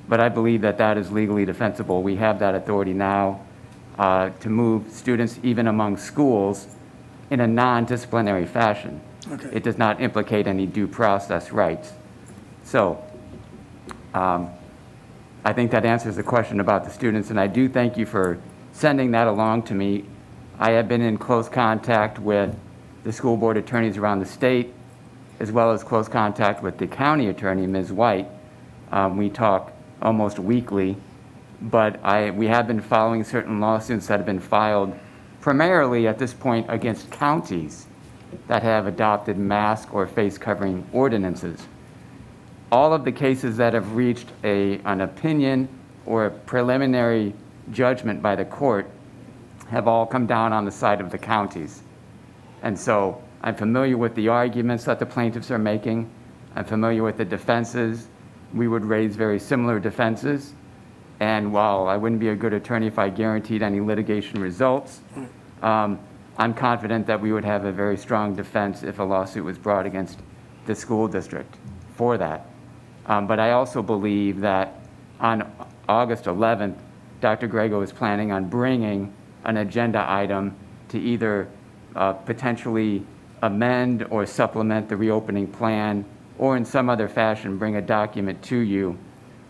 K: But I believe that that is legally defensible. We have that authority now to move students even among schools in a non-disciplinary fashion.
A: Okay.
K: It does not implicate any due process rights. So I think that answers the question about the students, and I do thank you for sending that along to me. I have been in close contact with the school board attorneys around the state, as well as close contact with the county attorney, Ms. White. We talk almost weekly, but we have been following certain lawsuits that have been filed primarily at this point against counties that have adopted mask or face covering ordinances. All of the cases that have reached an opinion or a preliminary judgment by the court have all come down on the side of the counties. And so I'm familiar with the arguments that the plaintiffs are making. I'm familiar with the defenses. We would raise very similar defenses. And while I wouldn't be a good attorney if I guaranteed any litigation results, I'm confident that we would have a very strong defense if a lawsuit was brought against the school district for that. But I also believe that on August 11th, Dr. Grego is planning on bringing an agenda item to either potentially amend or supplement the reopening plan, or in some other fashion bring a document to you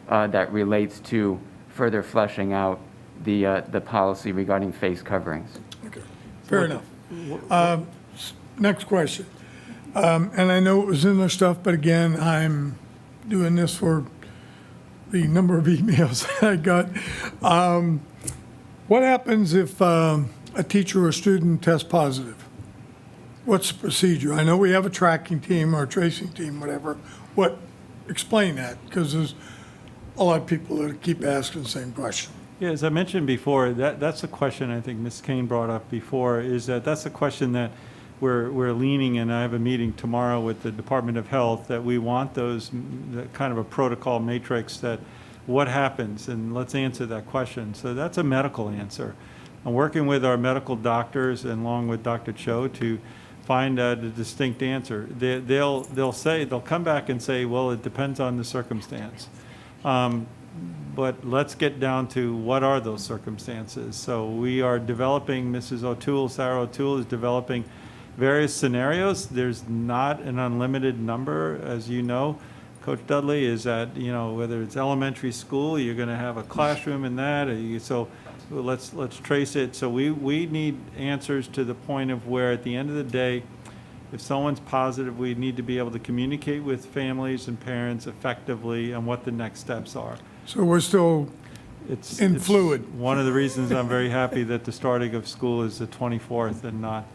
K: that relates to further fleshing out the policy regarding face coverings.
A: Okay, fair enough. Next question. And I know it was in their stuff, but again, I'm doing this for the number of emails I got. What happens if a teacher or a student tests positive? What's the procedure? I know we have a tracking team or a tracing team, whatever. Explain that, because there's a lot of people that keep asking the same question.
P: Yeah, as I mentioned before, that's a question I think Ms. Kane brought up before, is that's a question that we're leaning, and I have a meeting tomorrow with the Department of Health, that we want that kind of a protocol matrix that what happens, and let's answer that question. So that's a medical answer. I'm working with our medical doctors and along with Dr. Cho to find a distinct answer. They'll come back and say, well, it depends on the circumstance. But let's get down to what are those circumstances. So we are developing, Sarah O'Toole is developing various scenarios. There's not an unlimited number, as you know, Coach Dudley, is that, whether it's elementary school, you're going to have a classroom in that. So let's trace it. So we need answers to the point of where at the end of the day, if someone's positive, we need to be able to communicate with families and parents effectively on what the next steps are.
A: So we're still in fluid.
P: One of the reasons I'm very happy that the starting of school is the 24th and not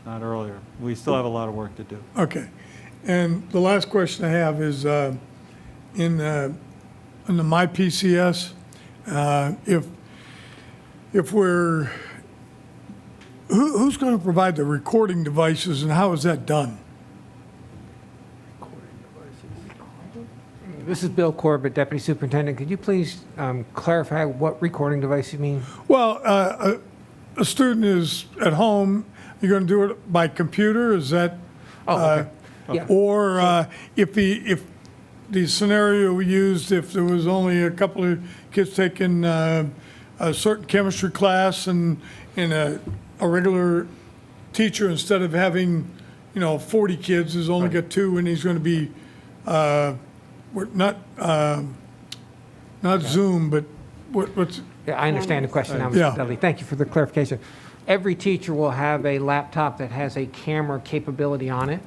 P: earlier. We still have a lot of work to do.
A: Okay. And the last question I have is in the MyPCS, if we're, who's going to provide the recording devices, and how is that done?
J: This is Bill Corbett, Deputy Superintendent. Could you please clarify what recording device you mean?
A: Well, a student is at home. You're going to do it by computer? Is that?
J: Okay. Yeah.
A: Or if the scenario we used, if there was only a couple of kids taking a certain chemistry class and a regular teacher, instead of having 40 kids, has only got 2, and he's going to be not Zoom, but what's?
J: Yeah, I understand the question now, Mr. Dudley. Thank you for the clarification. Every teacher will have a laptop that has a camera capability on it.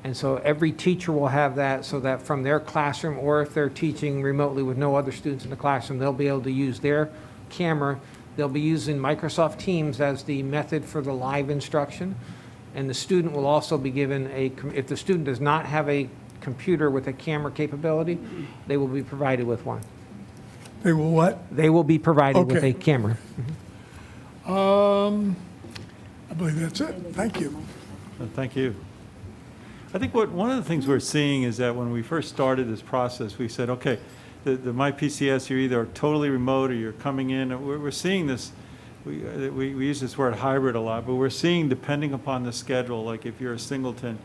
J: And so every teacher will have that, so that from their classroom, or if they're teaching remotely with no other students in the classroom, they'll be able to use their camera. They'll be using Microsoft Teams as the method for the live instruction. And the student will also be given if the student does not have a computer with a camera capability, they will be provided with one.
A: They will what?
J: They will be provided with a camera.
A: I believe that's it. Thank you.
P: Thank you. I think one of the things we're seeing is that when we first started this process, we said, okay, the MyPCS, you're either totally remote or you're coming in. We're seeing this, we use this word hybrid a lot, but we're seeing, depending upon the schedule, like if you're a singleton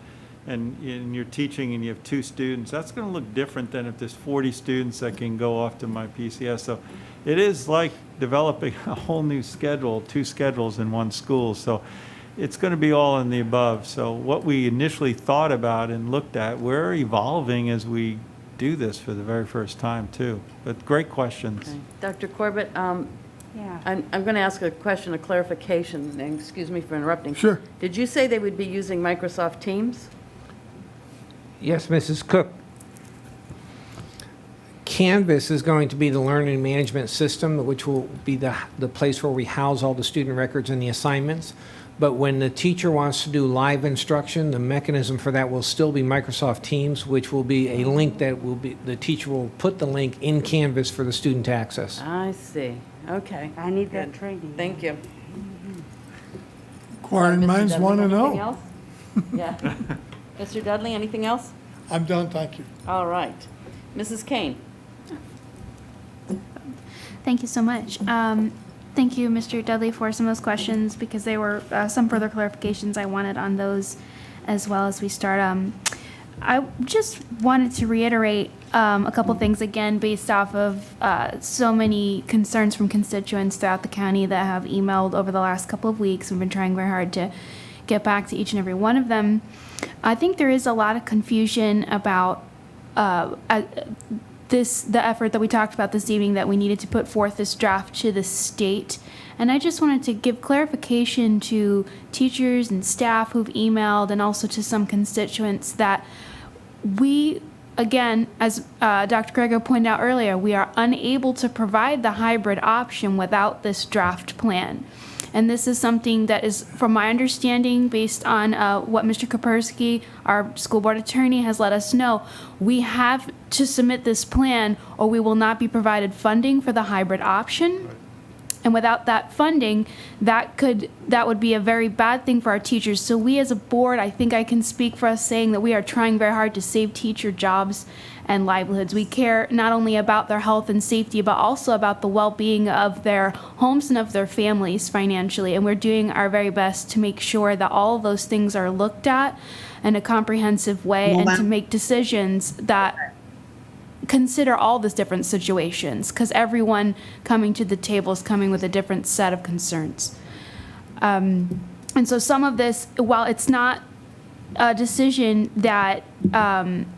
P: and you're teaching and you have 2 students, that's going to look different than if there's 40 students that can go off to MyPCS. So it is like developing a whole new schedule, 2 schedules in one school. So it's going to be all in the above. So what we initially thought about and looked at, we're evolving as we do this for the very first time too. But great questions.
B: Okay. Dr. Corbett, I'm going to ask a question of clarification, and excuse me for interrupting.
A: Sure.
B: Did you say they would be using Microsoft Teams?
J: Yes, Mrs. Cook. Canvas is going to be the learning management system, which will be the place where we house all the student records and the assignments. But when the teacher wants to do live instruction, the mechanism for that will still be Microsoft Teams, which will be a link that will be, the teacher will put the link in Canvas for the student to access.
B: I see. Okay.
Q: I need that
B: Good.
Q: training.
B: Thank you.
A: Inquiring
B: Mr.
A: minds
B: Dudley,
A: want to
B: anything
A: know.
B: else? Yeah. Mr. Dudley, anything else?
A: I'm done, thank you.
B: All right. Mrs. Kane?
R: Thank you so much. Thank you, Mr. Dudley, for some of those questions, because they were some further clarifications I wanted on those as well as we start. I just wanted to reiterate a couple things again based off of so many concerns from constituents throughout the county that have emailed over the last couple of weeks. We've been trying very hard to get back to each and every one of them. I think there is a lot of confusion about the effort that we talked about this evening, that we needed to put forth this draft to the state. And I just wanted to give clarification to teachers and staff who've emailed, and also to some constituents, that we, again, as Dr. Grego pointed out earlier, we are unable to provide the hybrid option without this draft plan. And this is something that is, from my understanding, based on what Mr. Kapersky, our school board attorney, has let us know, we have to submit this plan or we will not be provided funding for the hybrid option. And without that funding, that would be a very bad thing for our teachers. So we as a board, I think I can speak for us saying that we are trying very hard to save teacher jobs and livelihoods. We care not only about their health and safety, but also about the well-being of their homes and of their families financially. And we're doing our very best to make sure that all of those things are looked at in a comprehensive way, and to make decisions that consider all these different situations, because everyone coming to the table is coming with a different set of concerns. And so some of this, while it's not a decision that,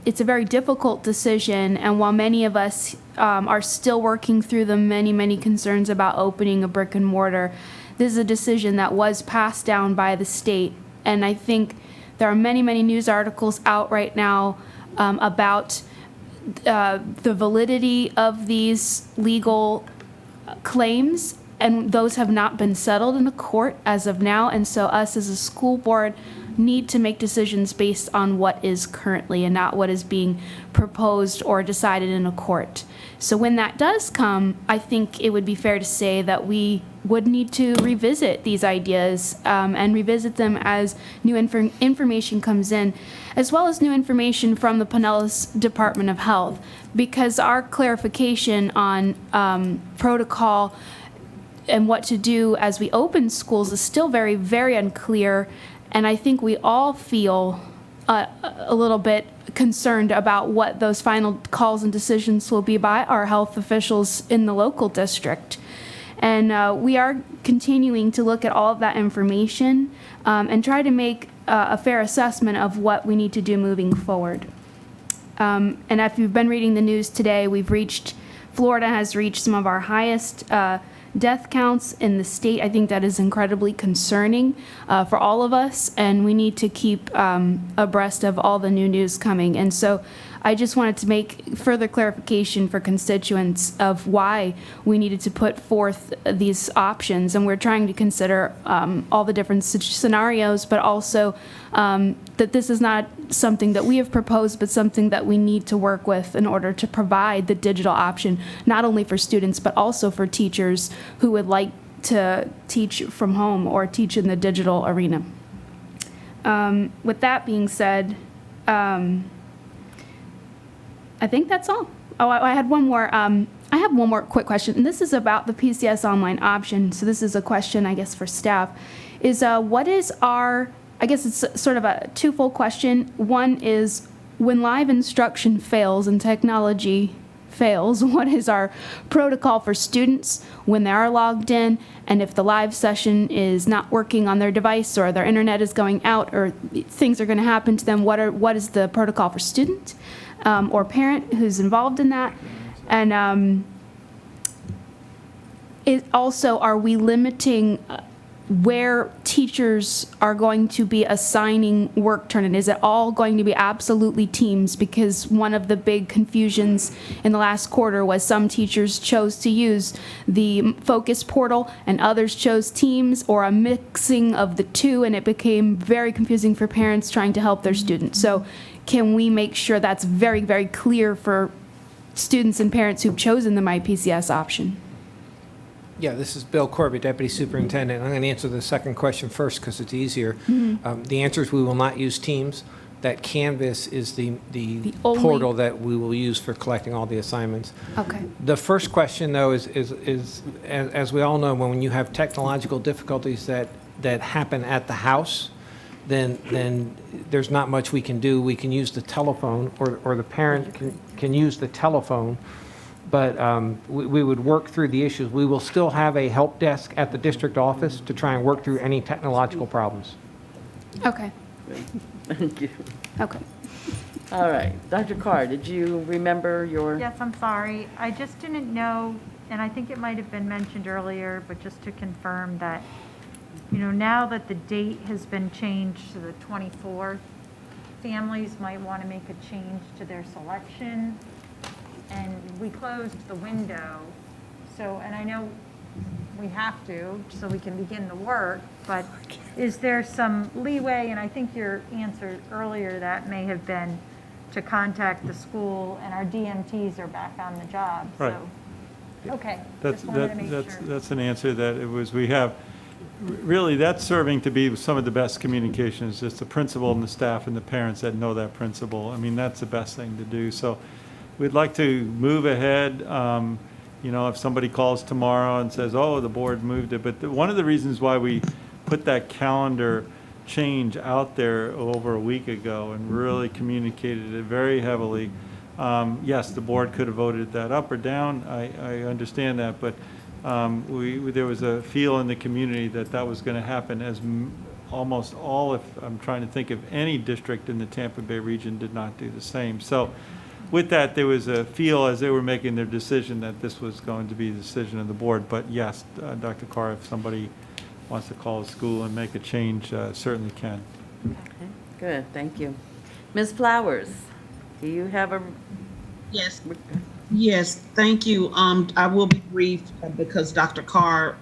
R: it's a very difficult decision, and while many of us are still working through the many, many concerns about opening a brick and mortar, this is a decision that was passed down by the state. And I think there are many, many news articles out right now about the validity of these legal claims, and those have not been settled in a court as of now. And so us as a school board need to make decisions based on what is currently and not what is being proposed or decided in a court. So when that does come, I think it would be fair to say that we would need to revisit these ideas and revisit them as new information comes in, as well as new information from the Pinellas Department of Health, because our clarification on protocol and what to do as we open schools is still very, very unclear. And I think we all feel a little bit concerned about what those final calls and decisions will be by our health officials in the local district. And we are continuing to look at all of that information and try to make a fair assessment of what we need to do moving forward. And if you've been reading the news today, Florida has reached some of our highest death counts in the state. I think that is incredibly concerning for all of us, and we need to keep abreast of all the new news coming. And so I just wanted to make further clarification for constituents of why we needed to put forth these options. And we're trying to consider all the different scenarios, but also that this is not something that we have proposed, but something that we need to work with in order to provide the digital option, not only for students, but also for teachers who would like to teach from home or teach in the digital arena. With that being said, I think that's all. Oh, I had one more. I have one more quick question, and this is about the PCS online option. So this is a question, I guess, for staff. Is what is our? I guess it's sort of a twofold question. One is, when live instruction fails and technology fails, what is our protocol for students when they are logged in, and if the live session is not working on their device or their internet is going out or things are going to happen to them, what is the protocol for student or parent who's involved in that? And also, are we limiting where teachers are going to be assigning work turn-in. Is it all going to be absolutely teams? Because one of the big confusions in the last quarter was some teachers chose to use the Focus portal and others chose Teams, or a mixing of the two, and it became very confusing for parents trying to help their students. So can we make sure that's very, very clear for students and parents who've chosen the MyPCS option?
J: Yeah, this is Bill Corbett, Deputy Superintendent. I'm going to answer the second question first because it's easier. The answer is we will not use Teams. That Canvas is the
R: only
J: portal that we will use for collecting all the assignments.
R: Okay.
J: The first question, though, is as we all know, when you have technological difficulties that happen at the house, then there's not much we can do. We can use the telephone, or the parent can use the telephone, but we would work through the issues. We will still have a help desk at the district office to try and work through any technological problems.
R: Okay.
L: Thank you.
R: Okay.
L: All right. Dr. Carr, did you remember your?
D: Yes, I'm sorry. I just didn't know, and I think it might have been mentioned earlier, but just to confirm that, now that the date has been changed to the 24th, families might want to make a change to their selection. And we closed the window. So, and I know we have to, so we can begin the work, but is there some leeway? And I think your answer earlier that may have been to contact the school, and our DMTs are back on the job.
P: Right.
D: So, okay.
P: That's,
D: just wanted to make sure.
P: that's an answer that it was, we have, really, that's serving to be some of the best communications, just the principal and the staff and the parents that know that principal. I mean, that's the best thing to do. So we'd like to move ahead. If somebody calls tomorrow and says, oh, the board moved it. But one of the reasons why we put that calendar change out there over a week ago and really communicated it very heavily, yes, the board could have voted that up or down. I understand that. But there was a feel in the community that was going to happen, as almost all, if I'm trying to think of any district in the Tampa Bay region, did not do the same. So with that, there was a feel as they were making their decision that this was going to be the decision of the board. But yes, Dr. Carr, if somebody wants to call the school and make a change, certainly can.
L: Okay, good, thank you. Ms. Flowers, do you have a?
C: Yes. Yes, thank you. I will be brief because Dr. Carr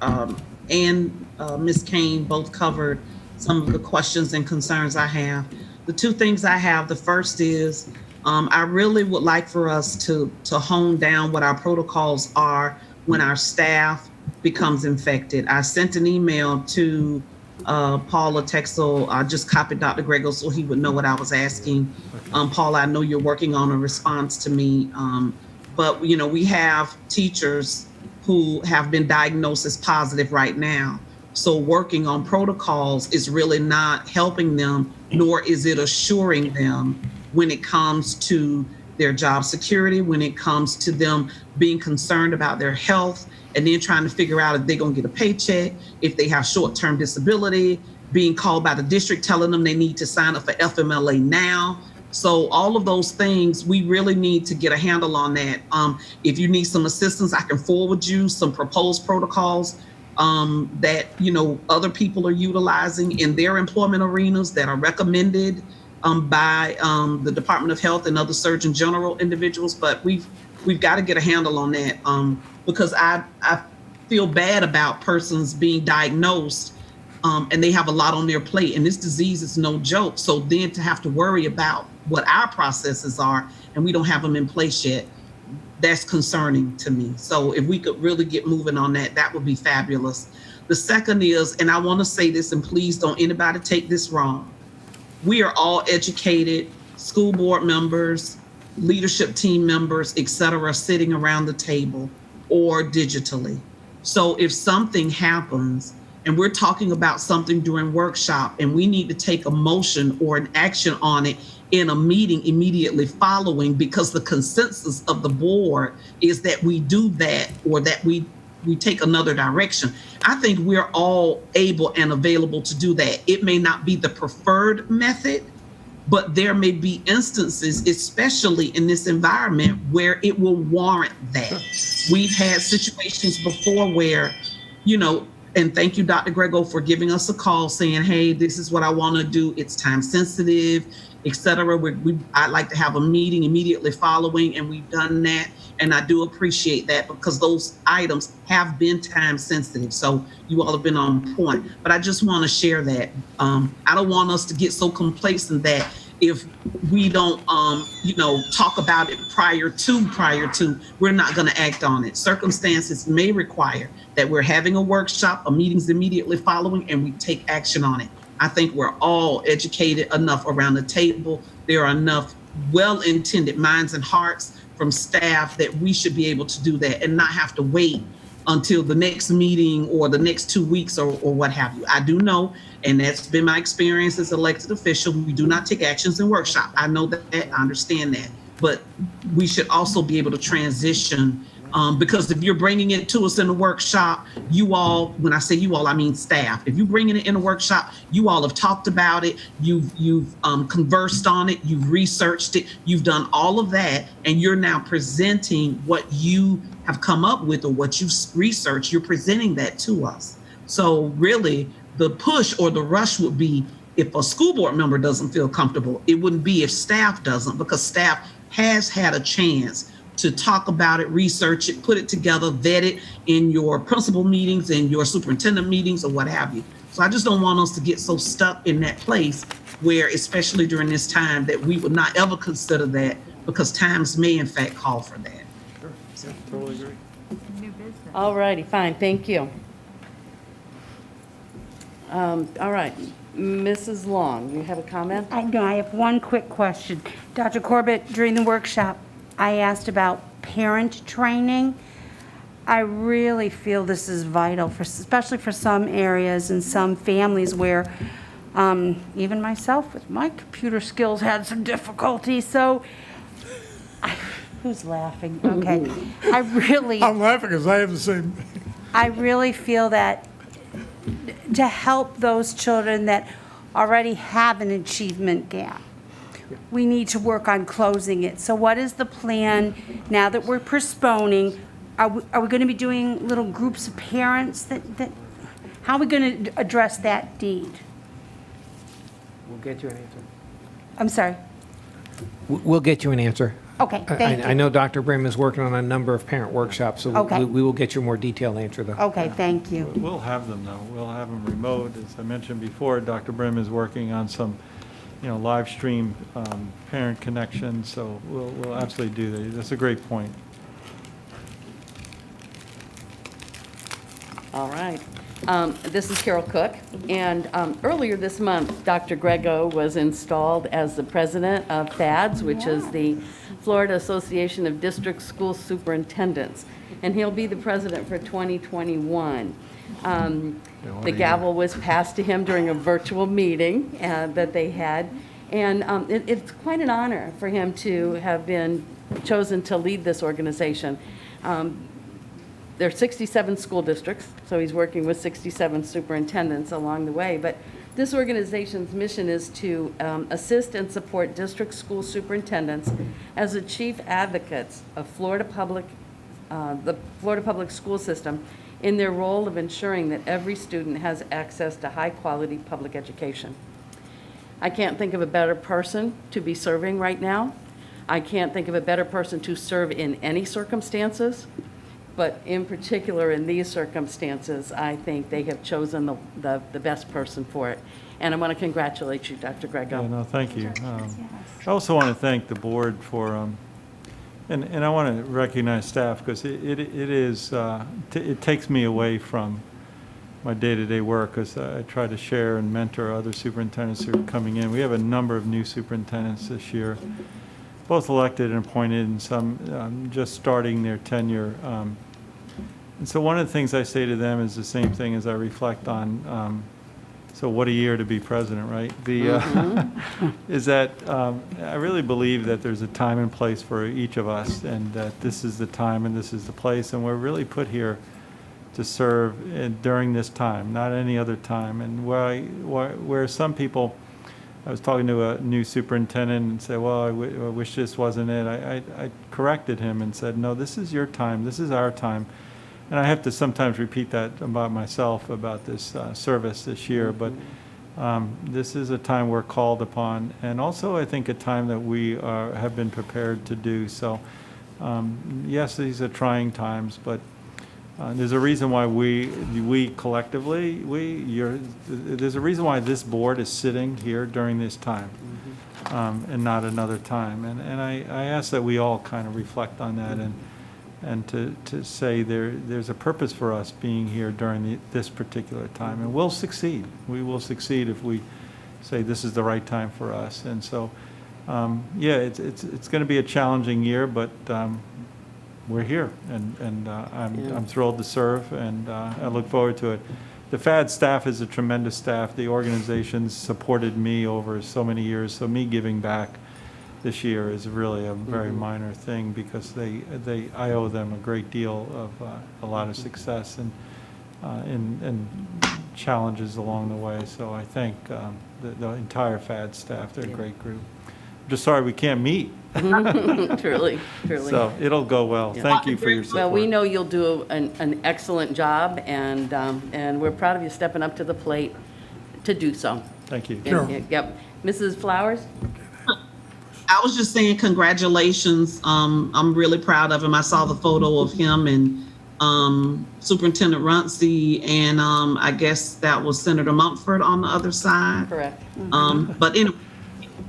C: and Ms. Kane both covered some of the questions and concerns I have. The two things I have, the first is I really would like for us to hone down what our protocols are when our staff becomes infected. I sent an email to Paula Texel. I just copied Dr. Grego so he would know what I was asking. Paula, I know you're working on a response to me. But, we have teachers who have been diagnosed as positive right now. So working on protocols is really not helping them, nor is it assuring them when it comes to their job security, when it comes to them being concerned about their health, and then trying to figure out if they're going to get a paycheck, if they have short-term disability, being called by the district telling them they need to sign up for FMLA now. So all of those things, we really need to get a handle on that. If you need some assistance, I can forward you some proposed protocols that, other people are utilizing in their employment arenas that are recommended by the Department of Health and other Surgeon General individuals. But we've got to get a handle on that because I feel bad about persons being diagnosed and they have a lot on their plate, and this disease is no joke. So then to have to worry about what our processes are and we don't have them in place yet, that's concerning to me. So if we could really get moving on that, that would be fabulous. The second is, and I want to say this, and please don't anybody take this wrong, we are all educated, school board members, leadership team members, et cetera, sitting around the table or digitally. So if something happens and we're talking about something during workshop and we need to take a motion or an action on it in a meeting immediately following, because the consensus of the board is that we do that or that we take another direction, I think we're all able and available to do that. It may not be the preferred method, but there may be instances, especially in this environment, where it will warrant that. We've had situations before where, And thank you, Dr. Grego, for giving us a call saying, hey, this is what I want to do. It's time sensitive, et cetera. I'd like to have a meeting immediately following, and we've done that. And I do appreciate that because those items have been time sensitive. So you all have been on point. But I just want to share that. I don't want us to get so complacent that if we don't, talk about it prior to, we're not going to act on it. Circumstances may require that we're having a workshop, a meeting's immediately following, and we take action on it. I think we're all educated enough around the table. There are enough well-intended minds and hearts from staff that we should be able to do that and not have to wait until the next meeting or the next 2 weeks or what have you. I do know, and that's been my experience as elected official, we do not take actions in workshop. I know that, I understand that, but we should also be able to transition because if you're bringing it to us in a workshop, you all, when I say you all, I mean staff. If you're bringing it in a workshop, you all have talked about it, you've conversed on it, you've researched it, you've done all of that, and you're now presenting what you have come up with or what you've researched, you're presenting that to us. So really, the push or the rush would be if a school board member doesn't feel comfortable. It wouldn't be if staff doesn't, because staff has had a chance to talk about it, research it, put it together, vet it in your principal meetings and your superintendent meetings or what have you. So I just don't want us to get so stuck in that place where, especially during this time, that we would not ever consider that because times may in fact call for that.
P: Sure, totally agree.
L: All righty, fine, thank you. All right, Mrs. Long, you have a comment?
Q: I have one quick question. Dr. Corbett, during the workshop, I asked about parent training. I really feel this is vital, especially for some areas and some families where even myself with my computer skills had some difficulty. So, who's laughing? Okay.
A: I'm laughing because I have the same.
Q: I really feel that to help those children that already have an achievement gap, we need to work on closing it. So what is the plan now that we're postponing? Are we going to be doing little groups of parents how are we going to address that need?
J: We'll get you an answer.
Q: I'm sorry.
J: We'll get you an answer.
Q: Okay, thank you.
J: I know Dr. Brim is working on a number of parent workshops, so
Q: Okay.
J: we will get you a more detailed answer, though.
Q: Okay, thank you.
P: We'll have them, though. We'll have them remote. As I mentioned before, Dr. Brim is working on some live stream parent connections, so we'll absolutely do that. That's a great point.
L: All right. This is Carol Cook, and earlier this month, Dr. Grego was installed as the president of FADS, which is the Florida Association of District School Superintendents, and he'll be the president for 2021. The gavel was passed to him during a virtual meeting that they had, and it's quite an honor for him to have been chosen to lead this organization. There are 67 school districts, so he's working with 67 superintendents along the way. But this organization's mission is to assist and support district school superintendents as the chief advocates of the Florida public school system in their role of ensuring that every student has access to high-quality public education. I can't think of a better person to be serving right now. I can't think of a better person to serve in any circumstances. But in particular, in these circumstances, I think they have chosen the best person for it. And I want to congratulate you, Dr. Grego.
P: Yeah, no, thank you. I also want to thank the board for, and I want to recognize staff because it takes me away from my day-to-day work because I try to share and mentor other superintendents who are coming in. We have a number of new superintendents this year, both elected and appointed, and some just starting their tenure. And so one of the things I say to them is the same thing as I reflect on, so what a year to be president, right? Is that I really believe that there's a time and place for each of us, and that this is the time and this is the place, and we're really put here to serve during this time, not any other time. And where some people, I was talking to a new superintendent and said, well, I wish this wasn't it. I corrected him and said, no, this is your time. This is our time. And I have to sometimes repeat that about myself, about this service this year, but this is a time we're called upon, and also I think a time that we have been prepared to do. So yes, these are trying times, but there's a reason why we collectively, there's a reason why this board is sitting here during this time and not another time. And I ask that we all kind of reflect on that and to say there's a purpose for us being here during this particular time. And we'll succeed. We will succeed if we say this is the right time for us. And so, yeah, it's going to be a challenging year, but we're here, and I'm thrilled to serve, and I look forward to it. The FAD staff is a tremendous staff. The organization's supported me over so many years, so me giving back this year is really a very minor thing, because I owe them a great deal of a lot of success and challenges along the way. So I thank the entire FAD staff. They're a great group. I'm just sorry we can't meet.
L: Truly.
P: So it'll go well.
L: Yeah.
P: Thank you for your support.
L: Well, we know you'll do an excellent job, and we're proud of you stepping up to the plate to do so.
P: Thank you.
A: Sure.
L: Yep. Mrs. Flowers?
C: I was just saying congratulations. I'm really proud of him. I saw the photo of him and Superintendent Runcie, and I guess that was Senator Mumford on the other side.
L: Correct.
C: But anyway,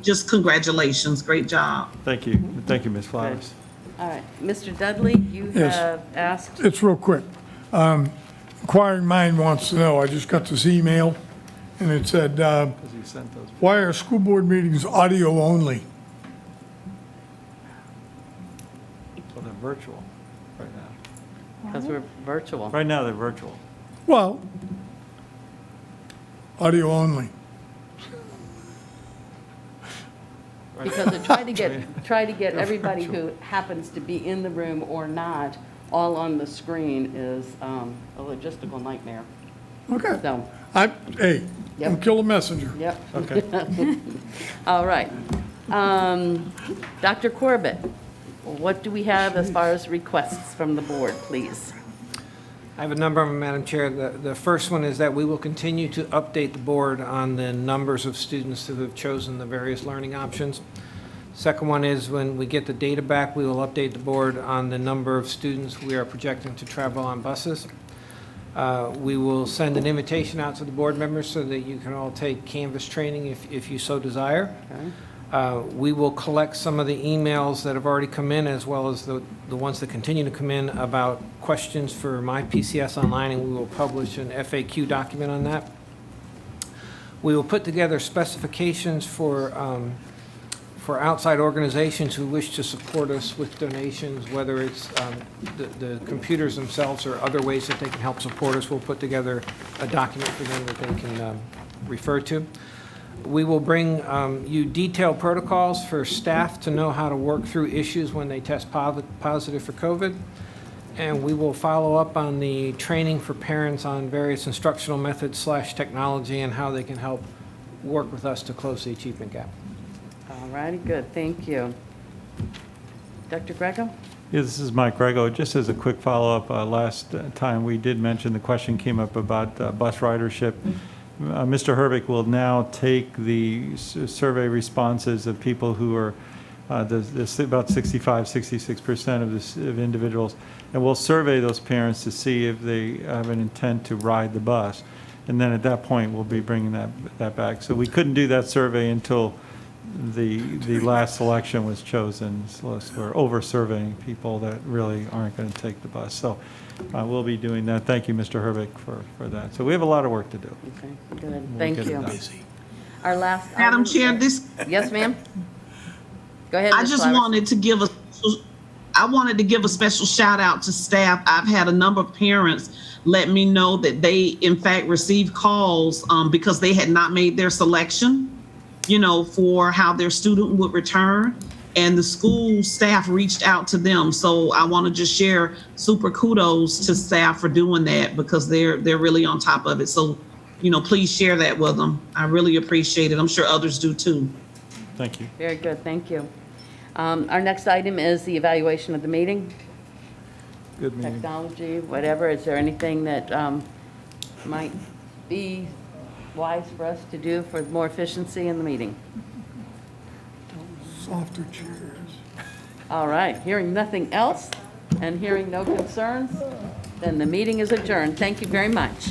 C: just congratulations. Great job.
P: Thank you. Thank you, Ms. Flowers.
L: All right. Mr. Dudley, you
A: Yes.
L: have asked.
A: It's real quick. Inquiring mind wants to know, I just got this email, and it said,
P: Because you sent those.
A: why are school board meetings audio only?
P: Well, they're virtual right now.
L: Because we're virtual.
P: Right now, they're virtual.
A: Well, audio only.
L: Because to try to get everybody who happens to be in the room or not all on the screen is a logistical nightmare.
A: Okay.
L: So,
A: Hey,
L: Yep.
A: don't kill a messenger.
L: yep.
P: Okay.
L: All right. Dr. Corbett, what do we have as far as requests from the board, please?
J: I have a number of them, Madam Chair. The first one is that we will continue to update the board on the numbers of students who have chosen the various learning options. Second one is when we get the data back, we will update the board on the number of students we are projecting to travel on buses. We will send an invitation out to the board members so that you can all take Canvas training if you so desire. We will collect some of the emails that have already come in, as well as the ones that continue to come in about questions for My PCS Online, and we will publish an FAQ document on that. We will put together specifications for outside organizations who wish to support us with donations, whether it's the computers themselves or other ways that they can help support us. We'll put together a document for them that they can refer to. We will bring you detailed protocols for staff to know how to work through issues when they test positive for COVID. And we will follow up on the training for parents on various instructional methods / technology and how they can help work with us to close the achievement gap.
L: All righty, good, thank you. Dr. Grego?
P: Yeah, this is Mike Grego. Just as a quick follow-up, last time we did mention, the question came up about bus ridership. Mr. Herbeck will now take the survey responses of people who are about 65, 66% of individuals, and we'll survey those parents to see if they have an intent to ride the bus. And then at that point, we'll be bringing that back. So we couldn't do that survey until the last selection was chosen. So we're over-surveying people that really aren't going to take the bus. So we'll be doing that. Thank you, Mr. Herbeck, for that. So we have a lot of work to do.
L: Okay, good,
P: We'll
L: thank
P: get it
L: you.
P: done.
L: Our last.
C: Madam
L: item-
C: Chair, this.
L: Yes, ma'am? Go ahead,
C: I
L: Ms.
C: just
L: Flowers.
C: wanted to give a special shout out to staff. I've had a number of parents let me know that they in fact received calls because they had not made their selection, for how their student would return, and the school staff reached out to them. So I want to just share super kudos to staff for doing that, because they're really on top of it. So, please share that with them. I really appreciate it. I'm sure others do too.
P: Thank you.
L: Very good, thank you. Our next item is the evaluation of the meeting.
P: Good meeting.
L: technology, whatever. Is there anything that might be wise for us to do for more efficiency in the meeting?
A: Softer chairs.
L: All right, hearing nothing else and hearing no concerns, then the meeting is adjourned. Thank you very much.